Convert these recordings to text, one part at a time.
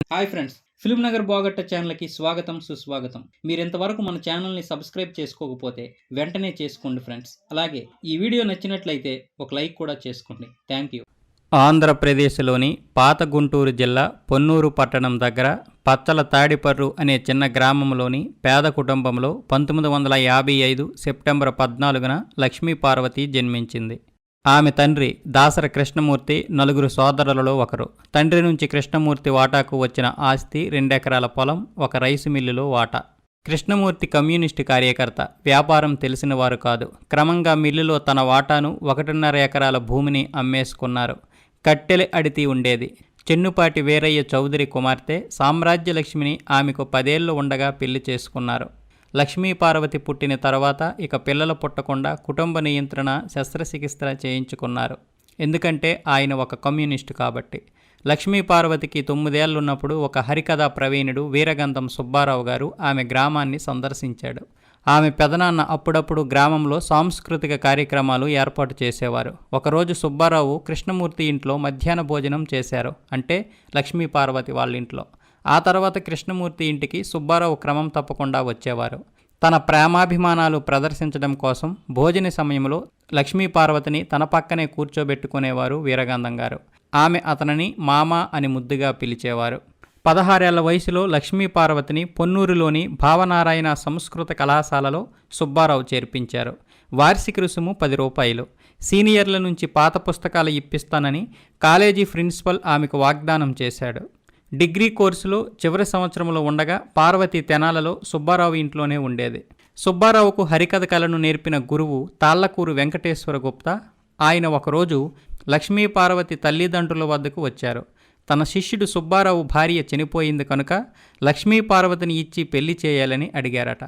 Hi friends, film Nagar బాగట్ట ఛానల్కి స్వాగతం సుస్వాగతం. మీరు ఇంతవరకు మన ఛానల్ని సబ్స్క్రైబ్ చేసుకోకపోతే వెంటనే చేసుకోండి ఫ్రెండ్స్. అలాగే ఈ వీడియో నచ్చినట్లయితే ఒక లైక్ కూడా చేసుకోండి. Thank you. ఆంధ్రప్రదేశ్లోని పాత గుంటూరు జిల్లా పొన్నూరు పట్టణం దగ్గర పచ్చల తాడిపర్రు అనే చిన్న గ్రామంలోని పేద కుటుంబంలో 1955 సెప్టెంబర్ 14న లక్ష్మీ పార్వతి జన్మించింది. ఆమె తండ్రి దాసర కృష్ణమూర్తి నలుగురు సోదరులలో ఒకరు. తండ్రి నుంచి కృష్ణమూర్తి వాటాకు వచ్చిన ఆస్తి 2 ఎకరాల పొలం, ఒక రైసు మిల్లులో వాటా. కృష్ణమూర్తి కమ్యూనిస్టు కార్యకర్త, వ్యాపారం తెలిసినవారు కాదు. క్రమంగా మిల్లులో తన వాటాను 1.5 ఎకరాల భూమిని అమ్మేసుకున్నారు. కట్టెల అడితి ఉండేది. చెన్నుపాటి వీరయ్య చౌదరి కుమార్తె సామ్రాజ్యలక్ష్మిని ఆమెకు 10 ఏళ్లు ఉండగా పెళ్లి చేసుకున్నారు. లక్ష్మీ పార్వతి పుట్టిన తర్వాత ఇక పిల్లలు పుట్టకుండా కుటుంబ నియంత్రణ శస్త్రచికిత్స చేయించుకున్నారు. ఎందుకంటే ఆయన ఒక కమ్యూనిస్టు కాబట్టి. లక్ష్మీ పార్వతికి 9 ఏళ్లున్నప్పుడు ఒక హరికథా ప్రవీణుడు వీరగంధం సుబ్బారావు గారు ఆమె గ్రామాన్ని సందర్శించాడు. ఆమె పెదనాన్న అప్పుడప్పుడు గ్రామంలో సాంస్కృతిక కార్యక్రమాలు ఏర్పాటు చేసేవారు. ఒకరోజు సుబ్బారావు కృష్ణమూర్తి ఇంట్లో మధ్యాహ్న భోజనం చేశారు. అంటే లక్ష్మీ పార్వతి వాళ్ళ ఇంట్లో. ఆ తర్వాత కృష్ణమూర్తి ఇంటికి సుబ్బారావు క్రమం తప్పకుండా వచ్చేవారు. తన ప్రేమాభిమానాలు ప్రదర్శించడం కోసం భోజన సమయంలో లక్ష్మీ పార్వతిని తన పక్కనే కూర్చోబెట్టుకునేవారు వీరగంధం గారు. ఆమె అతనిని మామ అని ముద్దుగా పిలిచేవారు. 16 ఏళ్ల వయసులో లక్ష్మీ పార్వతిని పొన్నూరులోని భావనారాయణ సంస్కృత కళాశాలలో సుబ్బారావు చేర్పించారు. వార్షిక రుసుము 10 రూపాయలు. సీనియర్ల నుంచి పాత పుస్తకాలు ఇప్పిస్తానని కాలేజీ ప్రిన్సిపల్ ఆమెకు వాగ్దానం చేశాడు. డిగ్రీ కోర్సులో చివరి సంవత్సరంలో ఉండగా పార్వతి తెనాలలో సుబ్బారావు ఇంట్లోనే ఉండేది. సుబ్బారావుకు హరికథ కళను నేర్పిన గురువు తాళ్లకూరు వెంకటేశ్వర గుప్తా. ఆయన ఒకరోజు లక్ష్మీ పార్వతి తల్లిదండ్రుల వద్దకు వచ్చారు. తన శిష్యుడు సుబ్బారావు భార్య చనిపోయింది కనుక లక్ష్మీ పార్వతిని ఇచ్చి పెళ్లి చేయాలని అడిగారట.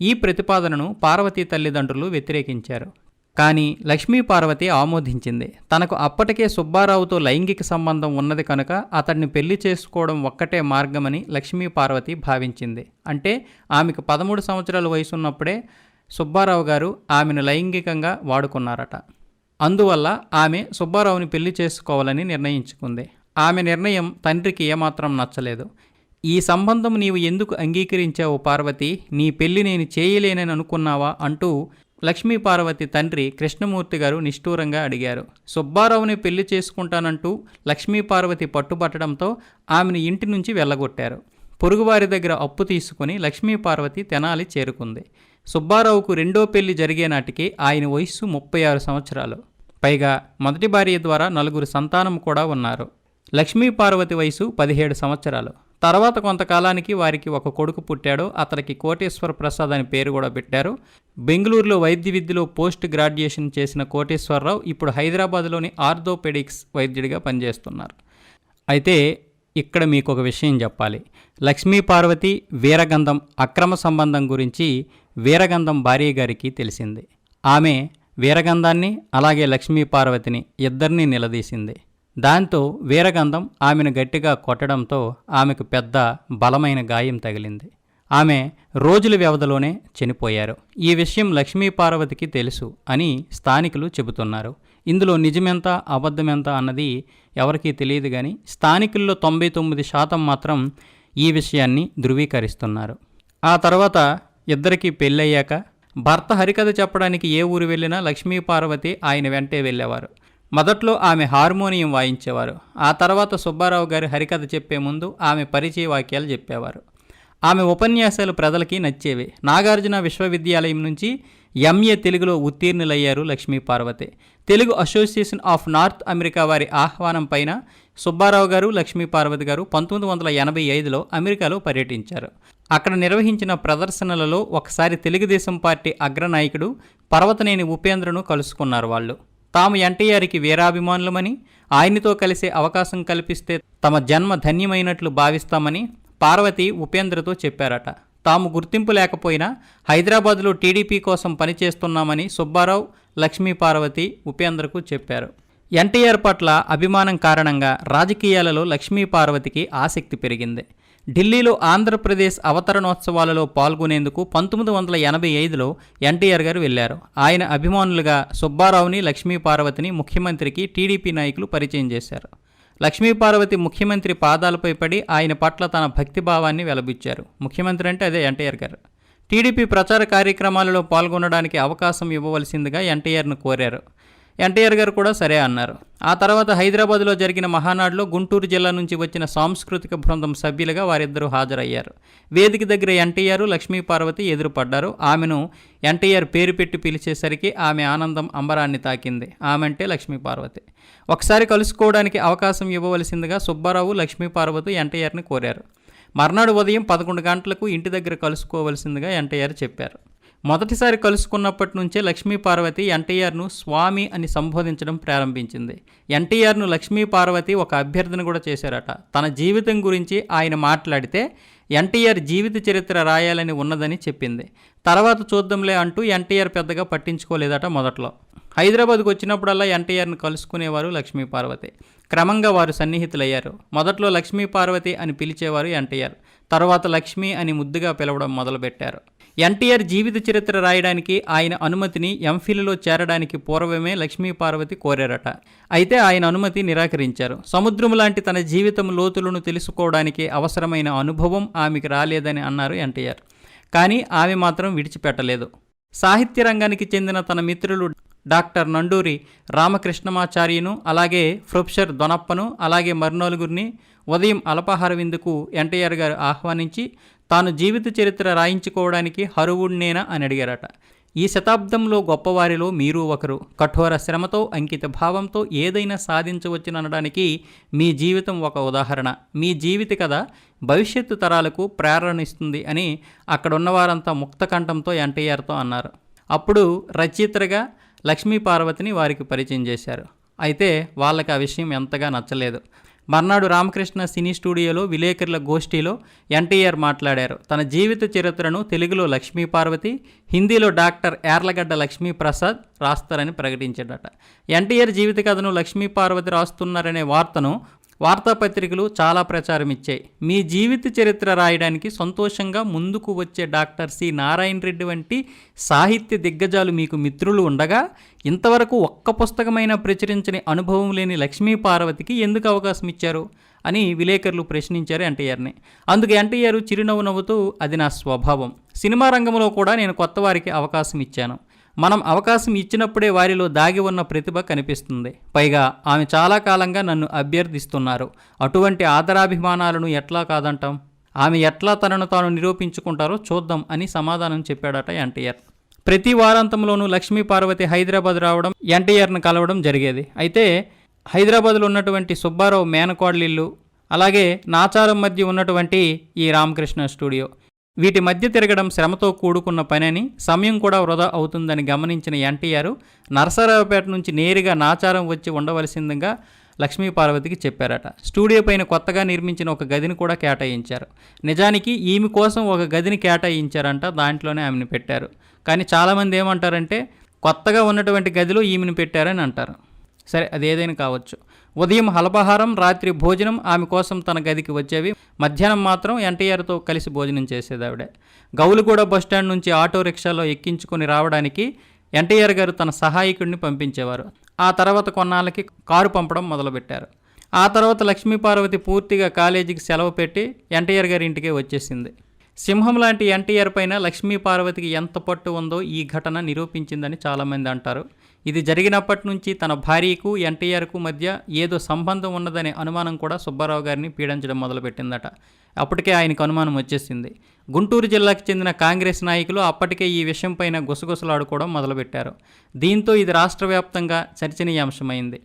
ఈ ప్రతిపాదనను పార్వతీ తల్లిదండ్రులు వ్యతిరేకించారు. కానీ లక్ష్మీ పార్వతి ఆమోదించింది. తనకు అప్పటికే సుబ్బారావుతో లైంగిక సంబంధం ఉన్నది కనుక అతడిని పెళ్లి చేసుకోవడం ఒక్కటే మార్గమని లక్ష్మీ పార్వతి భావించింది. అంటే ఆమెకు 13 సంవత్సరాల వయసున్నప్పుడే సుబ్బారావు గారు ఆమెను లైంగికంగా వాడుకున్నారట. అందువల్ల ఆమె సుబ్బారావుని పెళ్లి చేసుకోవాలని నిర్ణయించుకుంది. ఆమె నిర్ణయం తండ్రికి ఏమాత్రం నచ్చలేదు. ఈ సంబంధం నీవు ఎందుకు అంగీకరించావు పార్వతి? నీ పెళ్లి నేను చేయలేనని అనుకున్నావా అంటూ లక్ష్మీ పార్వతి తండ్రి కృష్ణమూర్తి గారు నిష్ఠూరంగా అడిగారు. సుబ్బారావుని పెళ్లి చేసుకుంటానంటూ లక్ష్మీ పార్వతి పట్టుబట్టడంతో ఆమెను ఇంటి నుంచి వెళ్ళగొట్టారు. పొరుగువారి దగ్గర అప్పు తీసుకుని లక్ష్మీ పార్వతి తెనాలి చేరుకుంది. సుబ్బారావుకు రెండో పెళ్లి జరిగే నాటికి ఆయన వయస్సు 36 సంవత్సరాలు. పైగా మొదటి భార్య ద్వారా 4 సంతానం కూడా ఉన్నారు. లక్ష్మీ పార్వతి వయసు 17 సంవత్సరాలు. తర్వాత కొంతకాలానికి వారికి ఒక కొడుకు పుట్టాడు. అతనికి కోటేశ్వర ప్రసాద్ అని పేరు కూడా పెట్టారు. బెంగళూరులో వైద్య విద్యలో పోస్ట్ గ్రాడ్యుయేషన్ చేసిన కోటేశ్వరరావు ఇప్పుడు హైదరాబాద్లోని ఆర్థోపెడిక్స్ వైద్యుడిగా పనిచేస్తున్నారు. అయితే ఇక్కడ మీకు ఒక విషయం చెప్పాలి. లక్ష్మీ పార్వతి వీరగంధం అక్రమ సంబంధం గురించి వీరగంధం భార్య గారికి తెలిసింది. ఆమె వీరగంధాన్ని అలాగే లక్ష్మీ పార్వతిని ఇద్దరినీ నిలదీసింది. దాంతో వీరగంధం ఆమెను గట్టిగా కొట్టడంతో ఆమెకు పెద్ద బలమైన గాయం తగిలింది. ఆమె రోజుల వ్యవధిలోనే చనిపోయారు. ఈ విషయం లక్ష్మీ పార్వతికి తెలుసు అని స్థానికులు చెబుతున్నారు. ఇందులో నిజమెంత అబద్ధమెంత అన్నది ఎవరికీ తెలియదు. కానీ స్థానికుల్లో 99% మాత్రం ఈ విషయాన్ని ధృవీకరిస్తున్నారు. ఆ తర్వాత ఇద్దరికీ పెళ్ళయ్యాక భర్త హరికథ చెప్పడానికి ఏ ఊరు వెళ్ళినా లక్ష్మీ పార్వతి ఆయన వెంటే వెళ్ళేవారు. మొదట్లో ఆమె హార్మోనియం వాయించేవారు. ఆ తర్వాత సుబ్బారావు గారి హరికథ చెప్పే ముందు ఆమె పరిచయ వాక్యాలు చెప్పేవారు. ఆమె ఉపన్యాసాలు ప్రజలకి నచ్చేవి. నాగార్జున విశ్వవిద్యాలయం నుంచి ఎంఏ తెలుగులో ఉత్తీర్ణులయ్యారు Lakshmi Parvati. Telugu Association of North America వారి ఆహ్వానం పైన సుబ్బారావు గారు లక్ష్మీ పార్వతి గారు 1985లో అమెరికాలో పర్యటించారు. అక్కడ నిర్వహించిన ప్రదర్శనలలో ఒకసారి తెలుగుదేశం పార్టీ అగ్రనాయకుడు పర్వతనేని ఉపేంద్రను కలుసుకున్నారు. వాళ్ళు తాము ఎన్టీఆర్కి వీరాభిమానులమని, ఆయనతో కలిసే అవకాశం కల్పిస్తే తమ జన్మ ధన్యమైనట్లు భావిస్తామని పార్వతి ఉపేంద్రతో చెప్పారట. తాము గుర్తింపు లేకపోయినా హైదరాబాద్లో టీడీపీ కోసం పనిచేస్తున్నామని సుబ్బారావు లక్ష్మీ పార్వతి ఉపేంద్రకు చెప్పారు. ఎన్టీఆర్ పట్ల అభిమానం కారణంగా రాజకీయాలలో లక్ష్మీ పార్వతికి ఆసక్తి పెరిగింది. ఢిల్లీలో ఆంధ్రప్రదేశ్ అవతరణోత్సవాలలో పాల్గొనేందుకు 1985లో ఎన్టీఆర్ గారు వెళ్లారు. ఆయన అభిమానులుగా సుబ్బారావుని లక్ష్మీ పార్వతిని ముఖ్యమంత్రికి టీడీపీ నాయకులు పరిచయం చేశారు. లక్ష్మీపార్వతి ముఖ్యమంత్రి పాదాలపై పడి ఆయన పట్ల తన భక్తిభావాన్ని వెలబుచ్చారు. ముఖ్యమంత్రి అంటే అదే ఎన్టీఆర్ గారు. టీడీపీ ప్రచార కార్యక్రమాలలో పాల్గొనడానికి అవకాశం ఇవ్వవలసిందిగా ఎన్టీఆర్ను కోరారు. ఎన్టీఆర్ గారు కూడా సరే అన్నారు. ఆ తర్వాత హైదరాబాద్లో జరిగిన మహానాడులో గుంటూరు జిల్లా నుంచి వచ్చిన సాంస్కృతిక బృందం సభ్యులుగా వారిద్దరూ హాజరయ్యారు. వేదిక దగ్గర ఎన్టీఆర్, లక్ష్మీపార్వతి ఎదురుపడ్డారు. ఆమెను ఎన్టీఆర్ పేరు పెట్టి పిలిచేసరికి ఆమె ఆనందం అంబరాన్ని తాకింది. ఆమె అంటే లక్ష్మీపార్వతి. ఒకసారి కలుసుకోవడానికి అవకాశం ఇవ్వవలసిందిగా సుబ్బారావు, లక్ష్మీపార్వతి ఎన్టీఆర్ని కోరారు. మర్నాడు ఉదయం 11 గంటలకు ఇంటి దగ్గర కలుసుకోవలసిందిగా ఎన్టీఆర్ చెప్పారు. మొదటిసారి కలుసుకున్నప్పటి నుంచే లక్ష్మీపార్వతి ఎన్టీఆర్ను స్వామి అని సంబోధించడం ప్రారంభించింది. ఎన్టీఆర్ను లక్ష్మీపార్వతి ఒక అభ్యర్థన కూడా చేశారట. తన జీవితం గురించి ఆయన మాట్లాడితే ఎన్టీఆర్ జీవిత చరిత్ర రాయాలని ఉన్నదని చెప్పింది. తర్వాత చూద్దాంలే అంటూ ఎన్టీఆర్ పెద్దగా పట్టించుకోలేదట మొదట్లో. హైదరాబాద్కు వచ్చినప్పుడల్లా ఎన్టీఆర్ను కలుసుకునేవారు లక్ష్మీపార్వతి. క్రమంగా వారు సన్నిహితులయ్యారు. మొదట్లో లక్ష్మీపార్వతి అని పిలిచేవారు ఎన్టీఆర్. తర్వాత లక్ష్మి అని ముద్దుగా పిలవడం మొదలుపెట్టారు. ఎన్టీఆర్ జీవిత చరిత్ర రాయడానికి ఆయన అనుమతిని ఎంఫిల్లో చేరడానికి పూర్వమే లక్ష్మీపార్వతి కోరారట. అయితే ఆయన అనుమతి నిరాకరించారు. సముద్రం లాంటి తన జీవితం లోతులను తెలుసుకోవడానికి అవసరమైన అనుభవం ఆమెకు రాలేదని అన్నారు ఎన్టీఆర్. కానీ ఆమె మాత్రం విడిచిపెట్టలేదు. సాహిత్య రంగానికి చెందిన తన మిత్రులు డాక్టర్ నండూరి రామకృష్ణమాచార్యను, అలాగే ప్రొఫెసర్ దొనప్పను, అలాగే మరినలుగురిని ఉదయం అల్పాహార విందుకు ఎన్టీఆర్ గారు ఆహ్వానించి తాను జీవిత చరిత్ర రాయించుకోవడానికి హరువుణ్ణేనా అని అడిగారట. ఈ శతాబ్దంలో గొప్పవారిలో మీరు ఒకరు. కఠోర శ్రమతో, అంకిత భావంతో ఏదైనా సాధించవచ్చుననడానికి మీ జీవితం ఒక ఉదాహరణ. మీ జీవిత కథ భవిష్యత్తు తరాలకు ప్రేరణ ఇస్తుంది అని అక్కడున్నవారంతా ముక్తకంఠంతో ఎన్టీఆర్తో అన్నారు. అప్పుడు రచయిత్రగా లక్ష్మీపార్వతిని వారికి పరిచయం చేశారు. అయితే వాళ్ళకి ఆ విషయం ఎంతగా నచ్చలేదు. మర్నాడు రామకృష్ణ సినీ స్టూడియోలో విలేకరుల గోష్ఠిలో ఎన్టీఆర్ మాట్లాడారు. తన జీవిత చరిత్రను తెలుగులో లక్ష్మీపార్వతి, హిందీలో డాక్టర్ యార్లగడ్డ లక్ష్మీప్రసాద్ రాస్తారని ప్రకటించాడట. ఎన్టీఆర్ జీవిత కథను లక్ష్మీపార్వతి రాస్తున్నారనే వార్తను వార్తాపత్రికలు చాలా ప్రచారం ఇచ్చాయి. మీ జీవిత చరిత్ర రాయడానికి సంతోషంగా ముందుకు వచ్చే డాక్టర్ సి నారాయణ రెడ్డి వంటి సాహిత్య దిగ్గజాలు మీకు మిత్రులు ఉండగా ఇంతవరకు ఒక్క పుస్తకమైనా ప్రచురించని అనుభవం లేని లక్ష్మీపార్వతికి ఎందుకు అవకాశం ఇచ్చారు అని విలేకరులు ప్రశ్నించారు ఎన్టీఆర్ని. అందుకు ఎన్టీఆర్ చిరునవ్వు నవ్వుతూ, అది నా స్వభావం. సినిమా రంగంలో కూడా నేను కొత్త వారికి అవకాశం ఇచ్చాను. మనం అవకాశం ఇచ్చినప్పుడే వారిలో దాగి ఉన్న ప్రతిభ కనిపిస్తుంది. పైగా ఆమె చాలా కాలంగా నన్ను అభ్యర్థిస్తున్నారు. అటువంటి ఆదరాభిమానాలను ఎట్లా కాదంటాం? ఆమె ఎట్లా తనను తాను నిరూపించుకుంటారో చూద్దాం అని సమాధానం చెప్పాడట ఎన్టీఆర్. ప్రతి వారాంతంలోనూ లక్ష్మీపార్వతి హైదరాబాద్ రావడం, ఎన్టీఆర్ను కలవడం జరిగేది. అయితే హైదరాబాద్లో ఉన్నటువంటి సుబ్బారావు మేనకోడలిల్లు, అలాగే నాచారం మధ్య ఉన్నటువంటి ఈ రామకృష్ణ స్టూడియో, వీటి మధ్య తిరగడం శ్రమతో కూడుకున్న పనని, సమయం కూడా వృధా అవుతుందని గమనించిన ఎన్టీఆర్ నరసరావుపేట నుంచి నేరుగా నాచారం వచ్చి ఉండవలసిందిగా లక్ష్మీపార్వతికి చెప్పారట. స్టూడియో పైన కొత్తగా నిర్మించిన ఒక గదిని కూడా కేటాయించారు. నిజానికి ఈమె కోసం ఒక గదిని కేటాయించారంట, దాంట్లోనే ఆమెను పెట్టారు. కానీ చాలామంది ఏమంటారంటే కొత్తగా ఉన్నటువంటి గదిలో ఈమెను పెట్టారని అంటారు. సరే, అది ఏదైనా కావచ్చు. ఉదయం అల్పాహారం, రాత్రి భోజనం ఆమె కోసం తన గదికి వచ్చేవి. మధ్యాహ్నం మాత్రం ఎన్టీఆర్తో కలిసి భోజనం చేసేది ఆవిడ. గౌలుగూడ బస్టాండ్ నుంచి ఆటో రిక్షాలో ఎక్కించుకొని రావడానికి ఎన్టీఆర్ గారు తన సహాయకుడిని పంపించేవారు. ఆ తర్వాత కొన్నాళ్ళకి కారు పంపడం మొదలుపెట్టారు. ఆ తర్వాత లక్ష్మీపార్వతి పూర్తిగా కాలేజీకి సెలవు పెట్టి ఎన్టీఆర్ గారి ఇంటికే వచ్చేసింది. సింహం లాంటి ఎన్టీఆర్ పైన లక్ష్మీపార్వతికి ఎంత పట్టు ఉందో ఈ ఘటన నిరూపించిందని చాలామంది అంటారు. ఇది జరిగినప్పటి నుంచి తన భార్యకు ఎన్టీఆర్కు మధ్య ఏదో సంబంధం ఉన్నదనే అనుమానం కూడా సుబ్బారావు గారిని పీడించడం మొదలుపెట్టిందట. అప్పటికే ఆయనకు అనుమానం వచ్చేసింది. గుంటూరు జిల్లాకు చెందిన కాంగ్రెస్ నాయకులు అప్పటికే ఈ విషయంపైన గుసగుసలాడుకోవడం మొదలుపెట్టారు. దీంతో ఇది రాష్ట్ర వ్యాప్తంగా చర్చనీయాంశమైంది.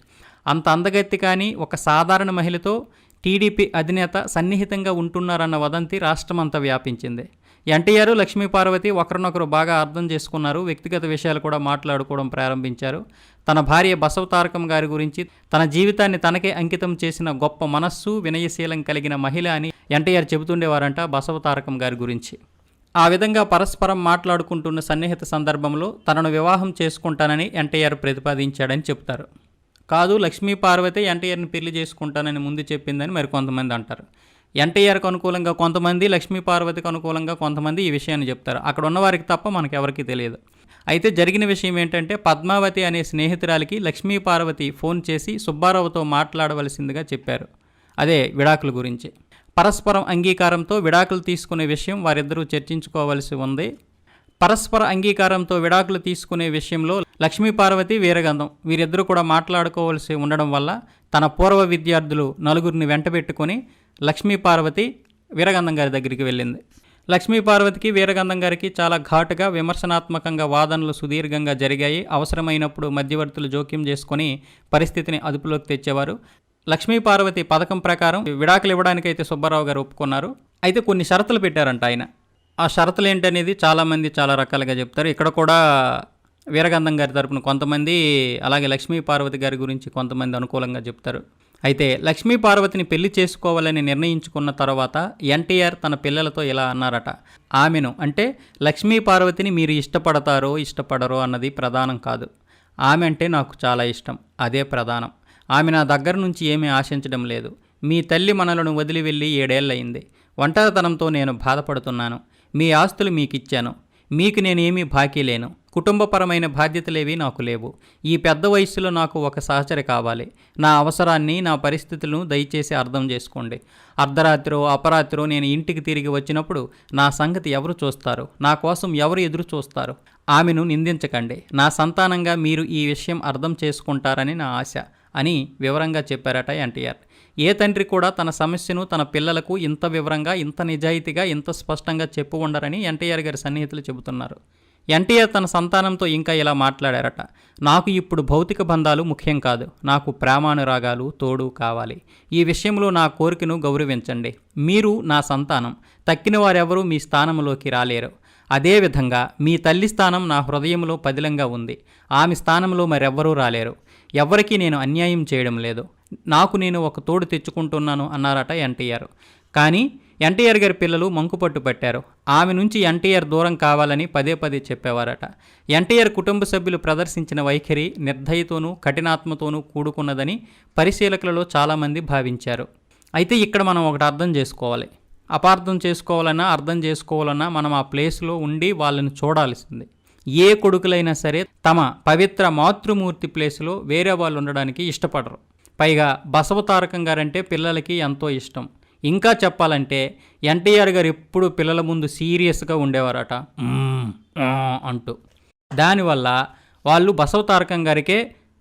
అంత అందగత్తి కానీ ఒక సాధారణ మహిళతో టీడీపీ అధినేత సన్నిహితంగా ఉంటున్నారన్న వదంతి రాష్ట్రమంతా వ్యాపించింది. ఎన్టీఆర్, లక్ష్మీపార్వతి ఒకరినొకరు బాగా అర్థం చేసుకున్నారు. వ్యక్తిగత విషయాలు కూడా మాట్లాడుకోవడం ప్రారంభించారు. తన భార్య బసవతారకం గారి గురించి, తన జీవితాన్ని తనకే అంకితం చేసిన గొప్ప మనస్సు, వినయశీలం కలిగిన మహిళ అని ఎన్టీఆర్ చెబుతుండేవారంట బసవతారకం గారి గురించి. ఆ విధంగా పరస్పరం మాట్లాడుకుంటున్న సన్నిహిత సందర్భంలో తనను వివాహం చేసుకుంటానని ఎన్టీఆర్ ప్రతిపాదించాడని చెబుతారు. కాదు, లక్ష్మీపార్వతి ఎన్టీఆర్ని పెళ్లి చేసుకుంటానని ముందు చెప్పిందని మరి కొంతమంది అంటారు. ఎన్టీఆర్కి అనుకూలంగా కొంతమంది, లక్ష్మీపార్వతికి అనుకూలంగా కొంతమంది ఈ విషయాన్ని చెప్తారు. అక్కడ ఉన్నవారికి తప్ప మనకెవరికీ తెలియదు. అయితే జరిగిన విషయం ఏంటంటే పద్మావతి అనే స్నేహితురాలికి లక్ష్మీపార్వతి ఫోన్ చేసి సుబ్బారావుతో మాట్లాడవలసిందిగా చెప్పారు. అదే విడాకుల గురించి. పరస్పరం అంగీకారంతో విడాకులు తీసుకునే విషయం వారిద్దరూ చర్చించుకోవలసి ఉంది. పరస్పర అంగీకారంతో విడాకులు తీసుకునే విషయంలో లక్ష్మీపార్వతి, వీరగంధం వీరిద్దరూ కూడా మాట్లాడుకోవలసి ఉండడం వల్ల తన పూర్వ విద్యార్థులు నలుగురిని వెంటబెట్టుకొని లక్ష్మీపార్వతి వీరగంధం గారి దగ్గరికి వెళ్ళింది. లక్ష్మీపార్వతికి, వీరగంధం గారికి చాలా ఘాటుగా విమర్శనాత్మకంగా వాదనలు సుదీర్ఘంగా జరిగాయి. అవసరమైనప్పుడు మధ్యవర్తులు జోక్యం చేసుకొని పరిస్థితిని అదుపులోకి తెచ్చేవారు. లక్ష్మీపార్వతి పథకం ప్రకారం విడాకులు ఇవ్వడానికైతే సుబ్బారావు గారు ఒప్పుకున్నారు. అయితే కొన్ని షరతులు పెట్టారంట ఆయన. ఆ షరతులు ఏంటనేది చాలామంది చాలా రకాలుగా చెప్తారు. ఇక్కడ కూడా వీరగంధం గారి తరపున కొంతమంది, అలాగే లక్ష్మీపార్వతి గారి గురించి కొంతమంది అనుకూలంగా చెప్తారు. అయితే లక్ష్మీపార్వతిని పెళ్లి చేసుకోవాలని నిర్ణయించుకున్న తర్వాత ఎన్టీఆర్ తన పిల్లలతో ఇలా అన్నారట. ఆమెను అంటే లక్ష్మీపార్వతిని మీరు ఇష్టపడరో అన్నది ప్రధానం కాదు. ఆమె అంటే నాకు చాలా ఇష్టం, అదే ప్రధానం. ఆమె నా దగ్గర నుంచి ఏమీ ఆశించడం లేదు. మీ తల్లి మనలను వదిలి వెళ్ళి 7 ఏళ్ళయింది. ఒంటరితనంతో నేను బాధపడుతున్నాను. మీ ఆస్తులు మీకిచ్చాను. మీకు నేనేమీ బాకీ లేను. కుటుంబపరమైన బాధ్యతలేవి నాకు లేవు. ఈ పెద్ద వయస్సులో నాకు ఒక సహచరి కావాలి. నా అవసరాన్ని, నా పరిస్థితులను దయచేసి అర్థం చేసుకోండి. అర్ధరాత్రో అపరాత్రో నేను ఇంటికి తిరిగి వచ్చినప్పుడు నా సంగతి ఎవరు చూస్తారు? నా కోసం ఎవరు ఎదురు చూస్తారు? ఆమెను నిందించకండి. నా సంతానంగా మీరు ఈ విషయం అర్థం చేసుకుంటారని నా ఆశ అని వివరంగా చెప్పారట ఎన్టీఆర్. ఏ తండ్రి కూడా తన సమస్యను తన పిల్లలకు ఇంత వివరంగా, ఇంత నిజాయితీగా, ఇంత స్పష్టంగా చెప్పు ఉండరని ఎన్టీఆర్ గారి సన్నిహితులు చెబుతున్నారు. ఎన్టీఆర్ తన సంతానంతో ఇంకా ఇలా మాట్లాడారట. నాకు ఇప్పుడు భౌతిక బంధాలు ముఖ్యం కాదు. నాకు ప్రేమానురాగాలు, తోడు కావాలి. ఈ విషయంలో నా కోరికను గౌరవించండి. మీరు నా సంతానం. తక్కిన వారెవరూ మీ స్థానంలోకి రాలేరు. అదేవిధంగా మీ తల్లి స్థానం నా హృదయంలో పదిలంగా ఉంది. ఆమె స్థానంలో మరెవ్వరూ రాలేరు. ఎవరికీ నేను అన్యాయం చేయడం లేదు. నాకు నేను ఒక తోడు తెచ్చుకుంటున్నాను అన్నారట ఎన్టీఆర్. కానీ ఎన్టీఆర్ గారి పిల్లలు మంకుపట్టు పట్టారు. ఆమె నుంచి ఎన్టీఆర్ దూరం కావాలని పదే చెప్పేవారట. ఎన్టీఆర్ కుటుంబ సభ్యులు ప్రదర్శించిన వైఖరి నిర్దయతోనూ కఠినాత్మతోనూ కూడుకున్నదని పరిశీలకులలో చాలామంది భావించారు. అయితే ఇక్కడ మనం ఒకటి అర్థం చేసుకోవాలి. అపార్థం చేసుకోవాలన్నా, అర్థం చేసుకోవాలన్నా మనం ఆ ప్లేస్లో ఉండి వాళ్ళని చూడాల్సింది. ఏ కొడుకులైనా సరే తమ పవిత్ర మాతృమూర్తి ప్లేస్లో వేరే వాళ్ళు ఉండడానికి ఇష్టపడరు. పైగా బసవతారకం గారంటే పిల్లలకి ఎంతో ఇష్టం. ఇంకా చెప్పాలంటే ఎన్టీఆర్ గారు ఎప్పుడు పిల్లల ముందు సీరియస్గా ఉండేవారట అంటూ. దానివల్ల వాళ్ళు బసవతారకం గారికే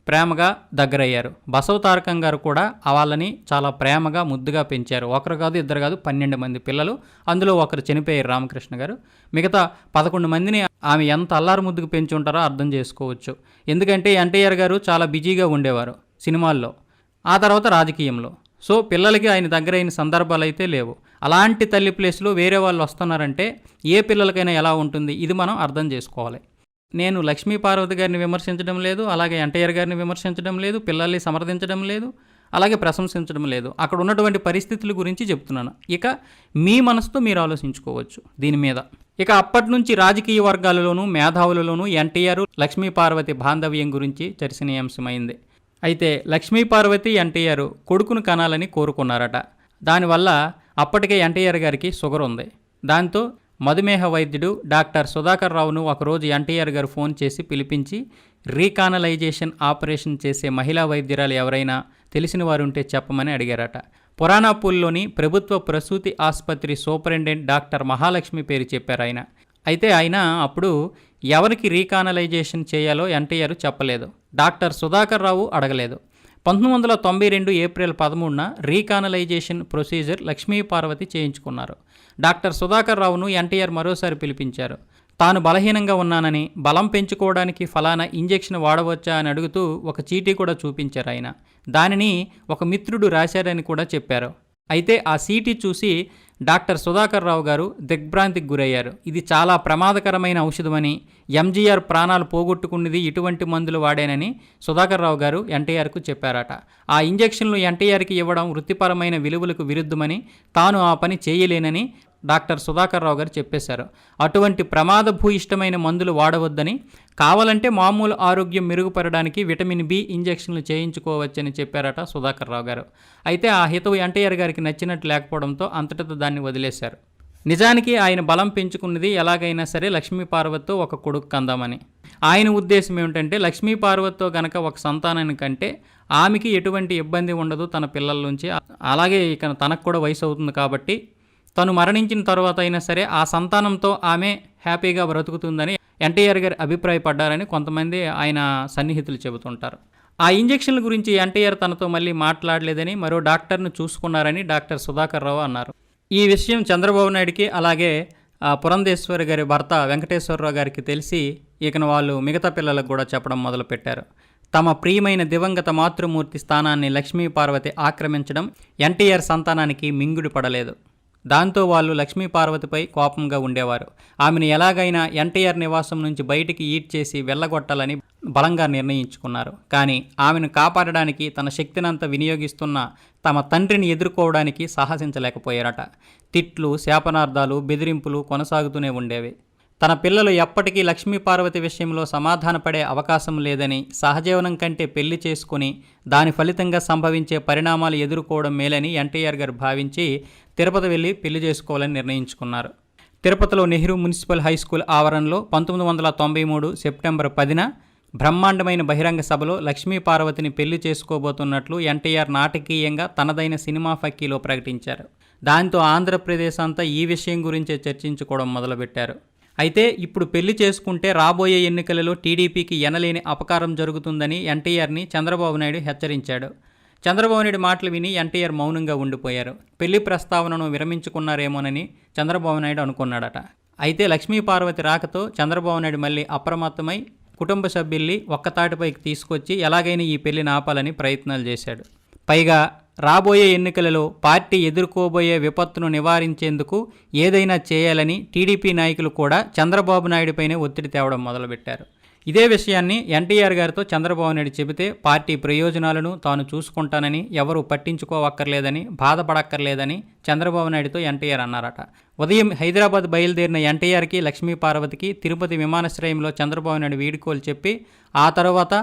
ప్రేమగా దగ్గరయ్యారు. బసవతారకం గారు కూడా వాళ్ళని చాలా ప్రేమగా ముద్దుగా పెంచారు. ఒకరు కాదు, ఇద్దరు కాదు, 12 మంది పిల్లలు. అందులో ఒకరు చనిపోయారు, రామకృష్ణ గారు. మిగతా 11 మందిని ఆమె ఎంత అల్లారు ముద్దుకు పెంచి ఉంటారో అర్థం చేసుకోవచ్చు. ఎందుకంటే ఎన్టీఆర్ గారు చాలా బిజీగా ఉండేవారు సినిమాల్లో, ఆ తర్వాత రాజకీయంలో. సో పిల్లలకి ఆయన దగ్గర అయిన సందర్భాలు అయితే లేవు. అలాంటి తల్లి ప్లేస్లో వేరే వాళ్ళు వస్తున్నారంటే ఏ పిల్లలకైనా ఎలా ఉంటుంది, ఇది మనం అర్థం చేసుకోవాలి. నేను లక్ష్మీపార్వతి గారిని విమర్శించడం లేదు, అలాగే ఎన్టీఆర్ గారిని విమర్శించడం లేదు, పిల్లల్ని సమర్థించడం లేదు, అలాగే ప్రశంసించడం లేదు. అక్కడ ఉన్నటువంటి పరిస్థితుల గురించి చెప్తున్నాను. ఇక మీ మనసుతో మీరు ఆలోచించుకోవచ్చు దీని మీద. ఇక అప్పటి నుంచి రాజకీయ వర్గాలలోనూ మేధావులలోనూ ఎన్టీఆర్ లక్ష్మీపార్వతి బాంధవ్యం గురించి చర్చనీయాంశమైంది. అయితే లక్ష్మీపార్వతి ఎన్టీఆర్ కొడుకును కనాలని కోరుకున్నారట. దానివల్ల అప్పటికే ఎన్టీఆర్ గారికి షుగర్ ఉంది. దాంతో మధుమేహ వైద్యుడు డాక్టర్ సుధాకర్ రావును ఒకరోజు ఎన్టీఆర్ గారు ఫోన్ చేసి పిలిపించి రీకానలైజేషన్ ఆపరేషన్ చేసే మహిళా వైద్యురాలు ఎవరైనా తెలిసిన వారుంటే చెప్పమని అడిగారట. పురాణాపూల్లోని ప్రభుత్వ ప్రసూతి ఆసుపత్రి సూపరింటెండెంట్ డాక్టర్ మహాలక్ష్మి పేరు చెప్పారు ఆయన. అయితే ఆయన అప్పుడు ఎవరికి రీకానలైజేషన్ చేయాలో ఎన్టీఆర్ చెప్పలేదు. డాక్టర్ సుధాకర్ రావు అడగలేదు. 1992 ఏప్రిల్ 13న రీకానలైజేషన్ ప్రొసీజర్ లక్ష్మీపార్వతి చేయించుకున్నారు. డాక్టర్ సుధాకర్ రావును ఎన్టీఆర్ మరోసారి పిలిపించారు. తాను బలహీనంగా ఉన్నానని, బలం పెంచుకోవడానికి ఫలానా ఇంజెక్షన్ వాడవచ్చా అని అడుగుతూ ఒక చీటీ కూడా చూపించారు ఆయన. దానిని ఒక మిత్రుడు రాశారని కూడా చెప్పారు. అయితే ఆ చీటీ చూసి డాక్టర్ సుధాకర్ రావు గారు దిగ్భ్రాంతికి గురయ్యారు. ఇది చాలా ప్రమాదకరమైన ఔషధమని, ఎంజీఆర్ ప్రాణాలు పోగొట్టుకున్నది ఇటువంటి మందులు వాడేనని సుధాకర్ రావు గారు ఎన్టీఆర్కు చెప్పారట. ఆ ఇంజెక్షన్లు ఎన్టీఆర్కి ఇవ్వడం వృత్తిపరమైన విలువలకు విరుద్ధమని, తాను ఆ పని చేయలేనని డాక్టర్ సుధాకర్ రావు గారు చెప్పేశారు. అటువంటి ప్రమాదభూయిష్టమైన మందులు వాడవద్దని, కావాలంటే మామూలు ఆరోగ్యం మెరుగుపడడానికి విటమిన్ బి ఇంజెక్షన్లు చేయించుకోవచ్చని చెప్పారట సుధాకర్ రావు గారు. అయితే ఆ హితవు ఎన్టీఆర్ గారికి నచ్చినట్టు లేకపోవడంతో అంతటితో దాన్ని వదిలేశారు. నిజానికి ఆయన బలం పెంచుకున్నది ఎలాగైనా సరే లక్ష్మీపార్వతితో ఒక కొడుకు కందామని. ఆయన ఉద్దేశం ఏమిటంటే లక్ష్మీ పార్వతితో గనక ఒక సంతానాన్ని కంటే ఆమెకి ఎటువంటి ఇబ్బంది ఉండదు తన పిల్లల నుంచి. అలాగే ఇక తనకు కూడా వయసు అవుతుంది కాబట్టి తను మరణించిన తర్వాత అయినా సరే ఆ సంతానంతో ఆమె హ్యాపీగా బ్రతుకుతుందని ఎన్టీఆర్ గారు అభిప్రాయపడ్డారని కొంతమంది ఆయన సన్నిహితులు చెబుతుంటారు. ఆ ఇంజెక్షన్ల గురించి ఎన్టీఆర్ తనతో మళ్ళీ మాట్లాడలేదని, మరో డాక్టర్ను చూసుకున్నారని డాక్టర్ సుధాకర్ రావు అన్నారు. ఈ విషయం చంద్రబాబు నాయుడికి అలాగే పురంధేశ్వరి గారి భర్త వెంకటేశ్వరరావు గారికి తెలిసి ఇకను వాళ్ళు మిగతా పిల్లలకు కూడా చెప్పడం మొదలుపెట్టారు. తమ ప్రియమైన దివంగత మాతృమూర్తి స్థానాన్ని లక్ష్మీ పార్వతి ఆక్రమించడం ఎన్టీఆర్ సంతానానికి మింగుడు పడలేదు. దాంతో వాళ్ళు లక్ష్మీ పార్వతిపై కోపంగా ఉండేవారు. ఆమెను ఎలాగైనా ఎన్టీఆర్ నివాసం నుంచి బయటికి ఈడ్చేసి వెళ్ళగొట్టాలని బలంగా నిర్ణయించుకున్నారు. కానీ ఆమెను కాపాడడానికి తన శక్తినంతా వినియోగిస్తున్న తమ తండ్రిని ఎదుర్కోవడానికి సాహసించలేకపోయారట. తిట్లు, శాపనార్థాలు, బెదిరింపులు కొనసాగుతూనే ఉండేవి. తన పిల్లలు ఎప్పటికీ లక్ష్మీ పార్వతి విషయంలో సమాధానపడే అవకాశం లేదని, సహజీవనం కంటే పెళ్లి చేసుకుని దాని ఫలితంగా సంభవించే పరిణామాలు ఎదుర్కోవడం మేలని ఎన్టీఆర్ గారు భావించి తిరుపతి వెళ్ళి పెళ్లి చేసుకోవాలని నిర్ణయించుకున్నారు. తిరుపతిలో నెహ్రూ మున్సిపల్ హై స్కూల్ ఆవరణలో 1993 సెప్టెంబర్ 10న బ్రహ్మాండమైన బహిరంగ సభలో లక్ష్మీ పార్వతిని పెళ్లి చేసుకోబోతున్నట్లు ఎన్టీఆర్ నాటకీయంగా తనదైన సినిమా ఫక్కీలో ప్రకటించారు. దాంతో ఆంధ్రప్రదేశ్ అంతా ఈ విషయం గురించే చర్చించుకోవడం మొదలుపెట్టారు. అయితే ఇప్పుడు పెళ్లి చేసుకుంటే రాబోయే ఎన్నికలలో టీడీపీకి ఎనలేని అపకారం జరుగుతుందని ఎన్టీఆర్ని చంద్రబాబు నాయుడు హెచ్చరించాడు. చంద్రబాబు నాయుడు మాటలు విని ఎన్టీఆర్ మౌనంగా ఉండిపోయారు. పెళ్లి ప్రస్తావనను విరమించుకున్నారేమోనని చంద్రబాబు నాయుడు అనుకున్నాడట. అయితే లక్ష్మీ పార్వతి రాకతో చంద్రబాబు నాయుడు మళ్ళీ అప్రమత్తమై కుటుంబ సభ్యుల్ని ఒక్కతాటిపైకి తీసుకొచ్చి ఎలాగైనా ఈ పెళ్లిని ఆపాలని ప్రయత్నాలు చేశాడు. పైగా రాబోయే ఎన్నికలలో పార్టీ ఎదుర్కోబోయే విపత్తును నివారించేందుకు ఏదైనా చేయాలని టీడీపీ నాయకులు కూడా చంద్రబాబు నాయుడుపైనే ఒత్తిడి తేవడం మొదలుపెట్టారు. ఇదే విషయాన్ని ఎన్టీఆర్ గారితో చంద్రబాబు నాయుడు చెబితే పార్టీ ప్రయోజనాలను తాను చూసుకుంటానని, ఎవరూ పట్టించుకోవక్కర్లేదని, బాధపడక్కర్లేదని చంద్రబాబు నాయుడుతో ఎన్టీఆర్ అన్నారట. ఉదయం హైదరాబాద్ బయలుదేరిన ఎన్టీఆర్కి, లక్ష్మీ పార్వతికి తిరుపతి విమానాశ్రయంలో చంద్రబాబు నాయుడు వీడ్కోలు చెప్పి ఆ తర్వాత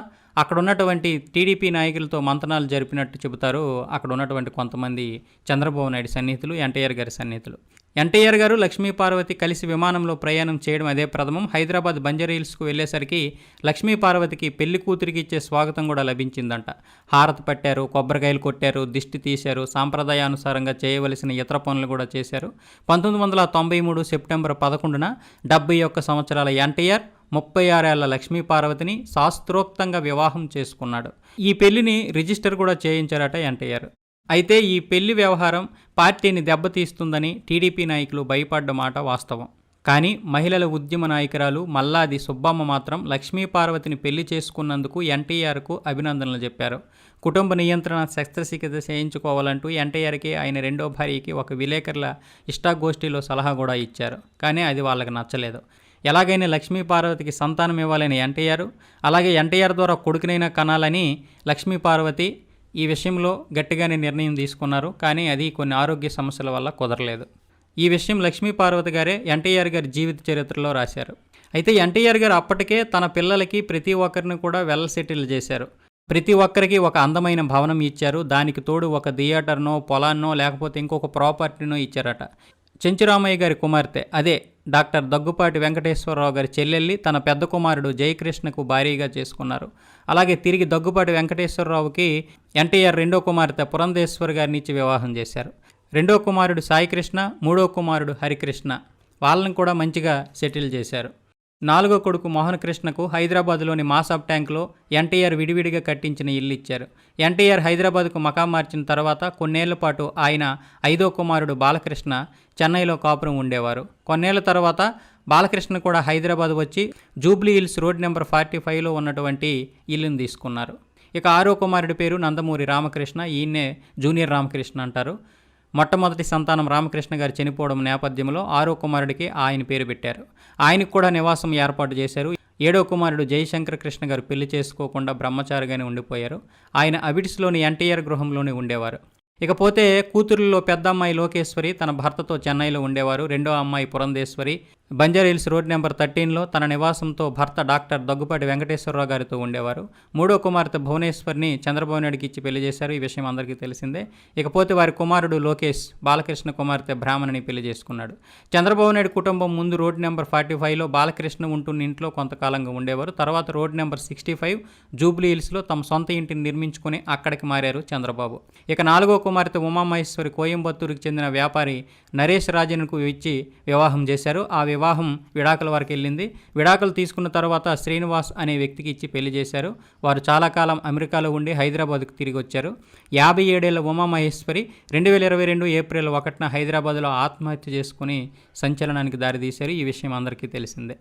అక్కడ ఉన్నటువంటి టీడీపీ నాయకులతో మంతనాలు జరిపినట్టు చెబుతారు అక్కడ ఉన్నటువంటి కొంతమంది చంద్రబాబు నాయుడు సన్నిహితులు, ఎన్టీఆర్ గారి సన్నిహితులు. ఎన్టీఆర్ గారు లక్ష్మీ పార్వతి కలిసి విమానంలో ప్రయాణం చేయడం అదే ప్రథమం. హైదరాబాద్ బంజారాహిల్స్కు వెళ్ళేసరికి లక్ష్మీ పార్వతికి పెళ్లి కూతురికి ఇచ్చే స్వాగతం కూడా లభించిందంట. హారతి పట్టారు, కొబ్బరికాయలు కొట్టారు, దిష్టి తీశారు, సాంప్రదాయానుసారంగా చేయవలసిన ఇతర పనులు కూడా చేశారు. 1993 సెప్టెంబర్ 11న 71 సంవత్సరాల ఎన్టీఆర్ 36 ఏళ్ల లక్ష్మీ పార్వతిని శాస్త్రోక్తంగా వివాహం చేసుకున్నాడు. ఈ పెళ్లిని రిజిస్టర్ కూడా చేయించారట ఎన్టీఆర్. అయితే ఈ పెళ్లి వ్యవహారం పార్టీని దెబ్బతీస్తుందని టీడీపీ నాయకులు భయపడ్డ మాట వాస్తవం. కానీ మహిళల ఉద్యమ నాయకురాలు మల్లాది సుబ్బమ్మ మాత్రం లక్ష్మీ పార్వతిని పెళ్లి చేసుకున్నందుకు ఎన్టీఆర్కు అభినందనలు చెప్పారు. కుటుంబ నియంత్రణ శస్త్రచికిత్స చేయించుకోవాలంటూ ఎన్టీఆర్కి ఆయన రెండో భార్యకి ఒక విలేకరుల ఇష్టాగోష్ఠిలో సలహా కూడా ఇచ్చారు. కానీ అది వాళ్ళకి నచ్చలేదు. ఎలాగైనా లక్ష్మీ పార్వతికి సంతానం ఇవ్వాలని ఎన్టీఆర్, అలాగే ఎన్టీఆర్ ద్వారా కొడుకునైనా కనాలని లక్ష్మీ పార్వతి ఈ విషయంలో గట్టిగానే నిర్ణయం తీసుకున్నారు. కానీ అది కొన్ని ఆరోగ్య సమస్యల వల్ల కుదరలేదు. ఈ విషయం లక్ష్మీ పార్వతి గారే ఎన్టీఆర్ గారి జీవిత చరిత్రలో రాశారు. అయితే ఎన్టీఆర్ గారు అప్పటికే తన పిల్లలకి ప్రతి ఒక్కరిని కూడా వెల్ సెటిల్ చేశారు. ప్రతి ఒక్కరికి ఒక అందమైన భవనం ఇచ్చారు. దానికి తోడు ఒక థియేటర్నో, పొలాన్నో, లేకపోతే ఇంకొక ప్రాపర్టీనో ఇచ్చారట. చెంచురామయ్య గారి కుమార్తె, అదే డాక్టర్ దగ్గుపాటి వెంకటేశ్వరరావు గారి చెల్లెల్ని తన పెద్ద కుమారుడు జయకృష్ణకు భారీగా చేసుకున్నారు. అలాగే తిరిగి దగ్గుపాటి వెంకటేశ్వరరావుకి ఎన్టీఆర్ రెండో కుమార్తె పురంధేశ్వరి గారిని ఇచ్చి వివాహం చేశారు. రెండో కుమారుడు సాయికృష్ణ, మూడో కుమారుడు హరికృష్ణ, వాళ్ళని కూడా మంచిగా సెటిల్ చేశారు. నాలుగో కొడుకు మోహన్ కృష్ణకు హైదరాబాద్లోని మాసాబ్ ట్యాంక్లో ఎన్టీఆర్ విడివిడిగా కట్టించిన ఇల్లు ఇచ్చారు. ఎన్టీఆర్ హైదరాబాద్కు మకాం మార్చిన తర్వాత కొన్నేళ్ల పాటు ఆయన ఐదో కుమారుడు బాలకృష్ణ చెన్నైలో కాపురం ఉండేవారు. కొన్నేళ్ల తర్వాత బాలకృష్ణ కూడా హైదరాబాద్ వచ్చి జూబ్లీ హిల్స్ రోడ్ నెంబర్ 45లో ఉన్నటువంటి ఇల్లును తీసుకున్నారు. ఇక ఆరో కుమారుడి పేరు నందమూరి రామకృష్ణ, ఈయన్నే జూనియర్ రామకృష్ణ అంటారు. మొట్టమొదటి సంతానం రామకృష్ణ గారు చనిపోవడం నేపథ్యంలో ఆరో కుమారుడికి ఆయన పేరు పెట్టారు. ఆయనకు కూడా నివాసం ఏర్పాటు చేశారు. ఏడో కుమారుడు జయశంకర్ కృష్ణ గారు పెళ్లి చేసుకోకుండా బ్రహ్మచారిగానే ఉండిపోయారు. ఆయన అబిడ్స్లోని ఎన్టీఆర్ గృహంలోనే ఉండేవారు. ఇకపోతే కూతురుల్లో పెద్ద అమ్మాయి లోకేశ్వరి తన భర్తతో చెన్నైలో ఉండేవారు. రెండో అమ్మాయి పురంధేశ్వరి, బంజారాహిల్స్ రోడ్ నెంబర్ 13లో తన నివాసంతో భర్త డాక్టర్ దగ్గుపాటి వెంకటేశ్వరరావు గారితో ఉండేవారు. మూడో కుమార్తె భువనేశ్వర్ని చంద్రబాబు నాయుడుకి ఇచ్చి పెళ్లి చేశారు. ఈ విషయం అందరికీ తెలిసిందే. ఇకపోతే వారి కుమారుడు లోకేష్ బాలకృష్ణ కుమార్తె బ్రాహ్మణిని పెళ్లి చేసుకున్నాడు. చంద్రబాబు నాయుడు కుటుంబం ముందు రోడ్ నెంబర్ 45లో బాలకృష్ణ ఉంటున్న ఇంట్లో కొంతకాలంగా ఉండేవారు. తర్వాత రోడ్ నెంబర్ 65 జూబ్లీ హిల్స్లో తమ సొంత ఇంటిని నిర్మించుకుని అక్కడికి మారారు చంద్రబాబు. ఇక నాలుగో కుమార్తె ఉమామహేశ్వరి కోయంబత్తూరుకి చెందిన వ్యాపారి నరేష్ రాజన్కు ఇచ్చి వివాహం చేశారు. ఆ వివాహం విడాకుల వరకు వెళ్ళింది. విడాకులు తీసుకున్న తర్వాత శ్రీనివాస్ అనే వ్యక్తికి ఇచ్చి పెళ్లి చేశారు. వారు చాలా కాలం అమెరికాలో ఉండి హైదరాబాద్కు తిరిగి వచ్చారు. 57 ఏళ్ల ఉమామహేశ్వరి 2022 ఏప్రిల్ 1న హైదరాబాద్లో ఆత్మహత్య చేసుకుని సంచలనానికి దారితీశారు. ఈ విషయం అందరికీ తెలిసిందే.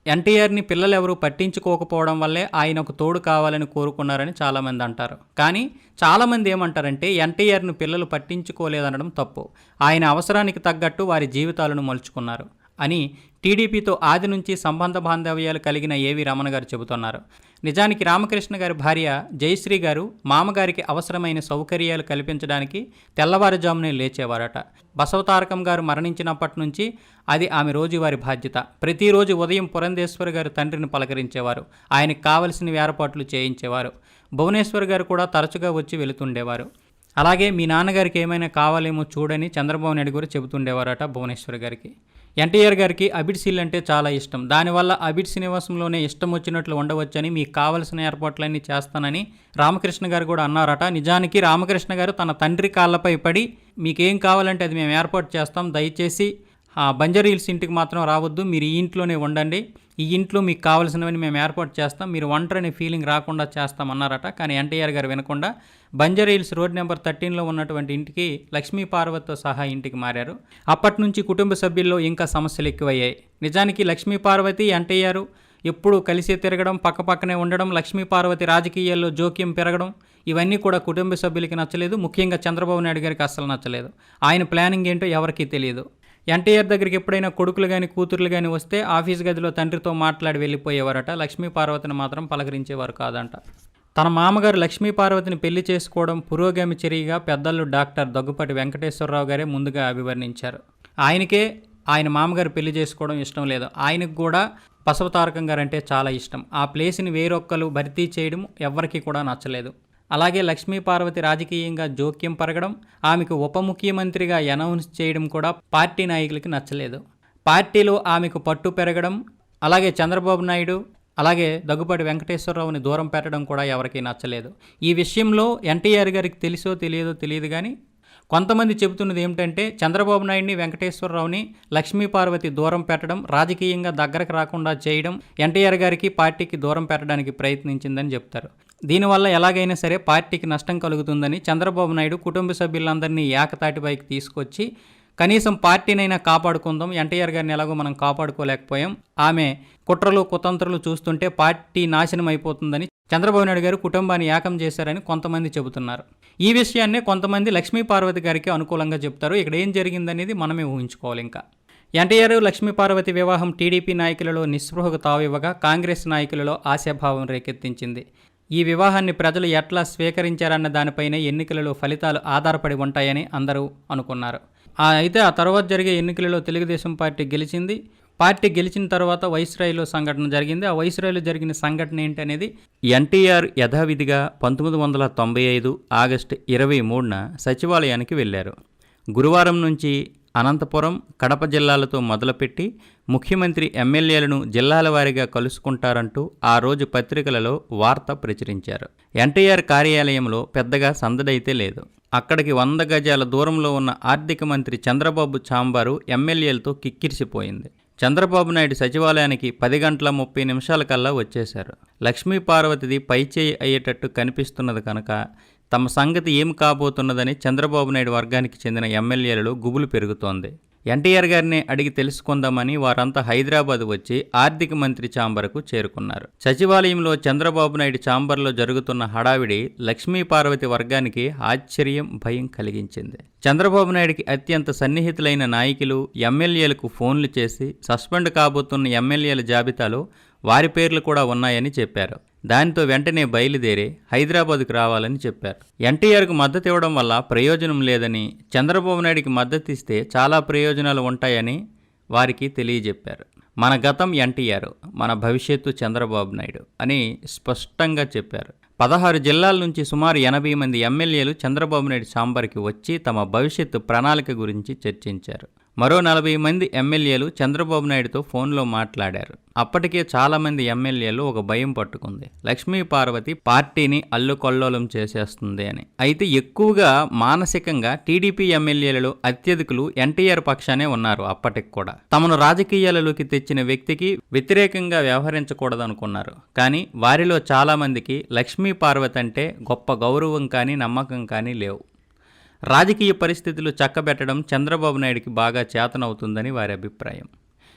ఎన్టీఆర్ని పిల్లలెవరూ పట్టించుకోకపోవడం వల్లే ఆయనకు తోడు కావాలని కోరుకున్నారని చాలామంది అంటారు. కానీ చాలామంది ఏమంటారంటే ఎన్టీఆర్ను పిల్లలు పట్టించుకోలేదనడం తప్పు. ఆయన అవసరానికి తగ్గట్టు వారి జీవితాలను మలుచుకున్నారు అని టీడీపీతో ఆది నుంచి సంబంధ బాంధవ్యాలు కలిగిన ఏవి రమణ గారు చెబుతున్నారు. నిజానికి రామకృష్ణ గారి భార్య జయశ్రీ గారు మామగారికి అవసరమైన సౌకర్యాలు కల్పించడానికి తెల్లవారుజామునే లేచేవారట. బసవతారకం గారు మరణించినప్పటి నుంచి అది ఆమె రోజువారి బాధ్యత. ప్రతిరోజు ఉదయం పురంధేశ్వరి గారు తండ్రిని పలకరించేవారు. ఆయనకు కావలసిన ఏర్పాట్లు చేయించేవారు. భువనేశ్వర్ గారు కూడా తరచుగా వచ్చి వెళుతుండేవారు. అలాగే మీ నాన్నగారికి ఏమైనా కావాలేమో చూడని చంద్రబాబు నాయుడు గారు చెబుతుండేవారట భువనేశ్వర్ గారికి. ఎన్టీఆర్ గారికి అబిడ్స్ ఇల్లు అంటే చాలా ఇష్టం. దానివల్ల అబిడ్స్ నివాసంలోనే ఇష్టం వచ్చినట్లు ఉండవచ్చని మీకు కావలసిన ఏర్పాట్లన్నీ చేస్తానని రామకృష్ణ గారు కూడా అన్నారట. నిజానికి రామకృష్ణ గారు తన తండ్రి కాళ్ళపై పడి మీకేం కావాలంటే అది మేము ఏర్పాటు చేస్తాం, దయచేసి బంజారాహిల్స్ ఇంటికి మాత్రం రావద్దు, మీరు ఈ ఇంట్లోనే ఉండండి, ఈ ఇంట్లో మీకు కావాల్సినవన్నీ మేము ఏర్పాటు చేస్తాం, మీరు ఒంటరి ఫీలింగ్ రాకుండా చేస్తామన్నారట. కానీ ఎన్టీఆర్ గారు వినకుండా బంజారాహిల్స్ రోడ్ నెంబర్ 13లో ఉన్నటువంటి ఇంటికి లక్ష్మీ పార్వతితో సహా ఇంటికి మారారు. అప్పటి నుంచి కుటుంబ సభ్యుల్లో ఇంకా సమస్యలు ఎక్కువయ్యాయి. నిజానికి లక్ష్మీ పార్వతి ఎన్టీఆర్ ఎప్పుడు కలిసి తిరగడం, పక్కపక్కనే ఉండడం, లక్ష్మీ పార్వతి రాజకీయాల్లో జోక్యం పెరగడం ఇవన్నీ కూడా కుటుంబ సభ్యులకి నచ్చలేదు. ముఖ్యంగా చంద్రబాబు నాయుడు గారికి అస్సలు నచ్చలేదు. ఆయన ప్లానింగ్ ఏంటో ఎవరికీ తెలియదు. ఎన్టీఆర్ దగ్గరికి ఎప్పుడైనా కొడుకులు కానీ కూతుర్లు కానీ వస్తే ఆఫీస్ గదిలో తండ్రితో మాట్లాడి వెళ్ళిపోయేవారట. లక్ష్మీ పార్వతిని మాత్రం పలకరించేవారు కాదంట. తన మామగారు లక్ష్మీ పార్వతిని పెళ్లి చేసుకోవడం పురోగామి చర్యగా పెద్దలు డాక్టర్ దగ్గుపాటి వెంకటేశ్వరరావు గారే ముందుగా అభివర్ణించారు. ఆయనకే ఆయన మామగారు పెళ్లి చేసుకోవడం ఇష్టం లేదు. ఆయనకు కూడా బసవతారకం గారు అంటే చాలా ఇష్టం. ఆ ప్లేస్ని వేరొక్కరు భర్తీ చేయడం ఎవ్వరికీ కూడా నచ్చలేదు. అలాగే లక్ష్మీ పార్వతి రాజకీయంగా జోక్యం పెరగడం, ఆమెకు ఉప ముఖ్యమంత్రిగా అనౌన్స్ చేయడం కూడా పార్టీ నాయకులకి నచ్చలేదు. పార్టీలో ఆమెకు పట్టు పెరగడం, అలాగే చంద్రబాబు నాయుడు అలాగే దగ్గుపాటి వెంకటేశ్వరరావుని దూరం పెట్టడం కూడా ఎవరికీ నచ్చలేదు. ఈ విషయంలో ఎన్టీఆర్ గారికి తెలుసో తెలియదు కానీ కొంతమంది చెబుతున్నది ఏమిటంటే చంద్రబాబు నాయుడిని వెంకటేశ్వరరావుని లక్ష్మీ పార్వతి దూరం పెట్టడం, రాజకీయంగా దగ్గరకు రాకుండా చేయడం ఎన్టీఆర్ గారికి పార్టీకి దూరం పెట్టడానికి ప్రయత్నించిందని చెప్తారు. దీనివల్ల ఎలాగైనా సరే పార్టీకి నష్టం కలుగుతుందని చంద్రబాబు నాయుడు కుటుంబ సభ్యులందరినీ ఏకతాటిపైకి తీసుకొచ్చి కనీసం పార్టీనైనా కాపాడుకుందాం, ఎన్టీఆర్ గారిని ఎలాగో మనం కాపాడుకోలేకపోయాం, ఆమె కుట్రలు కుతంత్రలు చూస్తుంటే పార్టీ నాశనం అయిపోతుందని చంద్రబాబు నాయుడు గారు కుటుంబాన్ని ఏకం చేశారని కొంతమంది చెబుతున్నారు. ఈ విషయాన్నే కొంతమంది లక్ష్మీ పార్వతి గారికి అనుకూలంగా చెప్తారు. ఇక్కడ ఏం జరిగిందనేది మనమే ఊహించుకోవాలి. ఇంకా ఎన్టీఆర్ లక్ష్మీ పార్వతి వివాహం టీడీపీ నాయకులలో నిస్పృహకు తావివ్వగా కాంగ్రెస్ నాయకులలో ఆశాభావం రేకెత్తించింది. ఈ వివాహాన్ని ప్రజలు ఎట్లా స్వీకరించారన్న దానిపైనే ఎన్నికలలో ఫలితాలు ఆధారపడి ఉంటాయని అందరూ అనుకున్నారు. అయితే ఆ తర్వాత జరిగే ఎన్నికలలో తెలుగుదేశం పార్టీ గెలిచింది. పార్టీ గెలిచిన తర్వాత వైస్రాయ్లో సంఘటన జరిగింది. ఆ వైస్రాయ్లో జరిగిన సంఘటన ఏంటనేది ఎన్టీఆర్ యథావిధిగా 1995 ఆగస్టు 23న సచివాలయానికి వెళ్ళారు. గురువారం నుంచి అనంతపురం, కడప జిల్లాలతో మొదలుపెట్టి ముఖ్యమంత్రి ఎమ్మెల్యేలను జిల్లాల వారీగా కలుసుకుంటారంటూ ఆ రోజు పత్రికలలో వార్త ప్రచురించారు. ఎన్టీఆర్ కార్యాలయంలో పెద్దగా సందడైతే లేదు. అక్కడికి 100 గజాల దూరంలో ఉన్న ఆర్థిక మంత్రి చంద్రబాబు ఛాంబరు ఎమ్మెల్యేలతో కిక్కిరిసిపోయింది. చంద్రబాబు నాయుడు సచివాలయానికి 10:30 కల్లా వచ్చేశారు. లక్ష్మీ పార్వతిది పైచేయి అయ్యేటట్టు కనిపిస్తున్నది కనుక తమ సంగతి ఏం కాబోతున్నదని చంద్రబాబు నాయుడు వర్గానికి చెందిన ఎమ్మెల్యేలలో గుబులు పెరుగుతోంది. ఎన్టీఆర్ గారిని అడిగి తెలుసుకుందామని వారంతా హైదరాబాద్ వచ్చి ఆర్థిక మంత్రి ఛాంబర్కు చేరుకున్నారు. సచివాలయంలో చంద్రబాబు నాయుడు ఛాంబర్లో జరుగుతున్న హడావిడి లక్ష్మీ పార్వతి వర్గానికి ఆశ్చర్యం, భయం కలిగించింది. చంద్రబాబు నాయుడికి అత్యంత సన్నిహితులైన నాయకులు ఎమ్మెల్యేలకు ఫోన్లు చేసి సస్పెండ్ కాబోతున్న ఎమ్మెల్యేల జాబితాలో వారి పేర్లు కూడా ఉన్నాయని చెప్పారు. దానితో వెంటనే బయలుదేరి హైదరాబాద్కు రావాలని చెప్పారు. ఎన్టీఆర్కు మద్దతు ఇవ్వడం వల్ల ప్రయోజనం లేదని, చంద్రబాబు నాయుడికి మద్దతు ఇస్తే చాలా ప్రయోజనాలు ఉంటాయని వారికి తెలియజెప్పారు. మన గతం ఎన్టీఆర్, మన భవిష్యత్తు చంద్రబాబు నాయుడు అని స్పష్టంగా చెప్పారు. 16 జిల్లాల నుంచి సుమారు 80 మంది ఎమ్మెల్యేలు చంద్రబాబు నాయుడు ఛాంబర్కి వచ్చి తమ భవిష్యత్తు ప్రణాళిక గురించి చర్చించారు. మరో 40 మంది ఎమ్మెల్యేలు చంద్రబాబు నాయుడుతో ఫోన్లో మాట్లాడారు. అప్పటికే చాలామంది ఎమ్మెల్యేలు ఒక భయం పట్టుకుంది, లక్ష్మీ పార్వతి పార్టీని అల్లుకొల్లోలం చేసేస్తుంది అని. అయితే ఎక్కువగా మానసికంగా టీడీపీ ఎమ్మెల్యేలలో అత్యధికులు ఎన్టీఆర్ పక్షానే ఉన్నారు. అప్పటికి కూడా తమను రాజకీయాలలోకి తెచ్చిన వ్యక్తికి వ్యతిరేకంగా వ్యవహరించకూడదనుకున్నారు. కానీ వారిలో చాలామందికి లక్ష్మీ పార్వతి అంటే గొప్ప గౌరవం కానీ నమ్మకం కానీ లేవు. రాజకీయ పరిస్థితులు చక్కబెట్టడం చంద్రబాబు నాయుడికి బాగా చేతనవుతుందని వారి అభిప్రాయం.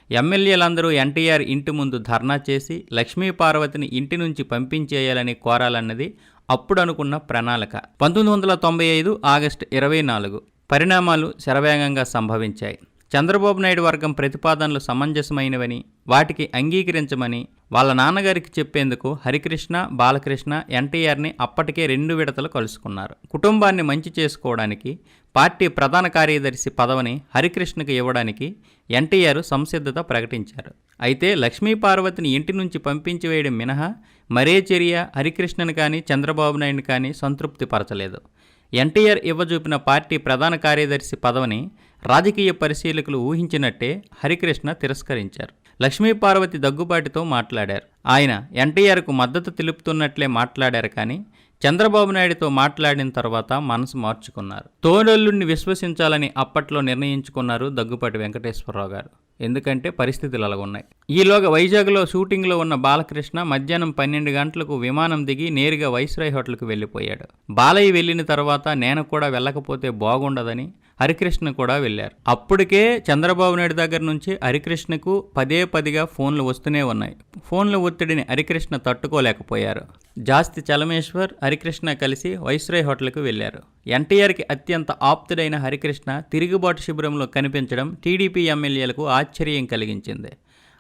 ఎమ్మెల్యేలందరూ ఎన్టీఆర్ ఇంటి ముందు ధర్నా చేసి లక్ష్మీ పార్వతిని ఇంటి నుంచి పంపించేయాలని కోరాలన్నది అప్పుడు అనుకున్న ప్రణాళిక. 1995 ఆగస్టు 24 పరిణామాలు శరవేగంగా సంభవించాయి. చంద్రబాబు నాయుడు వర్గం ప్రతిపాదనలు సమంజసమైనవని, వాటికి అంగీకరించమని వాళ్ళ నాన్నగారికి చెప్పేందుకు హరికృష్ణ, బాలకృష్ణ ఎన్టీఆర్ని అప్పటికే 2 విడతలు కలుసుకున్నారు. కుటుంబాన్ని మంచి చేసుకోవడానికి పార్టీ ప్రధాన కార్యదర్శి పదవిని హరికృష్ణకు ఇవ్వడానికి ఎన్టీఆర్ సంసిద్ధత ప్రకటించారు. అయితే లక్ష్మీ పార్వతిని ఇంటి నుంచి పంపించి వేయడం మినహా మరే చర్య హరికృష్ణను కానీ చంద్రబాబు నాయుడిని కానీ సంతృప్తి పరచలేదు. ఎన్టీఆర్ ఇవ్వజూపిన పార్టీ ప్రధాన కార్యదర్శి పదవిని రాజకీయ పరిశీలకులు ఊహించినట్టే హరికృష్ణ తిరస్కరించారు. లక్ష్మీ పార్వతి దగ్గుబాటితో మాట్లాడారు. ఆయన ఎన్టీఆర్కు మద్దతు తెలుపుతున్నట్లే మాట్లాడారు. కానీ చంద్రబాబు నాయుడుతో మాట్లాడిన తర్వాత మనసు మార్చుకున్నారు. తోడల్లుడిని విశ్వసించాలని అప్పట్లో నిర్ణయించుకున్నారు దగ్గుపాటి వెంకటేశ్వరరావు గారు. ఎందుకంటే పరిస్థితులు అలాగున్నాయి. ఈలోగా వైజాగ్లో షూటింగ్లో ఉన్న బాలకృష్ణ మధ్యాహ్నం 12 గంటలకు విమానం దిగి నేరుగా వైస్రాయ్ హోటల్కు వెళ్ళిపోయాడు. బాలయ్య వెళ్ళిన తర్వాత నేను కూడా వెళ్ళకపోతే బాగుండదని హరికృష్ణ కూడా వెళ్ళారు. అప్పటికే చంద్రబాబు నాయుడు దగ్గర నుంచి హరికృష్ణకు పదేపదిగా ఫోన్లు వస్తూనే ఉన్నాయి. ఫోన్ల ఒత్తిడిని హరికృష్ణ తట్టుకోలేకపోయారు. జాస్తి చలమేశ్వర్, హరికృష్ణ కలిసి వైస్రాయ్ హోటల్కు వెళ్లారు. ఎన్టీఆర్కి అత్యంత ఆప్తుడైన హరికృష్ణ తిరుగుబాటు శిబిరంలో కనిపించడం టీడీపీ ఎమ్మెల్యేలకు ఆశ్చర్యం కలిగించింది.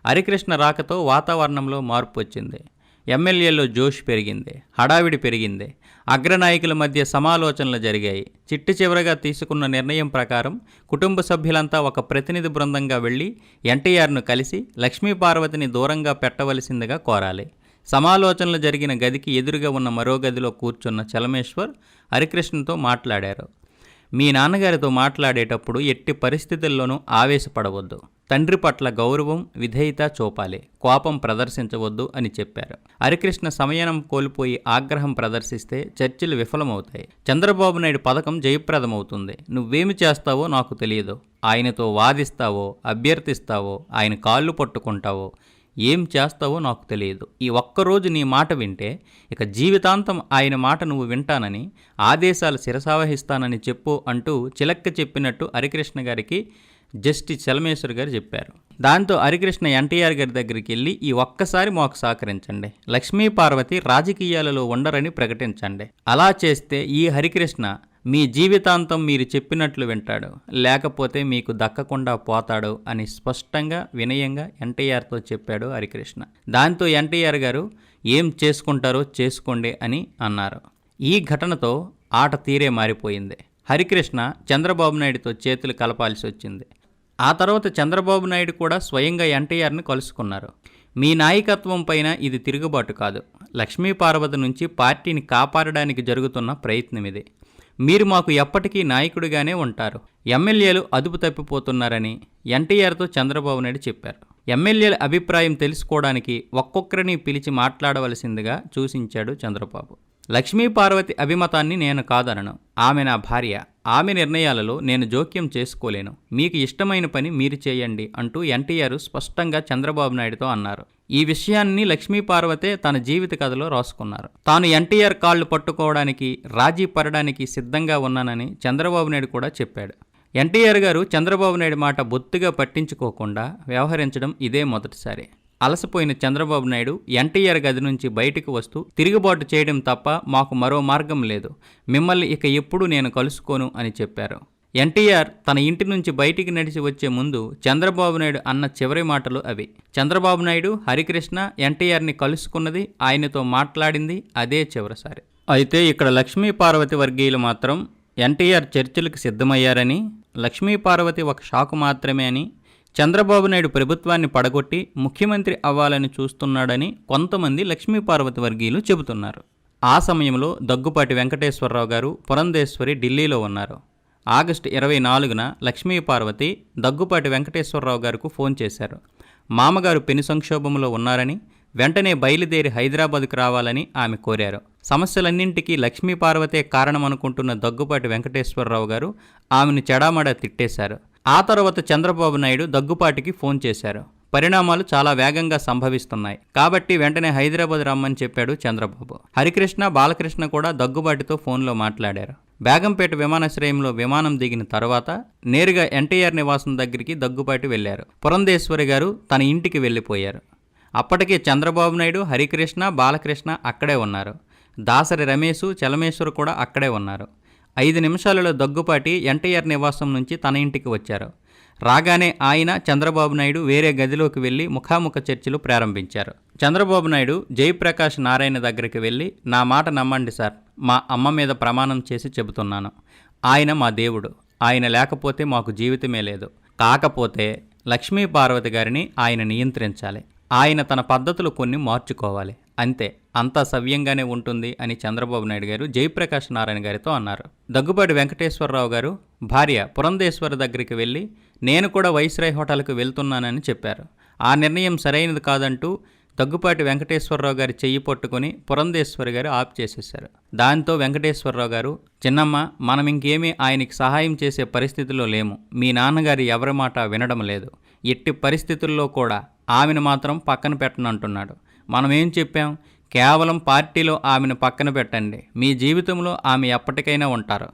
హరికృష్ణ రాకతో వాతావరణంలో మార్పు వచ్చింది. ఎమ్మెల్యేల్లో జోష్ పెరిగింది, హడావిడి పెరిగింది. అగ్రనాయకుల మధ్య సమాలోచనలు జరిగాయి. చిట్ట చివరగా తీసుకున్న నిర్ణయం ప్రకారం కుటుంబ సభ్యులంతా ఒక ప్రతినిధి బృందంగా వెళ్లి ఎన్టీఆర్ను కలిసి లక్ష్మీ పార్వతిని దూరంగా పెట్టవలసిందిగా కోరాలి. సమాలోచనలు జరిగిన గదికి ఎదురుగా ఉన్న మరో గదిలో కూర్చున్న చలమేశ్వర్ హరికృష్ణతో మాట్లాడారు. మీ నాన్నగారితో మాట్లాడేటప్పుడు ఎట్టి పరిస్థితుల్లోనూ ఆవేశపడవద్దు, తండ్రి పట్ల గౌరవం, విధేయత చూపాలి, కోపం ప్రదర్శించవద్దు అని చెప్పారు. హరికృష్ణ సమయం కోల్పోయి ఆగ్రహం ప్రదర్శిస్తే చర్చలు విఫలమవుతాయి. చంద్రబాబు నాయుడు పథకం జయప్రదమవుతుంది. నువ్వేమి చేస్తావో నాకు తెలియదు. ఆయనతో వాదిస్తావో, అభ్యర్థిస్తావో, ఆయన కాళ్ళు పట్టుకుంటావో, ఏం చేస్తావో నాకు తెలియదు. ఈ ఒక్కరోజు నీ మాట వింటే ఇక జీవితాంతం ఆయన మాట నువ్వు వింటానని, ఆదేశాలు శిరసావహిస్తానని చెప్పు అంటూ చిలక్క చెప్పినట్టు హరికృష్ణ గారికి జస్టిస్ చలమేశ్వర్ గారు చెప్పారు. దాంతో హరికృష్ణ ఎన్టీఆర్ గారి దగ్గరికి వెళ్ళి ఈ ఒక్కసారి మాకు సహకరించండి, లక్ష్మీ పార్వతి రాజకీయాలలో ఉండరని ప్రకటించండి. అలా చేస్తే ఈ హరికృష్ణ మీ జీవితాంతం మీరు చెప్పినట్లు వింటాడు, లేకపోతే మీకు దక్కకుండా పోతాడు అని స్పష్టంగా వినయంగా ఎన్టీఆర్తో చెప్పాడు హరికృష్ణ. దాంతో ఎన్టీఆర్ గారు ఏం చేసుకుంటారో చేసుకోండి అని అన్నారు. ఈ ఘటనతో ఆట తీరే మారిపోయింది. హరికృష్ణ చంద్రబాబు నాయుడుతో చేతులు కలపాల్సి వచ్చింది. ఆ తర్వాత చంద్రబాబు నాయుడు కూడా స్వయంగా ఎన్టీఆర్ని కలుసుకున్నారు. మీ నాయకత్వం పైన ఇది తిరుగుబాటు కాదు, లక్ష్మీ పార్వతి నుంచి పార్టీని కాపాడడానికి జరుగుతున్న ప్రయత్నం ఇది. మీరు మాకు ఎప్పటికీ నాయకుడిగానే ఉంటారు. ఎమ్మెల్యేలు అదుపు తప్పిపోతున్నారని ఎన్టీఆర్తో చంద్రబాబు నాయుడు చెప్పారు. ఎమ్మెల్యేల అభిప్రాయం తెలుసుకోవడానికి ఒక్కొక్కరిని పిలిచి మాట్లాడవలసిందిగా సూచించాడు చంద్రబాబు. లక్ష్మీ పార్వతి అభిమతాన్ని నేను కాదనను. ఆమె నా భార్య. ఆమె నిర్ణయాలలో నేను జోక్యం చేసుకోలేను. మీకు ఇష్టమైన పని మీరు చేయండి అంటూ ఎన్టీఆర్ స్పష్టంగా చంద్రబాబు నాయుడుతో అన్నారు. ఈ విషయాన్ని లక్ష్మీ పార్వతే తన జీవిత కథలో రాసుకున్నారు. తాను ఎన్టీఆర్ కాళ్ళు పట్టుకోవడానికి, రాజీ పడడానికి సిద్ధంగా ఉన్నానని చంద్రబాబు నాయుడు కూడా చెప్పాడు. ఎన్టీఆర్ గారు చంద్రబాబు నాయుడు మాట బొత్తిగా పట్టించుకోకుండా వ్యవహరించడం ఇదే మొదటిసారి. అలసిపోయిన చంద్రబాబు నాయుడు ఎన్టీఆర్ గది నుంచి బయటకు వస్తూ తిరుగుబాటు చేయడం తప్ప మాకు మరో మార్గం లేదు, మిమ్మల్ని ఇక ఎప్పుడూ నేను కలుసుకోను అని చెప్పారు. ఎన్టీఆర్ తన ఇంటి నుంచి బయటికి నడిచి వచ్చే ముందు చంద్రబాబు నాయుడు అన్న చివరి మాటలు అవి. చంద్రబాబు నాయుడు హరికృష్ణ ఎన్టీఆర్ని కలుసుకున్నది, ఆయనతో మాట్లాడింది అదే చివరిసారి. అయితే ఇక్కడ లక్ష్మీ పార్వతి వర్గీయులు మాత్రం ఎన్టీఆర్ చర్చలకు సిద్ధమయ్యారని, లక్ష్మీ పార్వతి ఒక షాకు మాత్రమే అని, చంద్రబాబు నాయుడు ప్రభుత్వాన్ని పడగొట్టి ముఖ్యమంత్రి అవ్వాలని చూస్తున్నాడని కొంతమంది లక్ష్మీపార్వతి వర్గీయులు చెబుతున్నారు. ఆ సమయంలో దగ్గుపాటి వెంకటేశ్వరరావు గారు, పురంధేశ్వరి ఢిల్లీలో ఉన్నారు. ఆగస్టు 24న లక్ష్మీపార్వతి దగ్గుపాటి వెంకటేశ్వరరావు గారికి ఫోన్ చేశారు. మామగారు పెను సంక్షోభంలో ఉన్నారని, వెంటనే బయలుదేరి హైదరాబాద్కు రావాలని ఆమె కోరారు. సమస్యలన్నింటికీ లక్ష్మీపార్వతే కారణమనుకుంటున్న దగ్గుపాటి వెంకటేశ్వరరావు గారు ఆమెను చెడామడా తిట్టేశారు. ఆ తర్వాత చంద్రబాబు నాయుడు దగ్గుపాటికి ఫోన్ చేశారు. పరిణామాలు చాలా వేగంగా సంభవిస్తున్నాయి కాబట్టి వెంటనే హైదరాబాద్ రమ్మని చెప్పాడు చంద్రబాబు. హరికృష్ణ, బాలకృష్ణ కూడా దగ్గుబాటితో ఫోన్లో మాట్లాడారు. బేగంపేట విమానాశ్రయంలో విమానం దిగిన తర్వాత నేరుగా ఎన్టీఆర్ నివాసం దగ్గరికి దగ్గుబాటి వెళ్లారు. పురంధేశ్వరి గారు తన ఇంటికి వెళ్ళిపోయారు. అప్పటికే చంద్రబాబు నాయుడు, హరికృష్ణ, బాలకృష్ణ అక్కడే ఉన్నారు. దాసరి రమేష్, చలమేశ్వర్ కూడా అక్కడే ఉన్నారు. 5 నిమిషాలలో దగ్గుపాటి ఎన్టీఆర్ నివాసం నుంచి తన ఇంటికి వచ్చారు. రాగానే ఆయన, చంద్రబాబు నాయుడు వేరే గదిలోకి వెళ్లి ముఖాముఖ చర్చలు ప్రారంభించారు. చంద్రబాబు నాయుడు జయప్రకాష్ నారాయణ దగ్గరికి వెళ్ళి, నా మాట నమ్మండి సార్, మా అమ్మ మీద ప్రమాణం చేసి చెబుతున్నాను. ఆయన మా దేవుడు. ఆయన లేకపోతే మాకు జీవితమే లేదు. కాకపోతే లక్ష్మీపార్వతి గారిని ఆయన నియంత్రించాలి. ఆయన తన పద్ధతులు కొన్ని మార్చుకోవాలి. అంతే, అంతా సవ్యంగానే ఉంటుంది అని చంద్రబాబు నాయుడు గారు జయప్రకాష్ నారాయణ గారితో అన్నారు. దగ్గుబాటి వెంకటేశ్వరరావు గారు భార్య పురంధేశ్వరి దగ్గరికి వెళ్ళి, నేను కూడా వైస్రాయ్ హోటల్కి వెళ్తున్నానని చెప్పారు. ఆ నిర్ణయం సరైనది కాదంటూ దగ్గుపాటి వెంకటేశ్వరరావు గారి చెయ్యి పట్టుకుని పురంధేశ్వరి గారు ఆప్ చేసేశారు. దాంతో వెంకటేశ్వరరావు గారు, చిన్నమ్మ, మనం ఇంకేమీ ఆయనకి సహాయం చేసే పరిస్థితిలో లేము. మీ నాన్నగారు ఎవరి మాట వినడం లేదు. ఎట్టి పరిస్థితుల్లో కూడా ఆమెను మాత్రం పక్కన పెట్టనంటున్నాడు. మనం ఏం చెప్పాం? కేవలం పార్టీలో ఆమెను పక్కన పెట్టండి, మీ జీవితంలో ఆమె ఎప్పటికైనా ఉంటారు.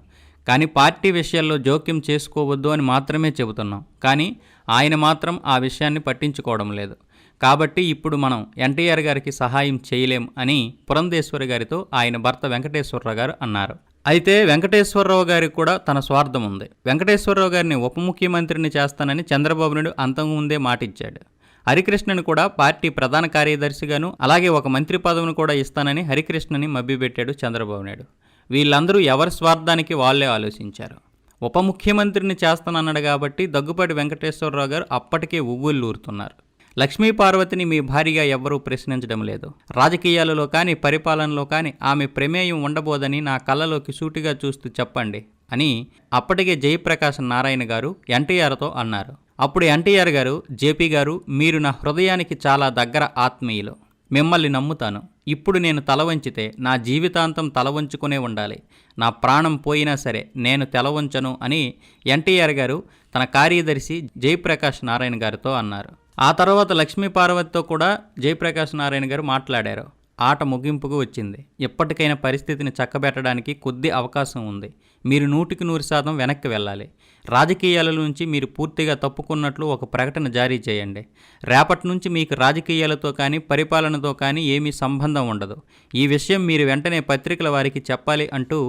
కానీ పార్టీ విషయాల్లో జోక్యం చేసుకోవద్దు అని మాత్రమే చెబుతున్నాం. కానీ ఆయన మాత్రం ఆ విషయాన్ని పట్టించుకోవడం లేదు. కాబట్టి ఇప్పుడు మనం ఎన్టీఆర్ గారికి సహాయం చేయలేం అని పురంధేశ్వరి గారితో ఆయన భర్త వెంకటేశ్వరరావు గారు అన్నారు. అయితే వెంకటేశ్వరరావు గారికి కూడా తన స్వార్థం ఉంది. వెంకటేశ్వరరావు గారిని ఉప ముఖ్యమంత్రిని చేస్తానని చంద్రబాబు నాయుడు అంతకుముందే మాటిచ్చాడు. హరికృష్ణని కూడా పార్టీ ప్రధాన కార్యదర్శిగాను, అలాగే ఒక మంత్రి పదవిని కూడా ఇస్తానని హరికృష్ణని మభ్యపెట్టాడు చంద్రబాబు నాయుడు. వీళ్ళందరూ ఎవరి స్వార్థానికి వాళ్ళే ఆలోచించారు. ఉప ముఖ్యమంత్రిని చేస్తానన్నాడు కాబట్టి దగ్గుపాటి వెంకటేశ్వరరావు గారు అప్పటికే ఉవ్వుళ్ళూరుతున్నారు. లక్ష్మీపార్వతిని మీ భార్యగా ఎవ్వరూ ప్రశ్నించడం లేదు. రాజకీయాలలో కానీ పరిపాలనలో కానీ ఆమె ప్రమేయం ఉండబోదని నా కళ్ళలోకి సూటిగా చూస్తూ చెప్పండి అని అప్పటికే జయప్రకాష్ నారాయణ గారు ఎన్టీఆర్తో అన్నారు. అప్పుడు ఎన్టీఆర్ గారు, జేపీ గారు, మీరు నా హృదయానికి చాలా దగ్గర ఆత్మీయులు. మిమ్మల్ని నమ్ముతాను. ఇప్పుడు నేను తల వంచితే నా జీవితాంతం తల వంచుకునే ఉండాలి. నా ప్రాణం పోయినా సరే నేను తల వంచను అని ఎన్టీఆర్ గారు తన కార్యదర్శి జయప్రకాష్ నారాయణ గారితో అన్నారు. ఆ తర్వాత లక్ష్మీపార్వతితో కూడా జయప్రకాష్ నారాయణ గారు మాట్లాడారు. ఆట ముగింపుకు వచ్చింది. ఎప్పటికైనా పరిస్థితిని చక్కబెట్టడానికి కొద్ది అవకాశం ఉంది. మీరు 100% వెనక్కి వెళ్ళాలి. రాజకీయాల నుంచి మీరు పూర్తిగా తప్పుకున్నట్లు ఒక ప్రకటన జారీ చేయండి. రేపటి నుంచి మీకు రాజకీయాలతో కానీ పరిపాలనతో కానీ ఏమీ సంబంధం ఉండదు. ఈ విషయం మీరు వెంటనే పత్రికల వారికి చెప్పాలి అంటూ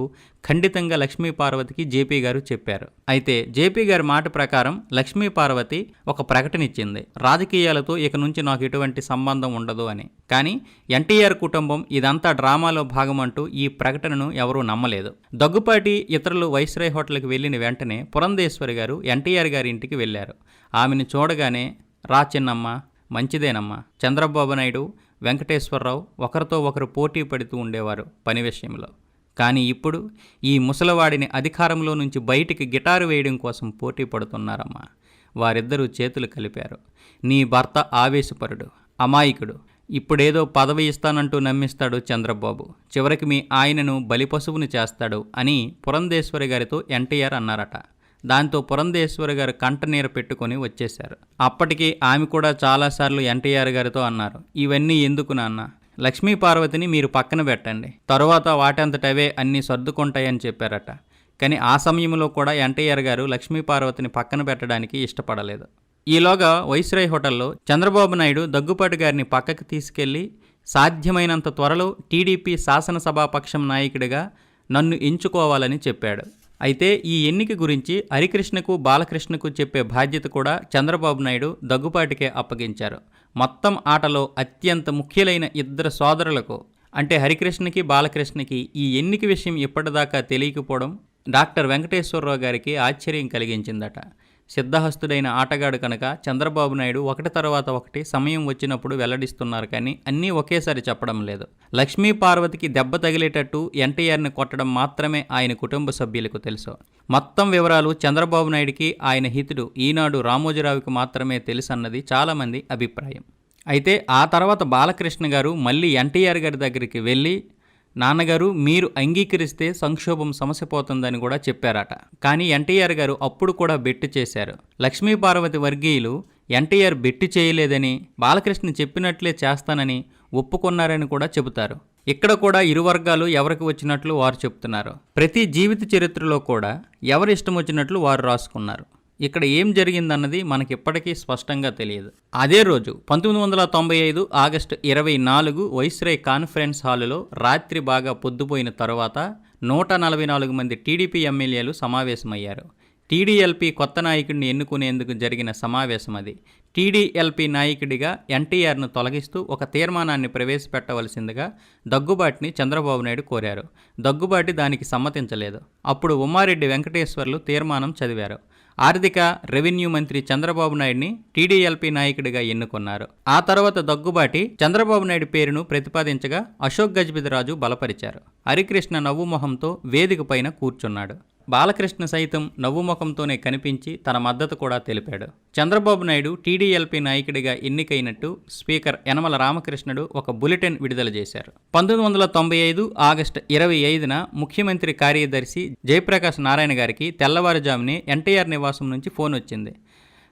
ఖండితంగా లక్ష్మీపార్వతికి జేపీ గారు చెప్పారు. అయితే జేపీ గారి మాట ప్రకారం లక్ష్మీపార్వతి ఒక ప్రకటన ఇచ్చింది, రాజకీయాలతో ఇక నుంచి నాకు ఎటువంటి సంబంధం ఉండదు అని. కానీ ఎన్టీఆర్ కుటుంబం ఇదంతా డ్రామాలో భాగమంటూ ఈ ప్రకటనను ఎవరూ నమ్మలేదు. దగ్గుపాటి ఇతరులు వైస్రాయ్ హోటల్కి వెళ్ళిన వెంటనే పురంధేశ్వరి గారు ఎన్టీఆర్ గారి ఇంటికి వెళ్ళారు. ఆమెను చూడగానే, రా చిన్నమ్మ, మంచిదేనమ్మా. చంద్రబాబు నాయుడు, వెంకటేశ్వరరావు ఒకరితో ఒకరు పోటీ పడుతూ ఉండేవారు పని విషయంలో. కానీ ఇప్పుడు ఈ ముసలివాడిని అధికారంలో నుంచి బయటికి గిటారు వేయడం కోసం పోటీ పడుతున్నారమ్మా. వారిద్దరూ చేతులు కలిపారు. నీ భర్త ఆవేశపరుడు, అమాయకుడు. ఇప్పుడేదో పదవి ఇస్తానంటూ నమ్మిస్తాడు చంద్రబాబు. చివరికి మీ ఆయనను బలిపశువుని చేస్తాడు అని పురంధేశ్వరి గారితో ఎన్టీఆర్ అన్నారట. దాంతో పురంధేశ్వరి గారు కంటనీరు పెట్టుకొని వచ్చేశారు. అప్పటికి ఆమె కూడా చాలాసార్లు ఎన్టీఆర్ గారితో అన్నారు, ఇవన్నీ ఎందుకు నాన్న? లక్ష్మీపార్వతిని మీరు పక్కన పెట్టండి, తరువాత వాటంతటవే అన్నీ సర్దుకుంటాయని చెప్పారట. కానీ ఆ సమయంలో కూడా ఎన్టీఆర్ గారు లక్ష్మీపార్వతిని పక్కన పెట్టడానికి ఇష్టపడలేదు. ఈలోగా వైస్రాయ్ హోటల్లో చంద్రబాబు నాయుడు దగ్గుపాటి గారిని పక్కకి తీసుకెళ్లి, సాధ్యమైనంత త్వరలో టీడీపీ శాసనసభాపక్షం నాయకుడిగా నన్ను ఎంచుకోవాలని చెప్పాడు. అయితే ఈ ఎన్నిక గురించి హరికృష్ణకు, బాలకృష్ణకు చెప్పే బాధ్యత కూడా చంద్రబాబు నాయుడు దగ్గుపాటికే అప్పగించారు. మొత్తం ఆటలో అత్యంత ముఖ్యులైన ఇద్దరు సోదరులకు, అంటే హరికృష్ణకి, బాలకృష్ణకి ఈ ఎన్నిక విషయం ఇప్పటిదాకా తెలియకపోవడం డాక్టర్ వెంకటేశ్వరరావు గారికి ఆశ్చర్యం కలిగించిందట. సిద్ధహస్తుడైన ఆటగాడు కనుక చంద్రబాబు నాయుడు ఒకటి తర్వాత ఒకటి సమయం వచ్చినప్పుడు వెల్లడిస్తున్నారు కానీ అన్నీ ఒకేసారి చెప్పడం లేదు. లక్ష్మీ పార్వతికి దెబ్బ తగిలేటట్టు ఎన్టీఆర్ని కొట్టడం మాత్రమే ఆయన కుటుంబ సభ్యులకు తెలుసు. మొత్తం వివరాలు చంద్రబాబు నాయుడికి ఆయన హితుడు ఈనాడు రామోజీరావుకి మాత్రమే తెలుసన్నది చాలామంది అభిప్రాయం. అయితే ఆ తర్వాత బాలకృష్ణ గారు మళ్ళీ ఎన్టీఆర్ గారి దగ్గరికి వెళ్ళి, నాన్నగారు మీరు అంగీకరిస్తే సంక్షోభం సమసిపోతుందని కూడా చెప్పారట. కానీ ఎన్టీఆర్ గారు అప్పుడు కూడా బెట్టు చేశారు. లక్ష్మీ పార్వతి వర్గీయులు ఎన్టీఆర్ బెట్టు చేయలేదని, బాలకృష్ణ చెప్పినట్లే చేస్తానని ఒప్పుకున్నారని కూడా చెబుతారు. ఇక్కడ కూడా ఇరు వర్గాలు ఎవరికి వచ్చినట్లు వారు చెప్తున్నారు. ప్రతి జీవిత చరిత్రలో కూడా ఎవరి ఇష్టం వచ్చినట్లు వారు రాసుకున్నారు. ఇక్కడ ఏం జరిగిందన్నది మనకిప్పటికీ స్పష్టంగా తెలియదు. అదే రోజు 1995 ఆగస్టు 24 వైస్రాయ్ కాన్ఫరెన్స్ హాలులో రాత్రి బాగా పొద్దుపోయిన తరువాత 144 మంది టీడీపీ ఎమ్మెల్యేలు సమావేశమయ్యారు. టీడీఎల్పీ కొత్త నాయకుడిని ఎన్నుకునేందుకు జరిగిన సమావేశం అది. టీడీఎల్పీ నాయకుడిగా ఎన్టీఆర్ను తొలగిస్తూ ఒక తీర్మానాన్ని ప్రవేశపెట్టవలసిందిగా దగ్గుబాటిని చంద్రబాబు నాయుడు కోరారు. దగ్గుబాటి దానికి సమ్మతించలేదు. అప్పుడు ఉమ్మారెడ్డి వెంకటేశ్వర్లు తీర్మానం చదివారు. ఆర్థిక రెవెన్యూ మంత్రి చంద్రబాబు నాయుడిని టీడీఎల్పీ నాయకుడిగా ఎన్నుకున్నారు. ఆ తర్వాత దగ్గుబాటి చంద్రబాబు నాయుడు పేరును ప్రతిపాదించగా అశోక్ గజపతిరాజు బలపరిచారు. హరికృష్ణ నవ్వుమొహంతో వేదిక పైన కూర్చున్నాడు. బాలకృష్ణ సైతం నవ్వుముఖంతోనే కనిపించి తన మద్దతు కూడా తెలిపాడు. చంద్రబాబు నాయుడు టీడీఎల్పీ నాయకుడిగా ఎన్నికైనట్టు స్పీకర్ యనమల రామకృష్ణుడు ఒక బులెటిన్ విడుదల చేశారు. 1995 ఆగస్టు 25న ముఖ్యమంత్రి కార్యదర్శి జయప్రకాష్ నారాయణ గారికి తెల్లవారుజామునే ఎన్టీఆర్ నివాసం నుంచి ఫోన్ వచ్చింది.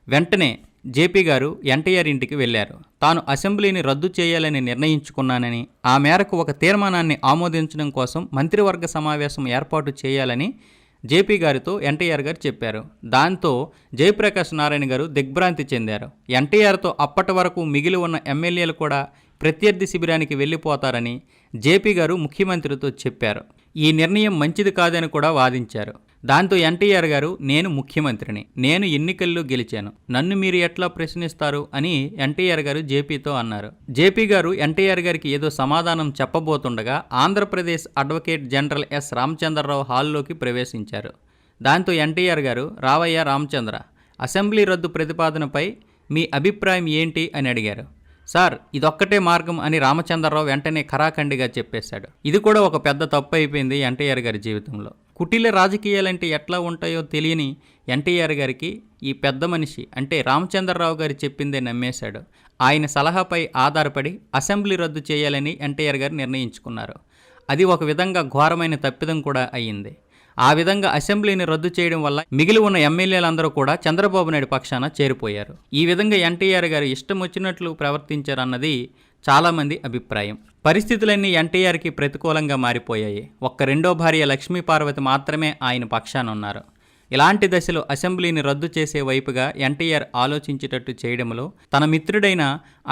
వెంటనే జేపీ గారు ఎన్టీఆర్ ఇంటికి వెళ్లారు. తాను అసెంబ్లీని రద్దు చేయాలని నిర్ణయించుకున్నానని, ఆ మేరకు ఒక తీర్మానాన్ని ఆమోదించడం కోసం మంత్రివర్గ సమావేశం ఏర్పాటు చేయాలని జేపీ గారితో ఎన్టీఆర్ గారు చెప్పారు. దాంతో జయప్రకాష్ నారాయణ గారు దిగ్భ్రాంతి చెందారు. ఎన్టీఆర్తో అప్పటి వరకు మిగిలి ఉన్న ఎమ్మెల్యేలు కూడా ప్రత్యర్థి శిబిరానికి వెళ్ళిపోతారని జేపీ గారు ముఖ్యమంత్రితో చెప్పారు. ఈ నిర్ణయం మంచిది కాదని కూడా వాదించారు. దాంతో ఎన్టీఆర్ గారు, నేను ముఖ్యమంత్రిని, నేను ఎన్నికల్లో గెలిచాను, నన్ను మీరు ఎట్లా ప్రశ్నిస్తారు అని ఎన్టీఆర్ గారు జేపీతో అన్నారు. జేపీ గారు ఎన్టీఆర్ గారికి ఏదో సమాధానం చెప్పబోతుండగా Andhra Pradesh advocate general S Ramachandra Rao హాల్లోకి ప్రవేశించారు. దాంతో ఎన్టీఆర్ గారు, రావయ్య రామచంద్ర, అసెంబ్లీ రద్దు ప్రతిపాదనపై మీ అభిప్రాయం ఏంటి అని అడిగారు. సార్, ఇదొక్కటే మార్గం అని రామచంద్రరావు వెంటనే ఖరాఖండిగా చెప్పేశాడు. ఇది కూడా ఒక పెద్ద తప్పు అయిపోయింది ఎన్టీఆర్ గారి జీవితంలో. కుటిల రాజకీయాలంటే ఎట్లా ఉంటాయో తెలియని ఎన్టీఆర్ గారికి ఈ పెద్ద మనిషి అంటే రామచంద్రరావు గారు చెప్పిందే నమ్మేశాడు. ఆయన సలహాపై ఆధారపడి అసెంబ్లీ రద్దు చేయాలని ఎన్టీఆర్ గారు నిర్ణయించుకున్నారు. అది ఒక విధంగా ఘోరమైన తప్పిదం కూడా అయ్యింది. ఆ విధంగా అసెంబ్లీని రద్దు చేయడం వల్ల మిగిలి ఉన్న ఎమ్మెల్యేలందరూ కూడా చంద్రబాబు నాయుడు పక్షాన చేరిపోయారు. ఈ విధంగా ఎన్టీఆర్ గారు ఇష్టం వచ్చినట్లు ప్రవర్తించారన్నది చాలామంది అభిప్రాయం. పరిస్థితులన్నీ ఎన్టీఆర్కి ప్రతికూలంగా మారిపోయాయి. ఒక్క రెండో భార్య లక్ష్మీ పార్వతి మాత్రమే ఆయన పక్షాన ఉన్నారు. ఇలాంటి దశలో అసెంబ్లీని రద్దు చేసే వైపుగా ఎన్టీఆర్ ఆలోచించేటట్టు చేయడంలో తన మిత్రుడైన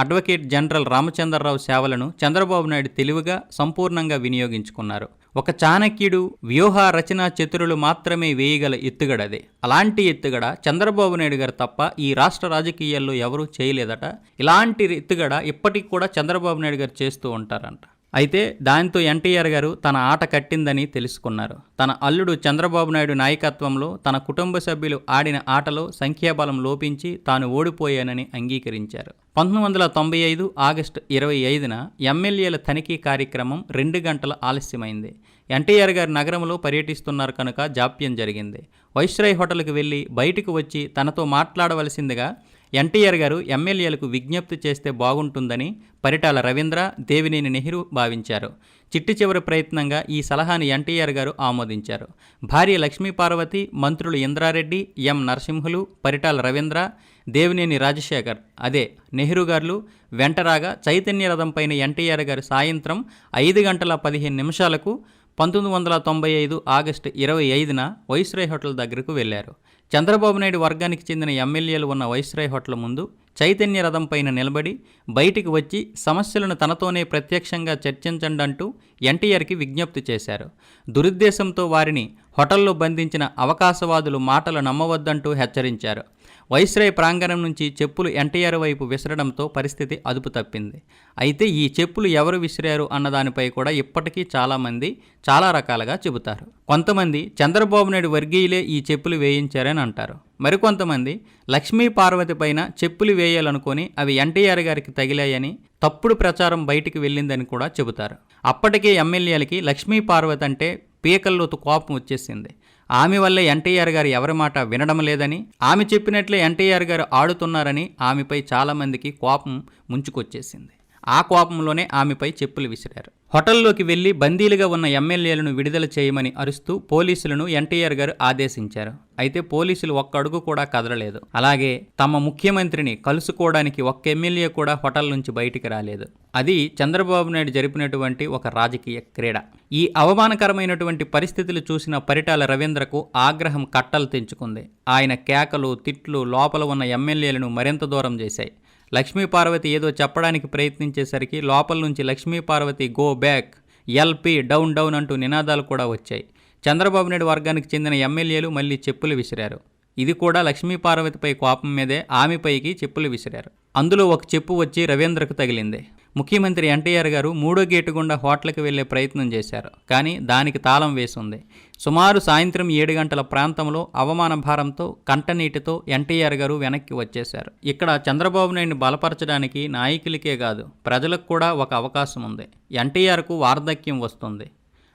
అడ్వకేట్ జనరల్ రామచంద్రరావు సేవలను చంద్రబాబు నాయుడు తెలివిగా సంపూర్ణంగా వినియోగించుకున్నారు. ఒక చాణక్యుడు, వ్యూహ రచనా చతురులు మాత్రమే వేయగల ఎత్తుగడదే. అలాంటి ఎత్తుగడ చంద్రబాబు నాయుడు గారు తప్ప ఈ రాష్ట్ర రాజకీయాల్లో ఎవరూ చేయలేదట. ఇలాంటి ఎత్తుగడ ఇప్పటికి కూడా చంద్రబాబు నాయుడు గారు చేస్తూ ఉంటారంట. అయితే దాంతో ఎన్టీఆర్ గారు తన ఆట కట్టిందని తెలుసుకున్నారు. తన అల్లుడు చంద్రబాబు నాయుడు నాయకత్వంలో తన కుటుంబ సభ్యులు ఆడిన ఆటలో సంఖ్యాబలం లోపించి తాను ఓడిపోయానని అంగీకరించారు. 1995 ఆగస్టు 25న ఎమ్మెల్యేల తనిఖీ కార్యక్రమం 2 గంటల ఆలస్యమైంది. ఎన్టీఆర్ గారు నగరంలో పర్యటిస్తున్నారు కనుక జాప్యం జరిగింది. వైస్రాయ్ హోటల్కి వెళ్ళి బయటకు వచ్చి తనతో మాట్లాడవలసిందిగా ఎన్టీఆర్ గారు ఎమ్మెల్యేలకు విజ్ఞప్తి చేస్తే బాగుంటుందని పరిటాల రవీంద్ర, దేవినేని నెహ్రూ భావించారు. చిట్టి చివరి ప్రయత్నంగా ఈ సలహాని ఎన్టీఆర్ గారు ఆమోదించారు. భార్య లక్ష్మీ పార్వతి, మంత్రులు ఇంద్రారెడ్డి, ఎం నరసింహులు, పరిటాల రవీంద్ర, దేవినేని రాజశేఖర్ అదే నెహ్రూ గారు వెంటరాగా చైతన్య రథం పైన ఎన్టీఆర్ గారు సాయంత్రం 5 గంటల 15 నిమిషాలకు 1995 ఆగస్టు 25న వైస్రాయ్ హోటల్ దగ్గరకు వెళ్లారు. చంద్రబాబు నాయుడు వర్గానికి చెందిన ఎమ్మెల్యేలు ఉన్న వైస్రాయ్ హోటల్ ముందు చైతన్య రథం పైన నిలబడి బయటికి వచ్చి సమస్యలను తనతోనే ప్రత్యక్షంగా చర్చించండంటూ ఎన్టీఆర్కి విజ్ఞప్తి చేశారు. దురుద్దేశంతో వారిని హోటల్లో బంధించిన అవకాశవాదులు మాటలు నమ్మవద్దంటూ హెచ్చరించారు. వైస్రాయ్ ప్రాంగణం నుంచి చెప్పులు ఎన్టీఆర్ వైపు విసరడంతో పరిస్థితి అదుపు తప్పింది. అయితే ఈ చెప్పులు ఎవరు విసిరారు అన్నదానిపై కూడా ఇప్పటికీ చాలామంది చాలా రకాలుగా చెబుతారు. కొంతమంది చంద్రబాబు నాయుడు వర్గీయులే ఈ చెప్పులు వేయించారని అంటారు. మరికొంతమంది లక్ష్మీ పార్వతి పైన చెప్పులు వేయాలనుకొని అవి ఎన్టీఆర్ గారికి తగిలాయని తప్పుడు ప్రచారం బయటికి వెళ్ళిందని కూడా చెబుతారు. అప్పటికే ఎమ్మెల్యేలకి లక్ష్మీ పార్వతి అంటే పీకల్లోతు కోపం వచ్చేసింది. ఆమె వల్లే ఎన్టీఆర్ గారు ఎవరి మాట వినడం లేదని, ఆమె చెప్పినట్లే ఎన్టీఆర్ గారు ఆడుతున్నారని ఆమెపై చాలామందికి కోపం ముంచుకొచ్చేసింది. ఆ కోపంలోనే ఆమెపై చెప్పులు విసిరారు. హోటల్లోకి వెళ్లి బందీలుగా ఉన్న ఎమ్మెల్యేలను విడుదల చేయమని అరుస్తూ పోలీసులను ఎన్టీఆర్ గారు ఆదేశించారు. అయితే పోలీసులు ఒక్క అడుగు కూడా కదలలేదు. అలాగే తమ ముఖ్యమంత్రిని కలుసుకోవడానికి ఒక్క ఎమ్మెల్యే కూడా హోటల్ నుంచి బయటికి రాలేదు. అది చంద్రబాబు నాయుడు జరిపినటువంటి ఒక రాజకీయ క్రీడ. ఈ అవమానకరమైనటువంటి పరిస్థితులు చూసిన పరిటాల రవీంద్రకు ఆగ్రహం కట్టలు తెంచుకుంది. ఆయన కేకలు, తిట్లు లోపల ఉన్న ఎమ్మెల్యేలను మరింత దూరం చేశాయి. లక్ష్మీపార్వతి ఏదో చెప్పడానికి ప్రయత్నించేసరికి లోపల నుంచి Lakshmi Parvathi go back, LP down down అంటూ నినాదాలు కూడా వచ్చాయి. చంద్రబాబు నాయుడు వర్గానికి చెందిన ఎమ్మెల్యేలు మళ్ళీ చెప్పులు విసిరారు. ఇది కూడా లక్ష్మీపార్వతిపై కోపం మీదే ఆమెపైకి చెప్పులు విసిరారు. అందులో ఒక చెప్పు వచ్చి రవీంద్రకు తగిలింది. ముఖ్యమంత్రి ఎన్టీఆర్ గారు 3వ గేటు గుండా హోటల్కి వెళ్లే ప్రయత్నం చేశారు. కానీ దానికి తాళం వేసింది. సుమారు సాయంత్రం 7 గంటల ప్రాంతంలో అవమాన భారంతో కంటనీటితో ఎన్టీఆర్ గారు వెనక్కి వచ్చేశారు. ఇక్కడ చంద్రబాబు నాయుడిని బలపరచడానికి నాయకులకే కాదు, ప్రజలకు కూడా ఒక అవకాశం ఉంది. ఎన్టీఆర్కు వార్ధక్యం వస్తుంది.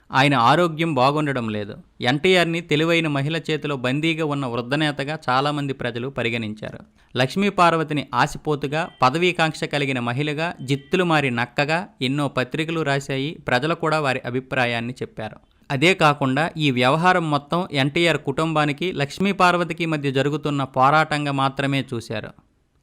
ఆయన ఆరోగ్యం బాగుండడం లేదు. ఎన్టీఆర్ని తెలివైన మహిళ చేతిలో బందీగా ఉన్న వృద్ధనేతగా చాలామంది ప్రజలు పరిగణించారు. లక్ష్మీపార్వతిని ఆశపోతుగా, పదవీకాంక్ష కలిగిన మహిళగా, జిత్తులు మారి నక్కగా ఎన్నో పత్రికలు రాశాయి. ప్రజలు కూడా వారి అభిప్రాయాన్ని చెప్పారు. అదే కాకుండా ఈ వ్యవహారం మొత్తం ఎన్టీఆర్ కుటుంబానికి, లక్ష్మీపార్వతికి మధ్య జరుగుతున్న పోరాటంగా మాత్రమే చూశారు.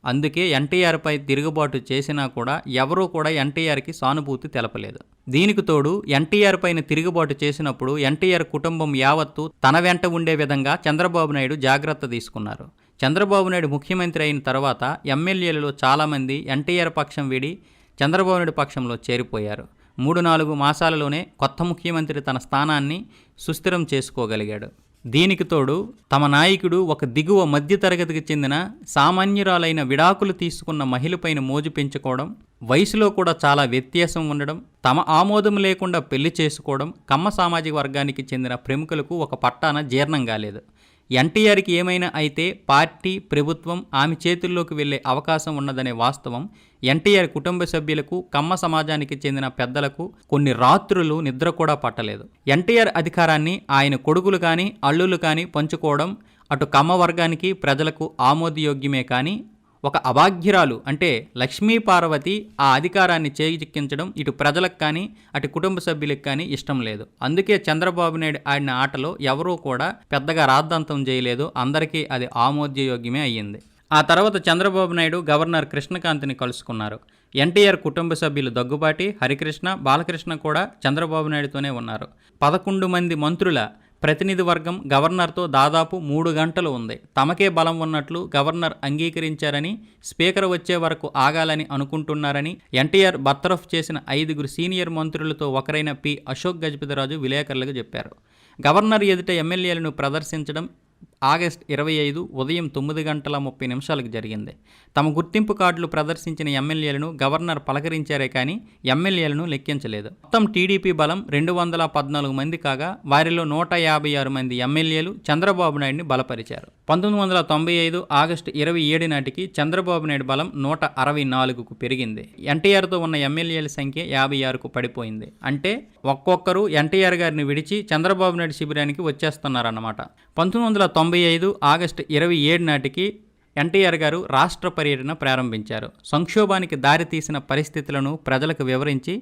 అందుకే ఎన్టీఆర్పై తిరుగుబాటు చేసినా కూడా ఎవరూ కూడా ఎన్టీఆర్కి సానుభూతి తెలపలేదు. దీనికి తోడు ఎన్టీఆర్ పైన తిరుగుబాటు చేసినప్పుడు ఎన్టీఆర్ కుటుంబం యావత్తు తన వెంట ఉండే విధంగా చంద్రబాబు నాయుడు జాగ్రత్త తీసుకున్నారు. చంద్రబాబు నాయుడు ముఖ్యమంత్రి అయిన తర్వాత ఎమ్మెల్యేలలో చాలామంది ఎన్టీఆర్ పక్షం వీడి చంద్రబాబు నాయుడు పక్షంలో చేరిపోయారు. 3-4 మాసాలలోనే కొత్త ముఖ్యమంత్రి తన స్థానాన్ని సుస్థిరం చేసుకోగలిగాడు. దీనికి తోడు తమ నాయకుడు ఒక దిగువ మధ్యతరగతికి చెందిన సామాన్యురాలైన విడాకులు తీసుకున్న మహిళపైన మోజు పెంచుకోవడం, వయసులో కూడా చాలా వ్యత్యాసం ఉండడం, తమ ఆమోదం లేకుండా పెళ్లి చేసుకోవడం కమ్మ సామాజిక వర్గానికి చెందిన ప్రముఖులకు ఒక పట్టాన జీర్ణం కాలేదు. ఎన్టీఆర్కి ఏమైనా అయితే పార్టీ, ప్రభుత్వం ఆమె చేతుల్లోకి వెళ్లే అవకాశం ఉన్నదనే వాస్తవం ఎన్టీఆర్ కుటుంబ సభ్యులకు, కమ్మ సమాజానికి చెందిన పెద్దలకు కొన్ని రాత్రులు నిద్ర కూడా పట్టలేదు. ఎన్టీఆర్ అధికారాన్ని ఆయన కొడుకులు కానీ, అల్లులు కానీ పంచుకోవడం అటు కమ్మ వర్గానికి, ప్రజలకు ఆమోదయోగ్యమే కానీ ఒక అభాగ్యురాలు అంటే లక్ష్మీపార్వతి ఆ అధికారాన్ని చేజిక్కించడం ఇటు ప్రజలకు కానీ, అటు కుటుంబ సభ్యులకు కానీ ఇష్టం లేదు. అందుకే చంద్రబాబు నాయుడు ఆడిన ఆటలో ఎవరూ కూడా పెద్దగా రాద్ధాంతం చేయలేదు. అందరికీ అది ఆమోదయోగ్యమే అయ్యింది. ఆ తర్వాత చంద్రబాబు నాయుడు గవర్నర్ కృష్ణకాంత్ని కలుసుకున్నారు. ఎన్టీఆర్ కుటుంబ సభ్యులు దగ్గుబాటి, హరికృష్ణ, బాలకృష్ణ కూడా చంద్రబాబు నాయుడుతోనే ఉన్నారు. 11 మంది మంత్రుల ప్రతినిధి వర్గం గవర్నర్తో దాదాపు 3 గంటలు ఉంది. తమకే బలం ఉన్నట్లు గవర్నర్ అంగీకరించారని, స్పీకర్ వచ్చే వరకు ఆగాలని అనుకుంటున్నారని ఎన్టీఆర్ బర్తరఫ్ చేసిన 5 సీనియర్ మంత్రులతో ఒకరైన పి. అశోక్ గజపతిరాజు విలేకరులకు చెప్పారు. గవర్నర్ ఎదుట ఎమ్మెల్యేలను ప్రదర్శించడం ఆగస్టు 25 ఉదయం 9:30 జరిగింది. తమ గుర్తింపు కార్డులు ప్రదర్శించిన ఎమ్మెల్యేలను గవర్నర్ పలకరించారే కానీ ఎమ్మెల్యేలను లెక్కించలేదు. మొత్తం టీడీపీ బలం 214 మంది కాగా వారిలో 156 మంది ఎమ్మెల్యేలు చంద్రబాబు నాయుడిని బలపరిచారు. 1995 ఆగస్టు 27 నాటికి చంద్రబాబు నాయుడు బలం 164కు పెరిగింది. ఎన్టీఆర్తో ఉన్న ఎమ్మెల్యేల సంఖ్య 56కు పడిపోయింది. అంటే ఒక్కొక్కరు ఎన్టీఆర్ గారిని విడిచి చంద్రబాబు నాయుడు శిబిరానికి వచ్చేస్తున్నారన్నమాట. 1995 ఆగస్టు 27 నాటికి ఎన్టీఆర్ గారు రాష్ట్ర పర్యటన ప్రారంభించారు. సంక్షోభానికి దారితీసిన పరిస్థితులను ప్రజలకు వివరించి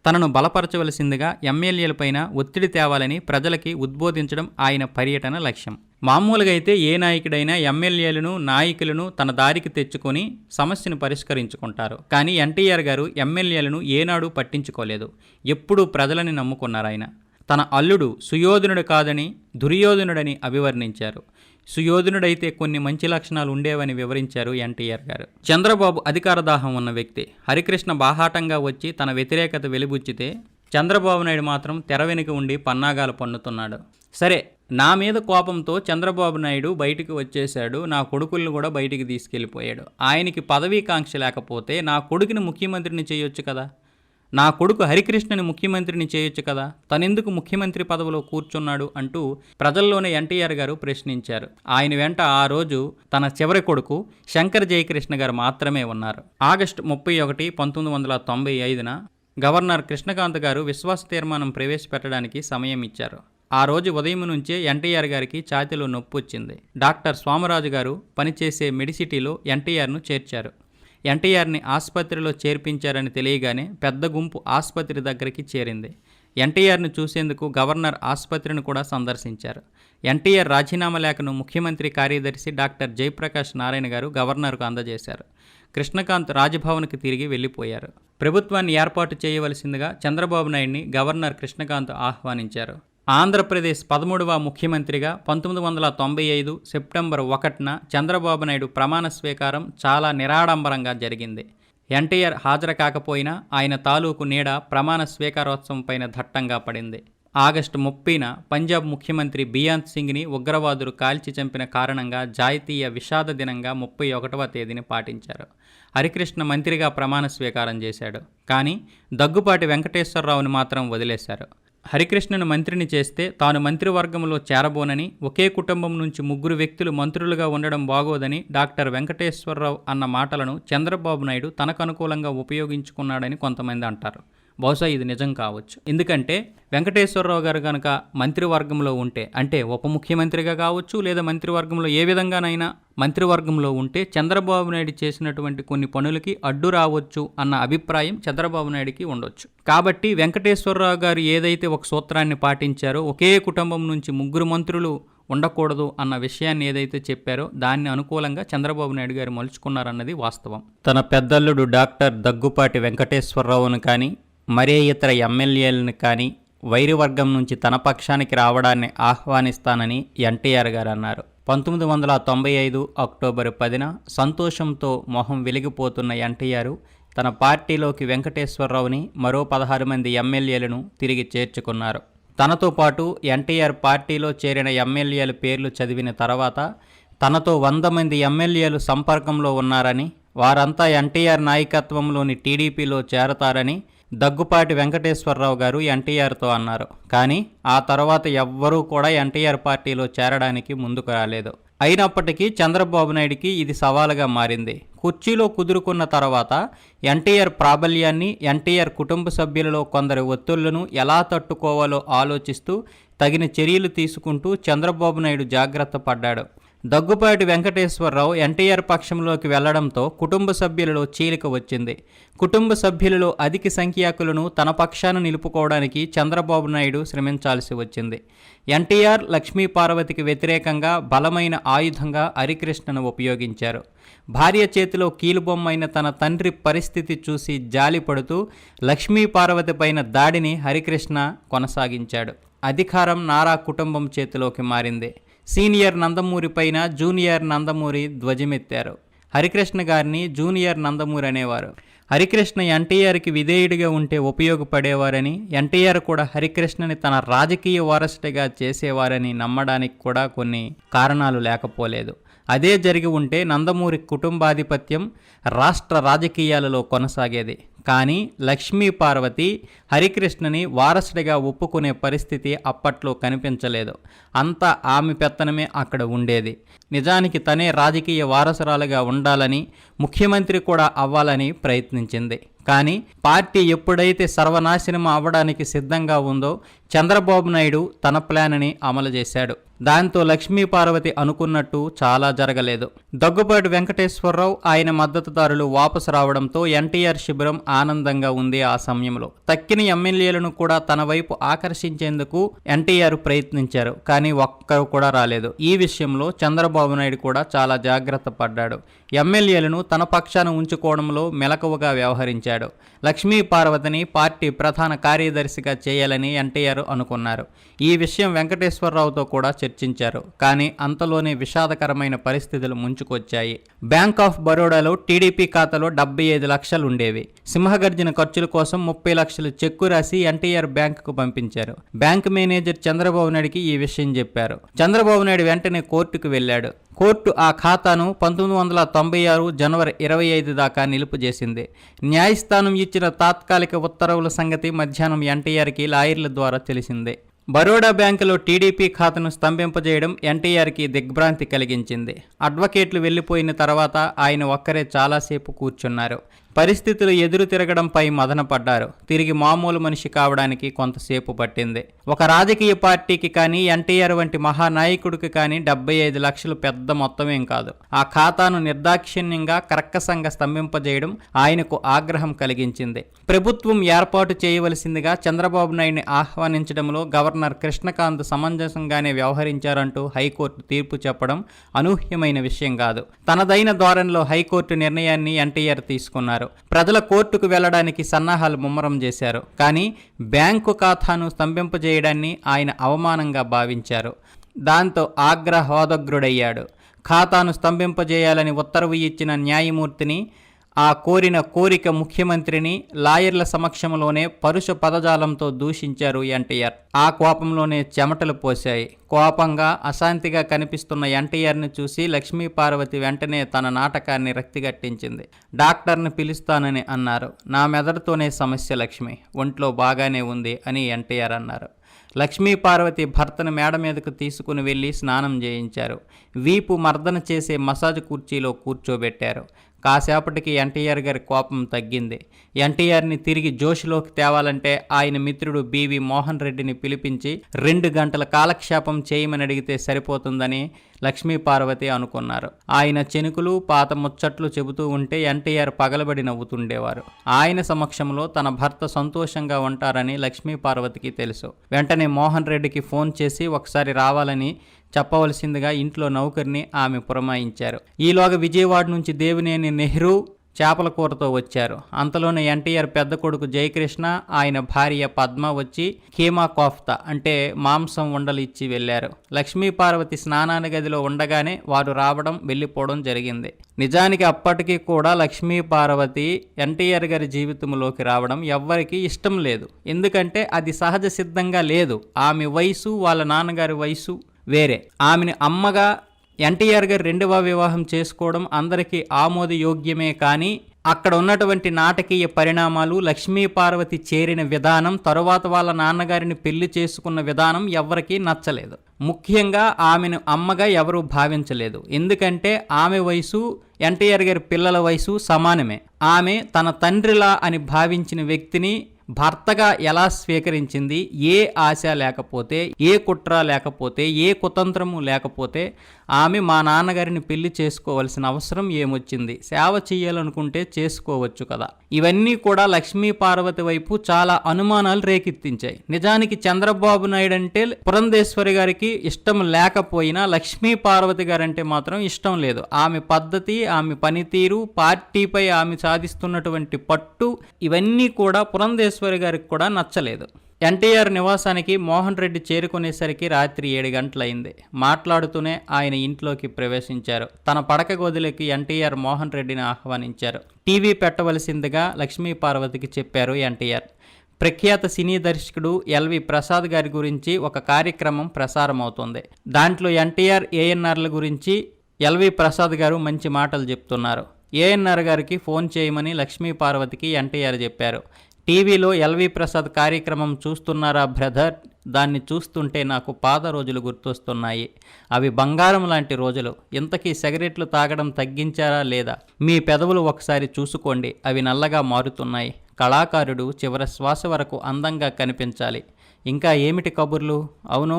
తనను బలపరచవలసిందిగా ఎమ్మెల్యేలపైన ఒత్తిడి తేవాలని ప్రజలకి ఉద్బోధించడం ఆయన పర్యటన లక్ష్యం. మామూలుగా అయితే ఏ నాయకుడైనా ఎమ్మెల్యేలను, నాయకులను తన దారికి తెచ్చుకొని సమస్యను పరిష్కరించుకుంటారు. కానీ ఎన్టీఆర్ గారు ఎమ్మెల్యేలను ఏనాడు పట్టించుకోలేదు. ఎప్పుడూ ప్రజలని నమ్ముకున్నారు. ఆయన తన అల్లుడు సుయోధనుడు కాదని దుర్యోధనుడని అభివర్ణించారు. సుయోధనుడైతే కొన్ని మంచి లక్షణాలు ఉండేవని వివరించారు ఎన్టీఆర్ గారు. చంద్రబాబు అధికార దాహం ఉన్న వ్యక్తి. హరికృష్ణ బాహాటంగా వచ్చి తన వ్యతిరేకత వెలిబుచ్చితే చంద్రబాబు నాయుడు మాత్రం తెర వెనుక ఉండి పన్నాగాలు పన్నుతున్నాడు. సరే, నా మీద కోపంతో చంద్రబాబు నాయుడు బయటికి వచ్చేశాడు, నా కొడుకులను కూడా బయటికి తీసుకెళ్ళిపోయాడు. ఆయనకి పదవీకాంక్ష లేకపోతే నా కొడుకుని ముఖ్యమంత్రిని చేయొచ్చు కదా, నా కొడుకు హరికృష్ణని ముఖ్యమంత్రిని చేయొచ్చు కదా, తనెందుకు ముఖ్యమంత్రి పదవిలో కూర్చున్నాడు అంటూ ప్రజల్లోనే ఎన్టీఆర్ గారు ప్రశ్నించారు. ఆయన వెంట ఆ రోజు తన చివరి కొడుకు శంకర్ జయకృష్ణ గారు మాత్రమే ఉన్నారు. ఆగస్టు 31, 1995న గవర్నర్ కృష్ణకాంత్ గారు విశ్వాస తీర్మానం ప్రవేశపెట్టడానికి సమయం ఇచ్చారు. ఆ రోజు ఉదయం నుంచే ఎన్టీఆర్ గారికి ఛాతీలో నొప్పి వచ్చింది. డాక్టర్ స్వామరాజు గారు పనిచేసే మెడిసిటీలో ఎన్టీఆర్ను చేర్చారు. ఎన్టీఆర్ని ఆసుపత్రిలో చేర్పించారని తెలియగానే పెద్ద గుంపు ఆసుపత్రి దగ్గరికి చేరింది. ఎన్టీఆర్ను చూసేందుకు గవర్నర్ ఆసుపత్రిని కూడా సందర్శించారు. ఎన్టీఆర్ రాజీనామా లేఖను ముఖ్యమంత్రి కార్యదర్శి డాక్టర్ జయప్రకాష్ నారాయణ గారు గవర్నర్కు అందజేశారు. కృష్ణకాంత్ రాజ్భవన్కి తిరిగి వెళ్ళిపోయారు. ప్రభుత్వాన్ని ఏర్పాటు చేయవలసిందిగా చంద్రబాబు నాయుడిని గవర్నర్ కృష్ణకాంత్ ఆహ్వానించారు. ఆంధ్రప్రదేశ్ 13వ ముఖ్యమంత్రిగా 1995 సెప్టెంబర్ 1న చంద్రబాబు నాయుడు ప్రమాణ స్వీకారం చాలా నిరాడంబరంగా జరిగింది. ఎన్టీఆర్ హాజరు కాకపోయినా ఆయన తాలూకు నీడ ప్రమాణ స్వీకారోత్సవం పైన దట్టంగా పడింది. ఆగస్టు 30న పంజాబ్ ముఖ్యమంత్రి బియాన్ సింగ్ని ఉగ్రవాదులు కాల్చి చంపిన కారణంగా జాతీయ విషాద దినంగా 31వ తేదీని పాటించారు. హరికృష్ణ మంత్రిగా ప్రమాణ స్వీకారం చేశాడు. కానీ దగ్గుపాటి వెంకటేశ్వరరావుని మాత్రం వదిలేశారు. హరికృష్ణను మంత్రిని చేస్తే తాను మంత్రివర్గంలో చేరబోనని, ఒకే కుటుంబం నుంచి 3 వ్యక్తులు మంత్రులుగా ఉండడం బాగోదని డాక్టర్ వెంకటేశ్వరరావు అన్న మాటలను చంద్రబాబు నాయుడు తనకు అనుకూలంగా ఉపయోగించుకున్నాడని కొంతమంది అంటారు. బహుశా ఇది నిజం కావచ్చు. ఎందుకంటే వెంకటేశ్వరరావు గారు కనుక మంత్రివర్గంలో ఉంటే, అంటే ఉప ముఖ్యమంత్రిగా కావచ్చు లేదా మంత్రివర్గంలో ఏ విధంగానైనా మంత్రివర్గంలో ఉంటే చంద్రబాబు నాయుడు చేసినటువంటి కొన్ని పనులకి అడ్డు రావచ్చు అన్న అభిప్రాయం చంద్రబాబు నాయుడికి ఉండొచ్చు. కాబట్టి వెంకటేశ్వరరావు గారు ఏదైతే ఒక సూత్రాన్ని పాటించారో, ఒకే కుటుంబం నుంచి 3 మంత్రులు ఉండకూడదు అన్న విషయాన్ని ఏదైతే చెప్పారో దాన్ని అనుకూలంగా చంద్రబాబు నాయుడు గారు మలుచుకున్నారన్నది వాస్తవం. తన పెద్దల్లుడు డాక్టర్ దగ్గుపాటి వెంకటేశ్వరరావును కానీ మరే ఇతర ఎమ్మెల్యేలను కానీ వైరివర్గం నుంచి తన పక్షానికి రావడాన్ని ఆహ్వానిస్తానని ఎన్టీఆర్ గారు అన్నారు. 1995 అక్టోబర్ 10న సంతోషంతో మొహం వెలిగిపోతున్న ఎన్టీఆర్ తన పార్టీలోకి వెంకటేశ్వరరావుని మరో 16 మంది ఎమ్మెల్యేలను తిరిగి చేర్చుకున్నారు. తనతో పాటు ఎన్టీఆర్ పార్టీలో చేరిన ఎమ్మెల్యేల పేర్లు చదివిన తర్వాత తనతో 100 మంది ఎమ్మెల్యేలు సంపర్కంలో ఉన్నారని, వారంతా ఎన్టీఆర్ నాయకత్వంలోని టీడీపీలో చేరతారని దగ్గుపాటి వెంకటేశ్వరరావు గారు ఎన్టీఆర్తో అన్నారు. కానీ ఆ తర్వాత ఎవ్వరూ కూడా ఎన్టీఆర్ పార్టీలో చేరడానికి ముందుకు రాలేదు. అయినప్పటికీ చంద్రబాబు నాయుడికి ఇది సవాలుగా మారింది. కుర్చీలో కుదురుకున్న తర్వాత ఎన్టీఆర్ ప్రాబల్యాన్ని, ఎన్టీఆర్ కుటుంబ సభ్యులలో కొందరి ఒత్తిళ్లను ఎలా తట్టుకోవాలో ఆలోచిస్తూ తగిన చర్యలు తీసుకుంటూ చంద్రబాబు నాయుడు జాగ్రత్త పడ్డాడు. దగ్గుపాటి వెంకటేశ్వరరావు ఎన్టీఆర్ పక్షంలోకి వెళ్లడంతో కుటుంబ సభ్యులలో చీలిక వచ్చింది. కుటుంబ సభ్యులలో అధిక సంఖ్యాకులను తన పక్షాన నిలుపుకోవడానికి చంద్రబాబు నాయుడు శ్రమించాల్సి వచ్చింది. ఎన్టీఆర్ లక్ష్మీపార్వతికి వ్యతిరేకంగా బలమైన ఆయుధంగా హరికృష్ణను ఉపయోగించారు. భార్య చేతిలో కీలుబొమ్మైన తన తండ్రి పరిస్థితి చూసి జాలిపడుతూ లక్ష్మీపార్వతి పైన దాడిని హరికృష్ణ కొనసాగించాడు. అధికారం నారా కుటుంబం చేతిలోకి మారింది. సీనియర్ నందమూరి పైన జూనియర్ నందమూరి ధ్వజమెత్తారు. హరికృష్ణ గారిని జూనియర్ నందమూరి అనేవారు. హరికృష్ణ ఎన్టీఆర్కి విధేయుడిగా ఉంటే ఉపయోగపడేవారని, ఎన్టీఆర్ కూడా హరికృష్ణని తన రాజకీయ వారసుడిగా చేసేవారని నమ్మడానికి కూడా కొన్ని కారణాలు లేకపోలేదు. అదే జరిగి ఉంటే నందమూరి కుటుంబాధిపత్యం రాష్ట్ర రాజకీయాలలో కొనసాగేది. కానీ లక్ష్మీపార్వతి హరికృష్ణని వారసుడిగా ఒప్పుకునే పరిస్థితి అప్పట్లో కనిపించలేదు. అంతా ఆమె పెత్తనమే అక్కడ ఉండేది. నిజానికి తనే రాజకీయ వారసురాలుగా ఉండాలని, ముఖ్యమంత్రి కూడా అవ్వాలని ప్రయత్నించింది. కానీ పార్టీ ఎప్పుడైతే సర్వనాశనం అవ్వడానికి సిద్ధంగా ఉందో చంద్రబాబు నాయుడు తన ప్లాన్ని అమలు చేశాడు. దాంతో లక్ష్మీపార్వతి అనుకున్నట్టు చాలా జరగలేదు. దగ్గుపాటి వెంకటేశ్వరరావు, ఆయన మద్దతుదారులు వాపసు రావడంతో ఎన్టీఆర్ శిబిరం ఆనందంగా ఉంది. ఆ సమయంలో తక్కిన ఎమ్మెల్యేలను కూడా తన వైపు ఆకర్షించేందుకు ఎన్టీఆర్ ప్రయత్నించారు. కానీ ఒక్కరు కూడా రాలేదు. ఈ విషయంలో చంద్రబాబు నాయుడు కూడా చాలా జాగ్రత్త పడ్డాడు. ఎమ్మెల్యేలను తన పక్షాన ఉంచుకోవడంలో మెలకువగా వ్యవహరించాడు. లక్ష్మీపార్వతిని పార్టీ ప్రధాన కార్యదర్శిగా చేయాలని ఎన్టీఆర్ ఎన్టీఆర్ అనుకున్నారు. ఈ విషయం వెంకటేశ్వరరావుతో కూడా చర్చించారు. కానీ అంతలోనే విషాదకరమైన పరిస్థితులు ముంచుకొచ్చాయి. బ్యాంక్ ఆఫ్ బరోడాలో టీడీపీ ఖాతాలో 75 లక్షలుండేవి. సింహగర్జన ఖర్చుల కోసం 30 లక్షలు చెక్కు రాసి ఎన్టీఆర్ బ్యాంకుకు పంపించారు. బ్యాంక్ మేనేజర్ చంద్రబాబు నాయుడికి ఈ విషయం చెప్పారు. చంద్రబాబు నాయుడు వెంటనే కోర్టుకు వెళ్ళాడు. కోర్టు ఆ ఖాతాను 1996 జనవరి 25 దాకా నిలుపు చేసింది. న్యాయస్థానం ఇచ్చిన తాత్కాలిక ఉత్తర్వుల సంగతి మధ్యాహ్నం ఎన్టీఆర్కి లాయర్ల ద్వారా తెలిసిందే. బరోడా బ్యాంకులో టీడీపీ ఖాతాను స్తంభింపజేయడం ఎన్టీఆర్కి దిగ్భ్రాంతి కలిగించింది. అడ్వకేట్లు వెళ్లిపోయిన తర్వాత ఆయన ఒక్కరే చాలాసేపు కూర్చున్నారు. పరిస్థితులు ఎదురు తిరగడంపై మదనపడ్డారు. తిరిగి మామూలు మనిషి కావడానికి కొంతసేపు పట్టింది. ఒక రాజకీయ పార్టీకి కానీ ఎన్టీఆర్ వంటి మహానాయకుడికి కానీ 75 లక్షలు పెద్ద మొత్తమేం కాదు. ఆ ఖాతాను నిర్దాక్షిణ్యంగా కర్కశంగా స్తంభింపజేయడం ఆయనకు ఆగ్రహం కలిగించింది. ప్రభుత్వం ఏర్పాటు చేయవలసిందిగా చంద్రబాబు నాయుడిని ఆహ్వానించడంలో గవర్నర్ కృష్ణకాంత్ సమంజసంగానే వ్యవహరించారంటూ హైకోర్టు తీర్పు చెప్పడం అనూహ్యమైన విషయం కాదు. తనదైన ధోరణిలో హైకోర్టు నిర్ణయాన్ని ఎన్టీఆర్ తీసుకున్నారు. ప్రజల కోర్టుకు వెళ్లడానికి సన్నాహాలు ముమ్మరం చేశారు. కానీ బ్యాంకు ఖాతాను స్తంభింపజేయడాన్ని ఆయన అవమానంగా భావించారు. దాంతో ఆగ్రహోదగ్రుడయ్యాడు. ఖాతాను స్తంభింపజేయాలని ఉత్తర్వు ఇచ్చిన న్యాయమూర్తిని, ఆ కోరిక ముఖ్యమంత్రిని లాయర్ల సమక్షంలోనే పరుష పదజాలంతో దూషించారు ఎన్టీఆర్. ఆ కోపంలోనే చెమటలు పోశాయి. కోపంగా అశాంతిగా కనిపిస్తున్న ఎన్టీఆర్ని చూసి లక్ష్మీపార్వతి వెంటనే తన నాటకాన్ని రక్తిగట్టించింది. డాక్టర్ని పిలుస్తానని అన్నారు. నా మెదడుతోనే సమస్య లక్ష్మి, ఒంట్లో బాగానే ఉంది అని ఎన్టీఆర్ అన్నారు. లక్ష్మీపార్వతి భర్తను మేడ మీదకు తీసుకుని వెళ్ళి స్నానం చేయించారు. వీపు మర్దన చేసే మసాజ్ కుర్చీలో కూర్చోబెట్టారు. కాసేపటికి ఎన్టీఆర్ గారి కోపం తగ్గింది. ఎన్టీఆర్ని తిరిగి జోష్లోకి తేవాలంటే ఆయన మిత్రుడు బివి మోహన్ రెడ్డిని పిలిపించి 2 గంటల కాలక్షేపం చేయమని అడిగితే సరిపోతుందని లక్ష్మీపార్వతి అనుకున్నారు. ఆయన చెనుకులు పాత ముచ్చట్లు చెబుతూ ఉంటే ఎన్టీఆర్ పగలబడి నవ్వుతుండేవారు. ఆయన సమక్షంలో తన భర్త సంతోషంగా ఉంటారని లక్ష్మీపార్వతికి తెలుసు. వెంటనే మోహన్ రెడ్డికి ఫోన్ చేసి ఒకసారి రావాలని చెప్పవలసిందిగా ఇంట్లో నౌకర్ని ఆమె పురమాయించారు. ఈలోగా విజయవాడ నుంచి దేవినేని నెహ్రూ చేపల కూరతో వచ్చారు. అంతలోనే ఎన్టీఆర్ పెద్ద కొడుకు జయకృష్ణ, ఆయన భార్య పద్మ వచ్చి కీమా కోఫ్తా అంటే మాంసం ఉండలు ఇచ్చి వెళ్లారు. లక్ష్మీపార్వతి స్నానాల గదిలో ఉండగానే వారు రావడం వెళ్ళిపోవడం జరిగింది. నిజానికి అప్పటికీ కూడా లక్ష్మీపార్వతి ఎన్టీఆర్ గారి జీవితంలోకి రావడం ఎవ్వరికీ ఇష్టం లేదు. ఎందుకంటే అది సహజ సిద్ధంగా లేదు. ఆమె వయసు, వాళ్ళ నాన్నగారి వయసు వేరే. ఆమెను అమ్మగా ఎన్టీఆర్ గారు 2వ వివాహం చేసుకోవడం అందరికీ ఆమోదయోగ్యమే. కానీ అక్కడ ఉన్నటువంటి నాటకీయ పరిణామాలు, లక్ష్మీపార్వతి చేరిన విధానం, తరువాత వాళ్ళ నాన్నగారిని పెళ్లి చేసుకున్న విధానం ఎవ్వరికీ నచ్చలేదు. ముఖ్యంగా ఆమెను అమ్మగా ఎవరూ భావించలేదు. ఎందుకంటే ఆమె వయసు ఎన్టీఆర్ గారి పిల్లల వయసు సమానమే. ఆమె తన తండ్రిలా అని భావించిన వ్యక్తిని భర్తగా ఎలా స్వీకరించింది? ఏ ఆశ లేకపోతే, ఏ కుట్ర లేకపోతే, ఏ కుతంత్రము లేకపోతే ఆమె మా నాన్నగారిని పెళ్లి చేసుకోవాల్సిన అవసరం ఏమొచ్చింది? సేవ చేయాలనుకుంటే చేసుకోవచ్చు కదా. ఇవన్నీ కూడా లక్ష్మీపార్వతి వైపు చాలా అనుమానాలు రేకెత్తించాయి. నిజానికి చంద్రబాబు నాయుడు అంటే పురంధేశ్వరి గారికి ఇష్టం లేకపోయినా లక్ష్మీపార్వతి గారంటే మాత్రం ఇష్టం లేదు. ఆమె పద్ధతి, ఆమె పనితీరు, పార్టీపై ఆమె సాధిస్తున్నటువంటి పట్టు, ఇవన్నీ కూడా పురంధేశ్వరి గారికి కూడా నచ్చలేదు. ఎన్టీఆర్ నివాసానికి మోహన్ రెడ్డి చేరుకునేసరికి రాత్రి 7 గంటలైంది. మాట్లాడుతూనే ఆయన ఇంట్లోకి ప్రవేశించారు. తన పడక గదిలోకి ఎన్టీఆర్ మోహన్ రెడ్డిని ఆహ్వానించారు. టీవీ పెట్టవలసిందిగా లక్ష్మీపార్వతికి చెప్పారు ఎన్టీఆర్. ప్రఖ్యాత సినీ దర్శకుడు ఎల్వి ప్రసాద్ గారి గురించి ఒక కార్యక్రమం ప్రసారమవుతోంది. దాంట్లో ఎన్టీఆర్, ఏఎన్ఆర్ల గురించి ఎల్వి ప్రసాద్ గారు మంచి మాటలు చెప్తున్నారు. ఏఎన్ఆర్ గారికి ఫోన్ చేయమని లక్ష్మీపార్వతికి ఎన్టీఆర్ చెప్పారు. టీవీలో ఎల్వి ప్రసాద్ కార్యక్రమం చూస్తున్నారా బ్రదర్? దాన్ని చూస్తుంటే నాకు పాత రోజులు గుర్తొస్తున్నాయి. అవి బంగారం లాంటి రోజులు. ఇంతకీ సిగరెట్లు తాగడం తగ్గించారా లేదా? మీ పెదవులు ఒకసారి చూసుకోండి, అవి నల్లగా మారుతున్నాయి. కళాకారుడు చివరి శ్వాస వరకు అందంగా కనిపించాలి. ఇంకా ఏమిటి కబుర్లు? అవును,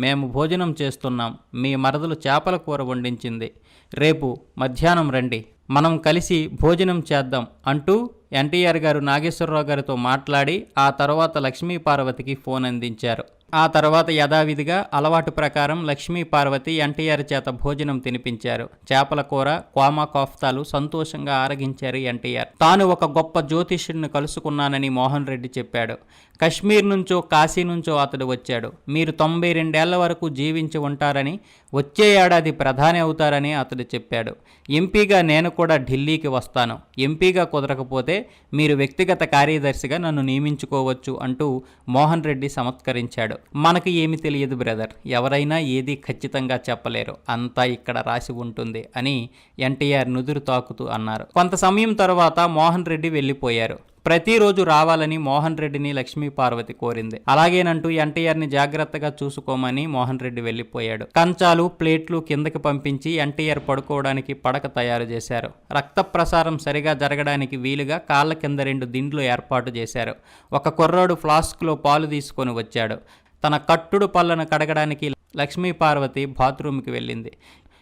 మేము భోజనం చేస్తున్నాం. మీ మరదలు చేపల కూర వండించింది. రేపు మధ్యాహ్నం రండి, మనం కలిసి భోజనం చేద్దాం అంటూ ఎన్టీఆర్ గారు నాగేశ్వరరావు గారితో మాట్లాడి ఆ తర్వాత లక్ష్మీపార్వతికి ఫోన్ అందించారు. ఆ తర్వాత యథావిధిగా అలవాటు ప్రకారం లక్ష్మీ పార్వతి ఎన్టీఆర్ చేత భోజనం తినిపించారు. చేపల కూర, క్వామా కోఫ్తాలు సంతోషంగా ఆరగించారు ఎన్టీఆర్. తాను ఒక గొప్ప జ్యోతిష్యుడిని కలుసుకున్నానని మోహన్ రెడ్డి చెప్పాడు. కశ్మీర్ నుంచో కాశీ నుంచో అతడు వచ్చాడు. మీరు 92 ఏళ్ల వరకు జీవించి ఉంటారని, వచ్చే ఏడాది ప్రధాని అవుతారని అతడు చెప్పాడు. ఎంపీగా నేను కూడా ఢిల్లీకి వస్తాను. ఎంపీగా కుదరకపోతే మీరు వ్యక్తిగత కార్యదర్శిగా నన్ను నియమించుకోవచ్చు అంటూ మోహన్ రెడ్డి చమత్కరించాడు. మనకు ఏమి తెలియదు బ్రదర్, ఎవరైనా ఏది ఖచ్చితంగా చెప్పలేరు, అంతా ఇక్కడ రాసి ఉంటుంది అని ఎన్టీఆర్ నుదురు తాకుతూ అన్నారు. కొంత సమయం తర్వాత మోహన్ రెడ్డి వెళ్ళిపోయారు. ప్రతిరోజు రావాలని మోహన్ రెడ్డిని లక్ష్మీ పార్వతి కోరింది. అలాగేనంటూ ఎన్టీఆర్ని జాగ్రత్తగా చూసుకోమని మోహన్ రెడ్డి వెళ్ళిపోయాడు. కంచాలు, ప్లేట్లు కిందకి పంపించి ఎన్టీఆర్ పడుకోవడానికి పడక తయారు చేశారు. రక్త ప్రసారం సరిగా జరగడానికి వీలుగా కాళ్ళ కింద 2 దిండ్లు ఏర్పాటు చేశారు. ఒక కుర్రాడు ఫ్లాస్క్లో పాలు తీసుకొని వచ్చాడు. తన కట్టుడు పళ్ళను కడగడానికి లక్ష్మీ పార్వతి బాత్రూమ్కి వెళ్ళింది.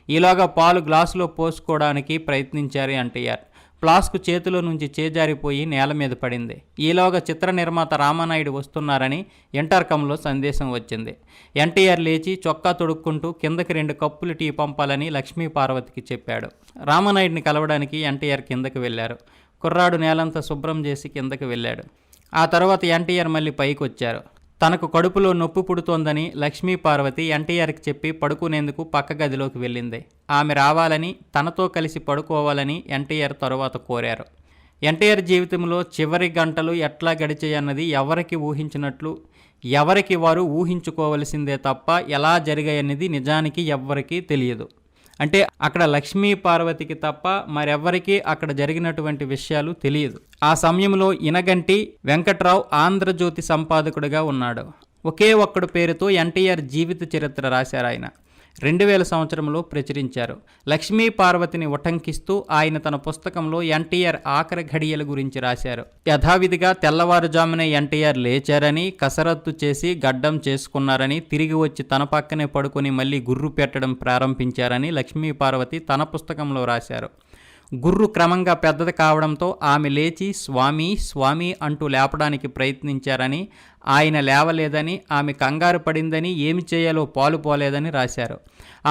ఈలోగా పాలు గ్లాసులో పోసుకోవడానికి ప్రయత్నించారు ఎన్టీఆర్. ఫ్లాస్క్ చేతిలో నుంచి చేజారిపోయి నేల మీద పడింది. ఈలోగా చిత్ర నిర్మాత రామానాయుడు వస్తున్నారని ఇంటర్కంలో సందేశం వచ్చింది. ఎన్టీఆర్ లేచి చొక్కా తొడుక్కుంటూ కిందకి 2 కప్పులు టీ పంపాలని లక్ష్మీ పార్వతికి చెప్పాడు. రామానాయుడిని కలవడానికి ఎన్టీఆర్ కిందకి వెళ్ళారు. కుర్రాడు నేలంతా శుభ్రం చేసి కిందకి వెళ్ళాడు. ఆ తర్వాత ఎన్టీఆర్ మళ్ళీ పైకి వచ్చారు. తనకు కడుపులో నొప్పి పుడుతోందని లక్ష్మీ పార్వతి ఎన్టీఆర్కి చెప్పి పడుకునేందుకు పక్క గదిలోకి వెళ్ళింది. ఆమె రావాలని, తనతో కలిసి పడుకోవాలని ఎన్టీఆర్ తరువాత కోరారు. ఎన్టీఆర్ జీవితంలో చివరి గంటలు ఎట్లా గడిచాయన్నది ఎవరికి ఊహించినట్లు ఎవరికి వారు ఊహించుకోవలసిందే తప్ప ఎలా జరిగాయన్నది నిజానికి ఎవ్వరికీ తెలియదు. అంటే అక్కడ లక్ష్మీ పార్వతికి తప్ప మరెవ్వరికీ అక్కడ జరిగినటువంటి విషయాలు తెలియదు. ఆ సమయంలో ఇనగంటి వెంకట్రావు ఆంధ్రజ్యోతి సంపాదకుడిగా ఉన్నాడు. ఒకే ఒక్కడు పేరుతో ఎన్టీఆర్ జీవిత చరిత్ర రాశారు ఆయన. 2000 సంవత్సరంలో ప్రచురించారు. లక్ష్మీ పార్వతిని ఉటంకిస్తూ ఆయన తన పుస్తకంలో ఎన్టీఆర్ ఆఖరి ఘడియల గురించి రాశారు. యథావిధిగా తెల్లవారుజామునే ఎన్టీఆర్ లేచారని, కసరత్తు చేసి గడ్డం చేసుకున్నారని, తిరిగి వచ్చి తన పక్కనే పడుకొని మళ్ళీ గుర్రు పెట్టడం ప్రారంభించారని లక్ష్మీ పార్వతి తన పుస్తకంలో రాశారు. గుర్రు క్రమంగా పెద్దది కావడంతో ఆమె లేచి స్వామి స్వామి అంటూ లేపడానికి ప్రయత్నించారని, ఆయన లేవలేదని, ఆమె కంగారు పడిందని, ఏమి చేయాలో పాలుపోలేదని రాశారు.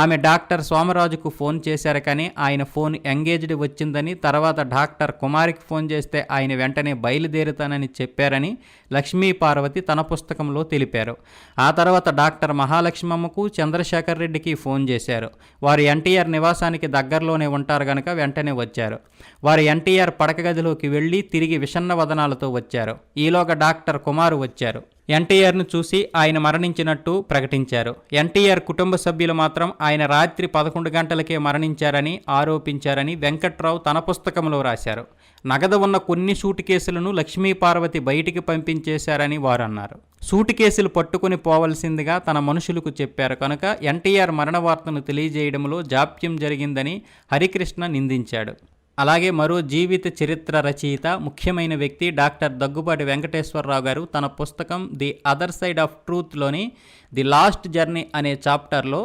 ఆమె డాక్టర్ సోమరాజుకు ఫోన్ చేశారు కానీ ఆయన ఫోన్ ఎంగేజ్డ్ వచ్చిందని, తర్వాత డాక్టర్ కుమారికి ఫోన్ చేస్తే ఆయన వెంటనే బయలుదేరుతానని చెప్పారని లక్ష్మీ పార్వతి తన పుస్తకంలో తెలిపారు. ఆ తర్వాత డాక్టర్ మహాలక్ష్మమ్మకు, చంద్రశేఖర్ రెడ్డికి ఫోన్ చేశారు. వారు ఎన్టీఆర్ నివాసానికి దగ్గరలోనే ఉంటారు గనక వెంటనే వచ్చారు. వారు ఎన్టీఆర్ పడక గదిలోకి వెళ్ళి తిరిగి విషన్న వదనాలతో వచ్చారు. ఈలోగా డాక్టర్ కుమారు వచ్చారు. ఎన్టీఆర్ను చూసి ఆయన మరణించినట్టు ప్రకటించారు. ఎన్టీఆర్ కుటుంబ సభ్యులు మాత్రం ఆయన రాత్రి 11 గంటలకే మరణించారని ఆరోపించారని వెంకట్రావు తన పుస్తకంలో రాశారు. నగదు ఉన్న కొన్ని సూట్ కేసులను లక్ష్మీ పార్వతి బయటికి పంపించేశారని వారు అన్నారు. సూట్ కేసులు పట్టుకుని పోవలసిందిగా తన మనుషులకు చెప్పారు కనుక ఎన్టీఆర్ మరణ వార్తను తెలియజేయడంలో జాప్యం జరిగిందని హరికృష్ణ నిందించాడు. అలాగే మరో జీవిత చరిత్ర రచయిత, ముఖ్యమైన వ్యక్తి డాక్టర్ దగ్గుబాటి వెంకటేశ్వరరావు గారు తన పుస్తకం ది అదర్ సైడ్ ఆఫ్ ట్రూత్లోని ది లాస్ట్ జర్నీ అనే చాప్టర్లో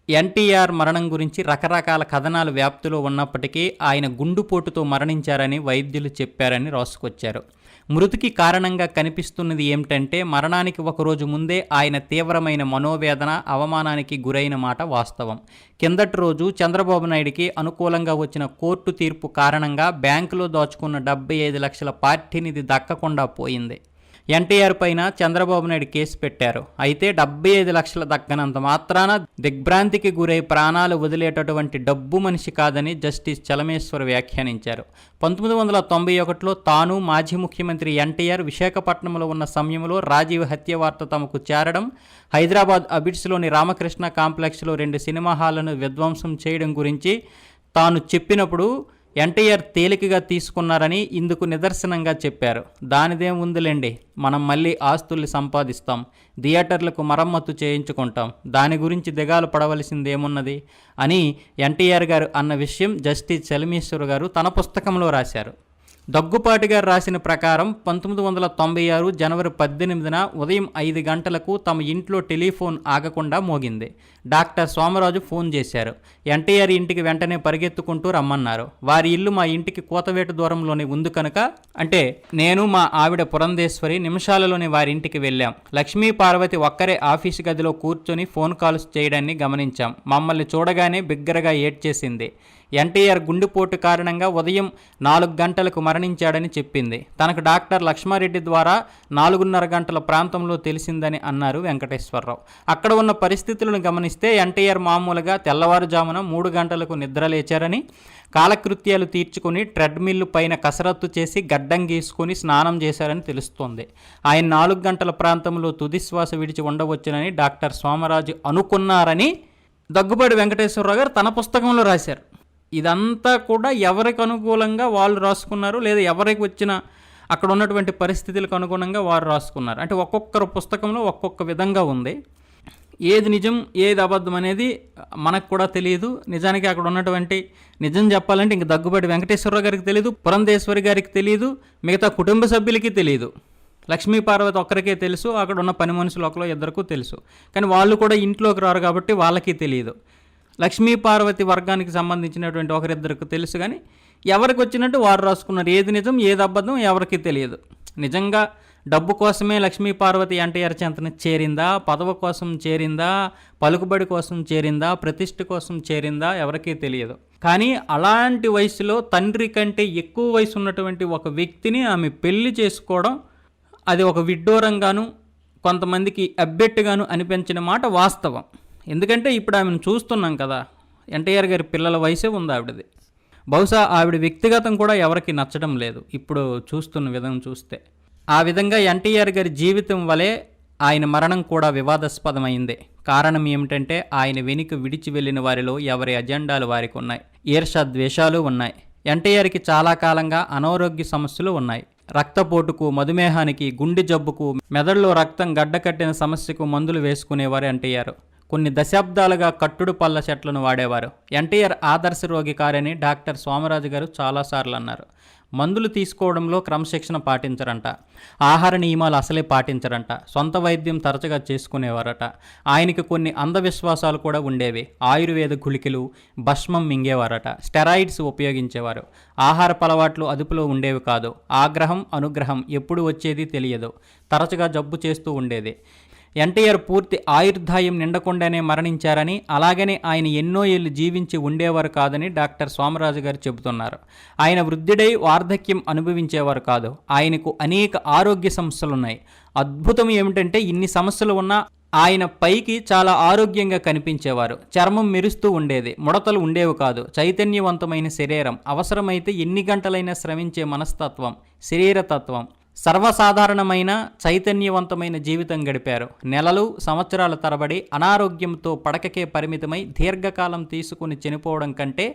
ఎన్టీఆర్ మరణం గురించి రకరకాల కథనాలు వ్యాప్తిలో ఉన్నప్పటికీ ఆయన గుండుపోటుతో మరణించారని వైద్యులు చెప్పారని రాసుకొచ్చారు. మృతికి కారణంగా కనిపిస్తున్నది ఏమిటంటే మరణానికి ఒకరోజు ముందే ఆయన తీవ్రమైన మనోవేదన, అవమానానికి గురైన మాట వాస్తవం. కిందటి రోజు చంద్రబాబు నాయుడికి అనుకూలంగా వచ్చిన కోర్టు తీర్పు కారణంగా బ్యాంకులో దాచుకున్న 75 లక్షల పార్టీ నిధి దక్కకుండా పోయింది. ఎన్టీఆర్ పైన చంద్రబాబు నాయుడు కేసు పెట్టారు. అయితే 75 లక్షల దక్కనంత మాత్రాన దిగ్భ్రాంతికి గురై ప్రాణాలు వదిలేటటువంటి డబ్బు మనిషి కాదని జస్టిస్ చలమేశ్వర్ వ్యాఖ్యానించారు. 1991లో తాను, మాజీ ముఖ్యమంత్రి ఎన్టీఆర్ విశాఖపట్నంలో ఉన్న సమయంలో రాజీవ్ హత్య వార్త తమకు చేరడం, హైదరాబాద్ అబిడ్స్లోని రామకృష్ణ కాంప్లెక్స్లో 2 సినిమా హాళ్లను విధ్వంసం చేయడం గురించి తాను చెప్పినప్పుడు ఎన్టీఆర్ తేలికగా తీసుకున్నారని ఇందుకు నిదర్శనంగా చెప్పారు. దానిదేం ఉందిలేండి, మనం మళ్ళీ ఆస్తుల్ని సంపాదిస్తాం, థియేటర్లకు మరమ్మతు చేయించుకుంటాం, దాని గురించి దిగాలు పడవలసిందేమున్నది అని ఎన్టీఆర్ గారు అన్న విషయం జస్టిస్ చలమేశ్వర్ గారు తన పుస్తకంలో రాశారు. దగ్గుపాటి గారు రాసిన ప్రకారం 1996 జనవరి 18న ఉదయం 5 గంటలకు తమ ఇంట్లో టెలిఫోన్ ఆగకుండా మోగింది. డాక్టర్ సోమరాజు ఫోన్ చేశారు. ఎన్టీఆర్ ఇంటికి వెంటనే పరిగెత్తుకుంటూ రమ్మన్నారు. వారి ఇల్లు మా ఇంటికి కూతవేటు దూరంలోనే ఉంది కనుక, అంటే నేను మా ఆవిడ పురంధేశ్వరి నిమిషాలలోనే వారి ఇంటికి వెళ్ళాం. లక్ష్మీ పార్వతి ఒక్కరే ఆఫీసు గదిలో కూర్చొని ఫోన్ కాల్స్ చేయడాన్ని గమనించాం. మమ్మల్ని చూడగానే బిగ్గరగా ఏడ్చేసింది. ఎన్టీఆర్ గుండెపోటు కారణంగా ఉదయం 4 గంటలకు మరణించాడని చెప్పింది. తనకు డాక్టర్ లక్ష్మారెడ్డి ద్వారా 4:30 గంటల ప్రాంతంలో తెలిసిందని అన్నారు వెంకటేశ్వరరావు. అక్కడ ఉన్న పరిస్థితులను గమనిస్తే ఎన్టీఆర్ మామూలుగా తెల్లవారుజామున 3 గంటలకు నిద్రలేచారని, కాలకృత్యాలు తీర్చుకుని ట్రెడ్మిల్ పైన కసరత్తు చేసి గడ్డం గీసుకుని స్నానం చేశారని తెలుస్తోంది. ఆయన 4 గంటల ప్రాంతంలో తుదిశ్వాస విడిచి ఉండవచ్చునని డాక్టర్ సోమరాజు అనుకున్నారని దగ్గుబాటి వెంకటేశ్వరరావు గారు తన పుస్తకంలో రాశారు. ఇదంతా కూడా ఎవరికి అనుకూలంగా వాళ్ళు రాసుకున్నారు, లేదా ఎవరికి వచ్చిన అక్కడ ఉన్నటువంటి పరిస్థితులకు అనుగుణంగా వారు రాసుకున్నారు. అంటే ఒక్కొక్కరు పుస్తకంలో ఒక్కొక్క విధంగా ఉంది. ఏది నిజం ఏది అబద్ధం అనేది మనకు కూడా తెలియదు. నిజానికి అక్కడ ఉన్నటువంటి నిజం చెప్పాలంటే ఇంక దగ్గుబాటి వెంకటేశ్వరరావు గారికి తెలియదు, పురంధేశ్వరి గారికి తెలియదు, మిగతా కుటుంబ సభ్యులకి తెలియదు. లక్ష్మీ పార్వతి ఒక్కరికే తెలుసు, అక్కడ ఉన్న పని మనుషులు ఒకరు ఇద్దరికూ తెలుసు. కానీ వాళ్ళు కూడా ఇంట్లోకి రారు కాబట్టి వాళ్ళకి తెలియదు. లక్ష్మీ పార్వతి వర్గానికి సంబంధించినటువంటి ఒకరిద్దరికి తెలుసు, కానీ ఎవరికి వచ్చినట్టు వారు రాసుకున్నారు. ఏది నిజం ఏది అబద్ధం ఎవరికి తెలియదు. నిజంగా డబ్బు కోసమే లక్ష్మీ పార్వతి ఎన్టీఆర్ చెంతన చేరిందా, పదవి కోసం చేరిందా, పలుకుబడి కోసం చేరిందా, ప్రతిష్ఠ కోసం చేరిందా ఎవరికీ తెలియదు. కానీ అలాంటి వయసులో తండ్రి కంటే ఎక్కువ వయసు ఉన్నటువంటి ఒక వ్యక్తిని ఆమె పెళ్లి చేసుకోవడం, అది ఒక విడ్డూరంగాను కొంతమందికి అబ్బెట్టుగాను అనిపించిన మాట వాస్తవం. ఎందుకంటే ఇప్పుడు ఆమెను చూస్తున్నాం కదా, ఎన్టీఆర్ గారి పిల్లల వయసే ఉంది ఆవిడది. బహుశా ఆవిడ వ్యక్తిగతం కూడా ఎవరికి నచ్చడం లేదు ఇప్పుడు చూస్తున్న విధంగా చూస్తే. ఆ విధంగా ఎన్టీఆర్ గారి జీవితం వలె ఆయన మరణం కూడా వివాదాస్పదమైంది. కారణం ఏమిటంటే ఆయన వెనుక విడిచి వెళ్ళిన వారిలో ఎవరి అజెండాలు వారికి ఉన్నాయి, ఈర్ష్య ద్వేషాలు ఉన్నాయి. ఎన్టీఆర్కి చాలా కాలంగా అనారోగ్య సమస్యలు ఉన్నాయి. రక్తపోటుకు, మధుమేహానికి, గుండె జబ్బుకు, మెదడులో రక్తం గడ్డకట్టిన సమస్యకు మందులు వేసుకునేవారు ఎన్టీఆర్. కొన్ని దశాబ్దాలుగా కట్టుడు పళ్ళ చెట్లను వాడేవారు. ఎన్టీఆర్ ఆదర్శ రోగి కారని డాక్టర్ సోమరాజు గారు చాలాసార్లు అన్నారు. మందులు తీసుకోవడంలో క్రమశిక్షణ పాటించరంట, ఆహార నియమాలు అసలే పాటించరంట, సొంత వైద్యం తరచుగా చేసుకునేవారట. ఆయనకి కొన్ని అంధవిశ్వాసాలు కూడా ఉండేవి. ఆయుర్వేద గుళికలు, భస్మం మింగేవారట, స్టెరాయిడ్స్ ఉపయోగించేవారు. ఆహారపు అలవాట్లు అదుపులో ఉండేవి కాదు. ఆగ్రహం, అనుగ్రహం ఎప్పుడు వచ్చేది తెలియదు. తరచుగా జబ్బు చేస్తూ ఉండేది. ఎన్టీఆర్ పూర్తి ఆయుర్దాయం నిండకుండానే మరణించారని, అలాగనే ఆయన ఎన్నో ఏళ్ళు జీవించి ఉండేవారు కాదని డాక్టర్ సోమరాజు గారు చెబుతున్నారు. ఆయన వృద్ధుడై వార్ధక్యం అనుభవించేవారు కాదు. ఆయనకు అనేక ఆరోగ్య సమస్యలున్నాయి. అద్భుతం ఏమిటంటే ఇన్ని సమస్యలు ఉన్నా ఆయన పైకి చాలా ఆరోగ్యంగా కనిపించేవారు. చర్మం మెరుస్తూ ఉండేది, ముడతలు ఉండేవి కాదు. చైతన్యవంతమైన శరీరం, అవసరమైతే ఎన్ని గంటలైనా శ్రమించే మనస్తత్వం, శరీరతత్వం, సర్వసాధారణమైన చైతన్యవంతమైన జీవితం గడిపారు. నెలలు, సంవత్సరాల తరబడి అనారోగ్యంతో పడకకే పరిమితమై దీర్ఘకాలం తీసుకుని చనిపోవడం కంటే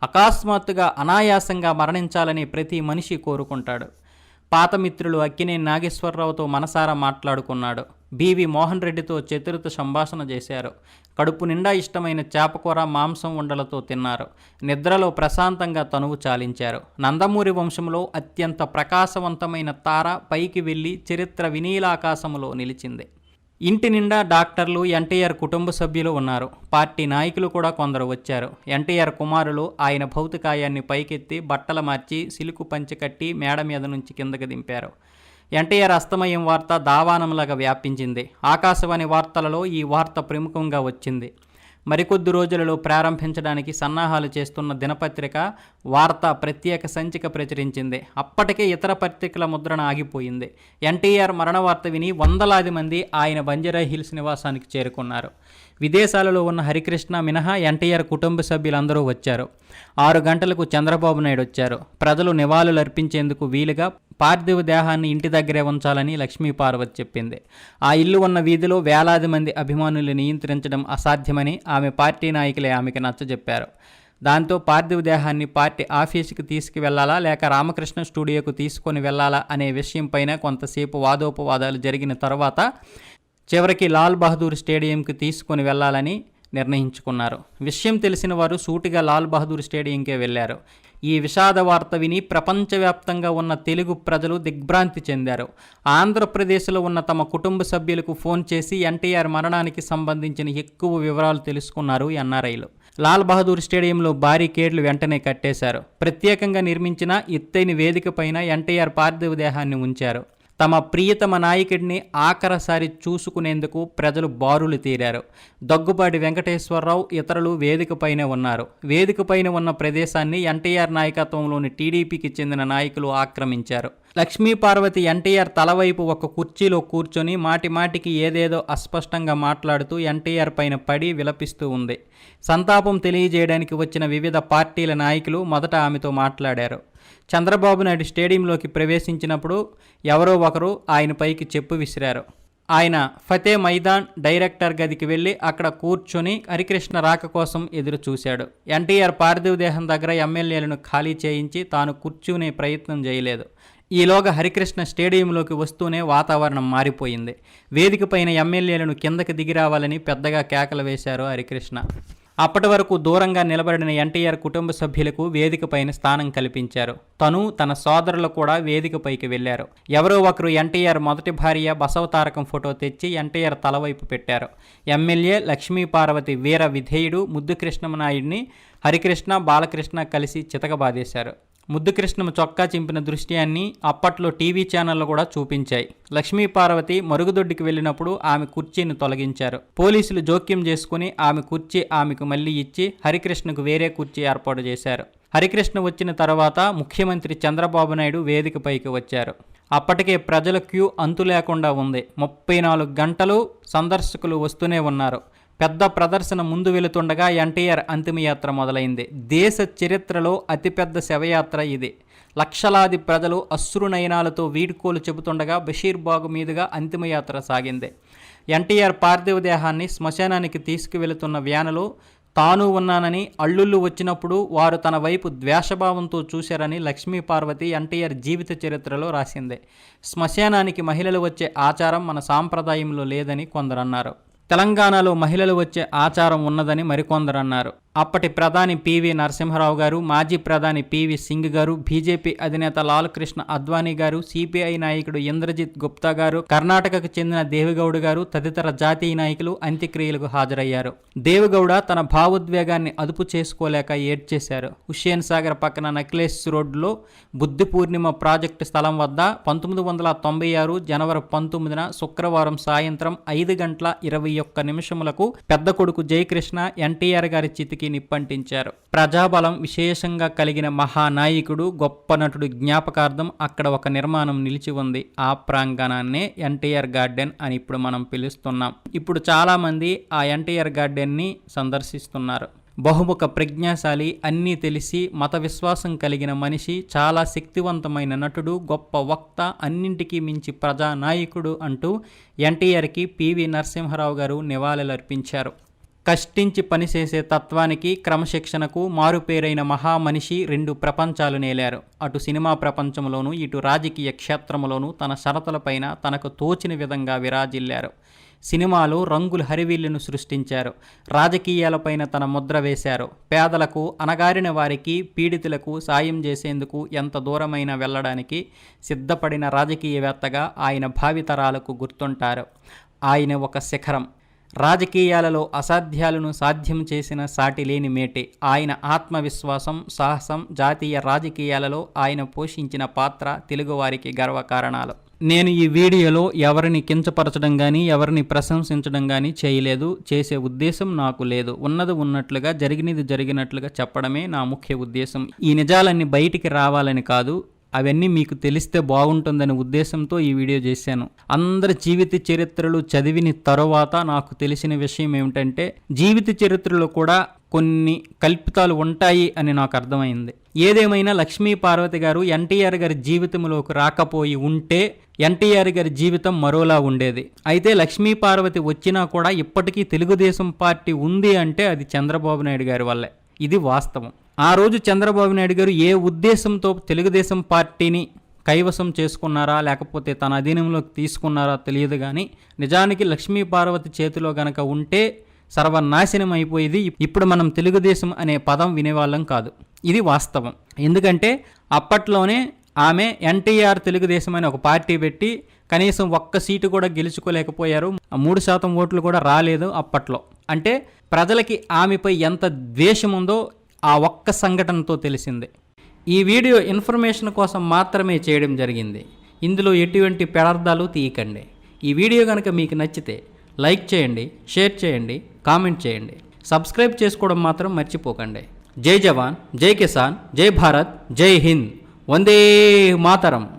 అకస్మాత్తుగా అనాయాసంగా మరణించాలని ప్రతి మనిషి కోరుకుంటాడు. పాత మిత్రులు అక్కినేని నాగేశ్వరరావుతో మనసారా మాట్లాడుకున్నాడు. బివి మోహన్ రెడ్డితో చతురత సంభాషణ చేశారు. కడుపు నిండా ఇష్టమైన చేపకూర, మాంసం ఉండలతో తిన్నారు. నిద్రలో ప్రశాంతంగా తనువు చాలించారు. నందమూరి వంశంలో అత్యంత ప్రకాశవంతమైన తార పైకి వెళ్ళి చరిత్ర వినీలాకాశంలో నిలిచింది. ఇంటి నిండా డాక్టర్లు, ఎన్టీఆర్ కుటుంబ సభ్యులు ఉన్నారు. పార్టీ నాయకులు కూడా కొందరు వచ్చారు. ఎన్టీఆర్ కుమారులు ఆయన భౌతికాయాన్ని పైకెత్తి బట్టలు మార్చి సిలుకు పంచె కట్టి మేడ మీద నుంచి కిందకి దింపారు. ఎన్టీఆర్ అస్తమయం వార్త దావానంలాగా వ్యాపించింది. ఆకాశవాణి వార్తలలో ఈ వార్త ప్రముఖంగా వచ్చింది. మరికొద్ది రోజులలో ప్రారంభించడానికి సన్నాహాలు చేస్తున్న దినపత్రిక వార్త ప్రత్యేక సంచిక ప్రచురించింది. అప్పటికే ఇతర పత్రికల ముద్రణ ఆగిపోయింది. ఎన్టీఆర్ మరణ వార్త విని వందలాది మంది ఆయన బంజారా హిల్స్ నివాసానికి చేరుకున్నారు. విదేశాలలో ఉన్న హరికృష్ణ మినహా ఎన్టీఆర్ కుటుంబ సభ్యులందరూ వచ్చారు. 6 గంటలకు చంద్రబాబు నాయుడు వచ్చారు. ప్రజలు నివాళులు అర్పించేందుకు వీలుగా పార్థివ దేహాన్ని ఇంటి దగ్గరే ఉంచాలని లక్ష్మీ పార్వతి చెప్పింది. ఆ ఇల్లు ఉన్న వీధిలో వేలాది మంది అభిమానులు నియంత్రించడం అసాధ్యమని ఆమె పార్టీ నాయకులే ఆమెకి నచ్చజెప్పారు. దాంతో పార్థివ దేహాన్ని పార్టీ ఆఫీసుకి తీసుకువెళ్లాలా లేక రామకృష్ణ స్టూడియోకు తీసుకొని వెళ్లాలా అనే విషయంపైన కొంతసేపు వాదోపవాదాలు జరిగిన తర్వాత చివరికి లాల్ బహదూర్ స్టేడియంకి తీసుకొని వెళ్లాలని నిర్ణయించుకున్నారు. విషయం తెలిసిన వారు సూటిగా లాల్ బహదూర్ స్టేడియంకే వెళ్లారు. ఈ విషాద వార్త విని ప్రపంచవ్యాప్తంగా ఉన్న తెలుగు ప్రజలు దిగ్భ్రాంతి చెందారు. ఆంధ్రప్రదేశ్లో ఉన్న తమ కుటుంబ సభ్యులకు ఫోన్ చేసి ఎన్టీఆర్ మరణానికి సంబంధించిన ఎక్కువ వివరాలు తెలుసుకున్నారు ఎన్ఆర్ఐలు. లాల్ బహదూర్ స్టేడియంలో బారికేడ్లు వెంటనే కట్టేశారు. ప్రత్యేకంగా నిర్మించిన ఎత్తైన వేదిక పైన ఎన్టీఆర్ పార్థివ దేహాన్ని ఉంచారు. తమ ప్రియతమ నాయకుడిని ఆఖరిసారి చూసుకునేందుకు ప్రజలు బారులు తీరారు. దగ్గుబాటి వెంకటేశ్వరరావు ఇతరులు వేదికపైనే ఉన్నారు. వేదికపైన ఉన్న ప్రదేశాన్ని ఎన్టీఆర్ నాయకత్వంలోని టీడీపీకి చెందిన నాయకులు ఆక్రమించారు. లక్ష్మీపార్వతి ఎన్టీఆర్ తలవైపు ఒక కుర్చీలో కూర్చొని మాటిమాటికి ఏదేదో అస్పష్టంగా మాట్లాడుతూ ఎన్టీఆర్ పైన పడి విలపిస్తూ ఉంది. సంతాపం తెలియజేయడానికి వచ్చిన వివిధ పార్టీల నాయకులు మొదట ఆమెతో మాట్లాడారు. చంద్రబాబు నాయుడు స్టేడియంలోకి ప్రవేశించినప్పుడు ఎవరో ఒకరు ఆయన పైకి చెప్పు విసిరారు. ఆయన ఫతే మైదాన్ డైరెక్టర్ గదికి వెళ్ళి అక్కడ కూర్చొని హరికృష్ణ రాక కోసం ఎదురు చూశాడు. ఎన్టీఆర్ పార్థివ దేహం దగ్గర ఎమ్మెల్యేలను ఖాళీ చేయించి తాను కూర్చునే ప్రయత్నం చేయలేదు. ఈలోగా హరికృష్ణ స్టేడియంలోకి వస్తూనే వాతావరణం మారిపోయింది. వేదిక పైన ఎమ్మెల్యేలను కిందకి దిగిరావాలని పెద్దగా కేకలు వేశారు హరికృష్ణ. అప్పటి వరకు దూరంగా నిలబడిన ఎన్టీఆర్ కుటుంబ సభ్యులకు వేదికపైన స్థానం కల్పించారు. తను తన సోదరులు కూడా వేదికపైకి వెళ్లారు. ఎవరో ఒకరు ఎన్టీఆర్ మొదటి భార్య బసవతారకం ఫోటో తెచ్చి ఎన్టీఆర్ తలవైపు పెట్టారు. ఎమ్మెల్యే లక్ష్మీపార్వతి వీర విధేయుడు ముద్దు కృష్ణమనాయుడిని హరికృష్ణ బాలకృష్ణ కలిసి చితకబాదేశారు. ముద్దు కృష్ణము చొక్కా చింపిన దృశ్యాన్ని అప్పట్లో టీవీ ఛానళ్లు కూడా చూపించాయి. లక్ష్మీపార్వతి మరుగుదొడ్డికి వెళ్ళినప్పుడు ఆమె కుర్చీని తొలగించారు. పోలీసులు జోక్యం చేసుకుని ఆమె కుర్చీ ఆమెకు మళ్లీ ఇచ్చి హరికృష్ణకు వేరే కుర్చీ ఏర్పాటు చేశారు. హరికృష్ణ వచ్చిన తర్వాత ముఖ్యమంత్రి చంద్రబాబు నాయుడు వేదికపైకి వచ్చారు. అప్పటికే ప్రజల క్యూ అంతు లేకుండా ఉంది. 34 గంటలు సందర్శకులు వస్తూనే ఉన్నారు. పెద్ద ప్రదర్శన ముందు వెళుతుండగా ఎన్టీఆర్ అంతిమయాత్ర మొదలైంది. దేశ చరిత్రలో అతిపెద్ద శవయాత్ర ఇది. లక్షలాది ప్రజలు అశ్రునయనాలతో వీడ్కోలు చెబుతుండగా బషీర్బాగు మీదుగా అంతిమయాత్ర సాగింది. ఎన్టీఆర్ పార్థివ దేహాన్ని శ్మశానానికి తీసుకువెళుతున్న వ్యానులో తాను ఉన్నానని, అల్లుళ్ళు వచ్చినప్పుడు వారు తన వైపు ద్వేషభావంతో చూశారని లక్ష్మీపార్వతి ఎన్టీఆర్ జీవిత చరిత్రలో రాసింది. శ్మశానానికి మహిళలు వచ్చే ఆచారం మన సాంప్రదాయంలో లేదని కొందరు అన్నారు. తెలంగాణలో మహిళలు వచ్చే ఆచారం ఉన్నదని మరికొందరు అన్నారు. అప్పటి ప్రధాని పివి నరసింహారావు గారు, మాజీ ప్రధాని పివి సింగ్ గారు, బీజేపీ అధినేత లాల్ కృష్ణ అద్వానీ గారు, సిపిఐ నాయకుడు ఇంద్రజిత్ గుప్తా గారు, కర్ణాటకకు చెందిన దేవెగౌడ గారు తదితర జాతీయ నాయకులు అంత్యక్రియలకు హాజరయ్యారు. దేవెగౌడ తన భావోద్వేగాన్ని అదుపు చేసుకోలేక ఏడ్చేశారు. హుస్సేన్ సాగర్ పక్కన నక్లెస్ రోడ్లో బుద్ధి పూర్ణిమ ప్రాజెక్టు స్థలం వద్ద 1996 జనవరి 19న శుక్రవారం సాయంత్రం 5:21 పెద్ద కొడుకు జయకృష్ణ ఎన్టీఆర్ గారి చితికి నిప్పంటించారు. ప్రజాబలం విశేషంగా కలిగిన మహానాయకుడు, గొప్ప నటుడు జ్ఞాపకార్థం అక్కడ ఒక నిర్మాణం నిలిచి ఉంది. ఆ ప్రాంగణాన్నే ఎన్టీఆర్ గార్డెన్ అని ఇప్పుడు మనం పిలుస్తున్నాం. ఇప్పుడు చాలామంది ఆ ఎన్టీఆర్ గార్డెన్ని సందర్శిస్తున్నారు. బహుముఖ ప్రజ్ఞాశాలి, అన్నీ తెలిసి మత విశ్వాసం కలిగిన మనిషి, చాలా శక్తివంతమైన నటుడు, గొప్ప వక్త, అన్నింటికీ మించి ప్రజానాయకుడు అంటూ ఎన్టీఆర్కి పివి నరసింహారావు గారు నివాళులర్పించారు. కష్టించి పనిచేసే తత్వానికి, క్రమశిక్షణకు మారుపేరైన మహామనిషి 2 ప్రపంచాలు నేలారు. అటు సినిమా ప్రపంచంలోనూ ఇటు రాజకీయ క్షేత్రంలోనూ తన షరతులపైన తనకు తోచిన విధంగా విరాజిల్లారు. సినిమాలో రంగుల హరివిల్లును సృష్టించారు. రాజకీయాలపైన తన ముద్ర వేశారు. పేదలకు, అణగారిన వారికి, పీడితులకు సాయం చేసేందుకు ఎంత దూరమైనా వెళ్ళడానికి సిద్ధపడిన రాజకీయవేత్తగా ఆయన భావితరాలకు గుర్తుంటారు. ఆయన ఒక శిఖరం. రాజకీయాలలో అసాధ్యాలను సాధ్యం చేసిన సాటిలేని మేటి. ఆయన ఆత్మవిశ్వాసం, సాహసం, జాతీయ రాజకీయాలలో ఆయన పోషించిన పాత్ర తెలుగువారికి గర్వకారణాలు. నేను ఈ వీడియోలో ఎవరిని కించపరచడం కానీ, ఎవరిని ప్రశంసించడం కానీ చేయలేదు. చేసే ఉద్దేశం నాకు లేదు. ఉన్నది ఉన్నట్లుగా, జరిగినది జరిగినట్లుగా చెప్పడమే నా ముఖ్య ఉద్దేశం. ఈ నిజాలన్నీ బయటికి రావాలని కాదు, అవన్నీ మీకు తెలిస్తే బాగుంటుందనే ఉద్దేశంతో ఈ వీడియో చేశాను. అందరి జీవిత చరిత్రలు చదివిన తరువాత నాకు తెలిసిన విషయం ఏమిటంటే, జీవిత చరిత్రలో కూడా కొన్ని కల్పితాలు ఉంటాయి అని నాకు అర్థమైంది. ఏదేమైనా లక్ష్మీపార్వతి గారు ఎన్టీఆర్ గారి జీవితంలోకి రాకపోయి ఉంటే ఎన్టీఆర్ గారి జీవితం మరోలా ఉండేది. అయితే లక్ష్మీపార్వతి వచ్చినా కూడా ఇప్పటికీ తెలుగుదేశం పార్టీ ఉంది అంటే అది చంద్రబాబు నాయుడు గారి వల్లే. ఇది వాస్తవం. ఆ రోజు చంద్రబాబు నాయుడు గారు ఏ ఉద్దేశంతో తెలుగుదేశం పార్టీని కైవసం చేసుకున్నారా, లేకపోతే తన అధీనంలోకి తీసుకున్నారా తెలియదు. కానీ నిజానికి లక్ష్మీపార్వతి చేతిలో గనక ఉంటే సర్వనాశనం అయిపోయేది. ఇప్పుడు మనం తెలుగుదేశం అనే పదం వినేవాళ్ళం కాదు. ఇది వాస్తవం. ఎందుకంటే అప్పట్లోనే ఆమె ఎన్టీఆర్ తెలుగుదేశం అనే ఒక పార్టీ పెట్టి కనీసం ఒక్క సీటు కూడా గెలుచుకోలేకపోయారు. 3% ఓట్లు కూడా రాలేదు అప్పట్లో. అంటే ప్రజలకి ఆమెపై ఎంత ద్వేషం ఉందో ఆ ఒక్క సంఘటనతో తెలిసింది. ఈ వీడియో ఇన్ఫర్మేషన్ కోసం మాత్రమే చేయడం జరిగింది. ఇందులో ఎటువంటి పెడార్థాలు తీయకండి. ఈ వీడియో కనుక మీకు నచ్చితే లైక్ చేయండి, షేర్ చేయండి, కామెంట్ చేయండి. సబ్స్క్రైబ్ చేసుకోవడం మాత్రం మర్చిపోకండి. జై జవాన్, జై కిసాన్, జై భారత్, జై హింద్, వందే మాతరం.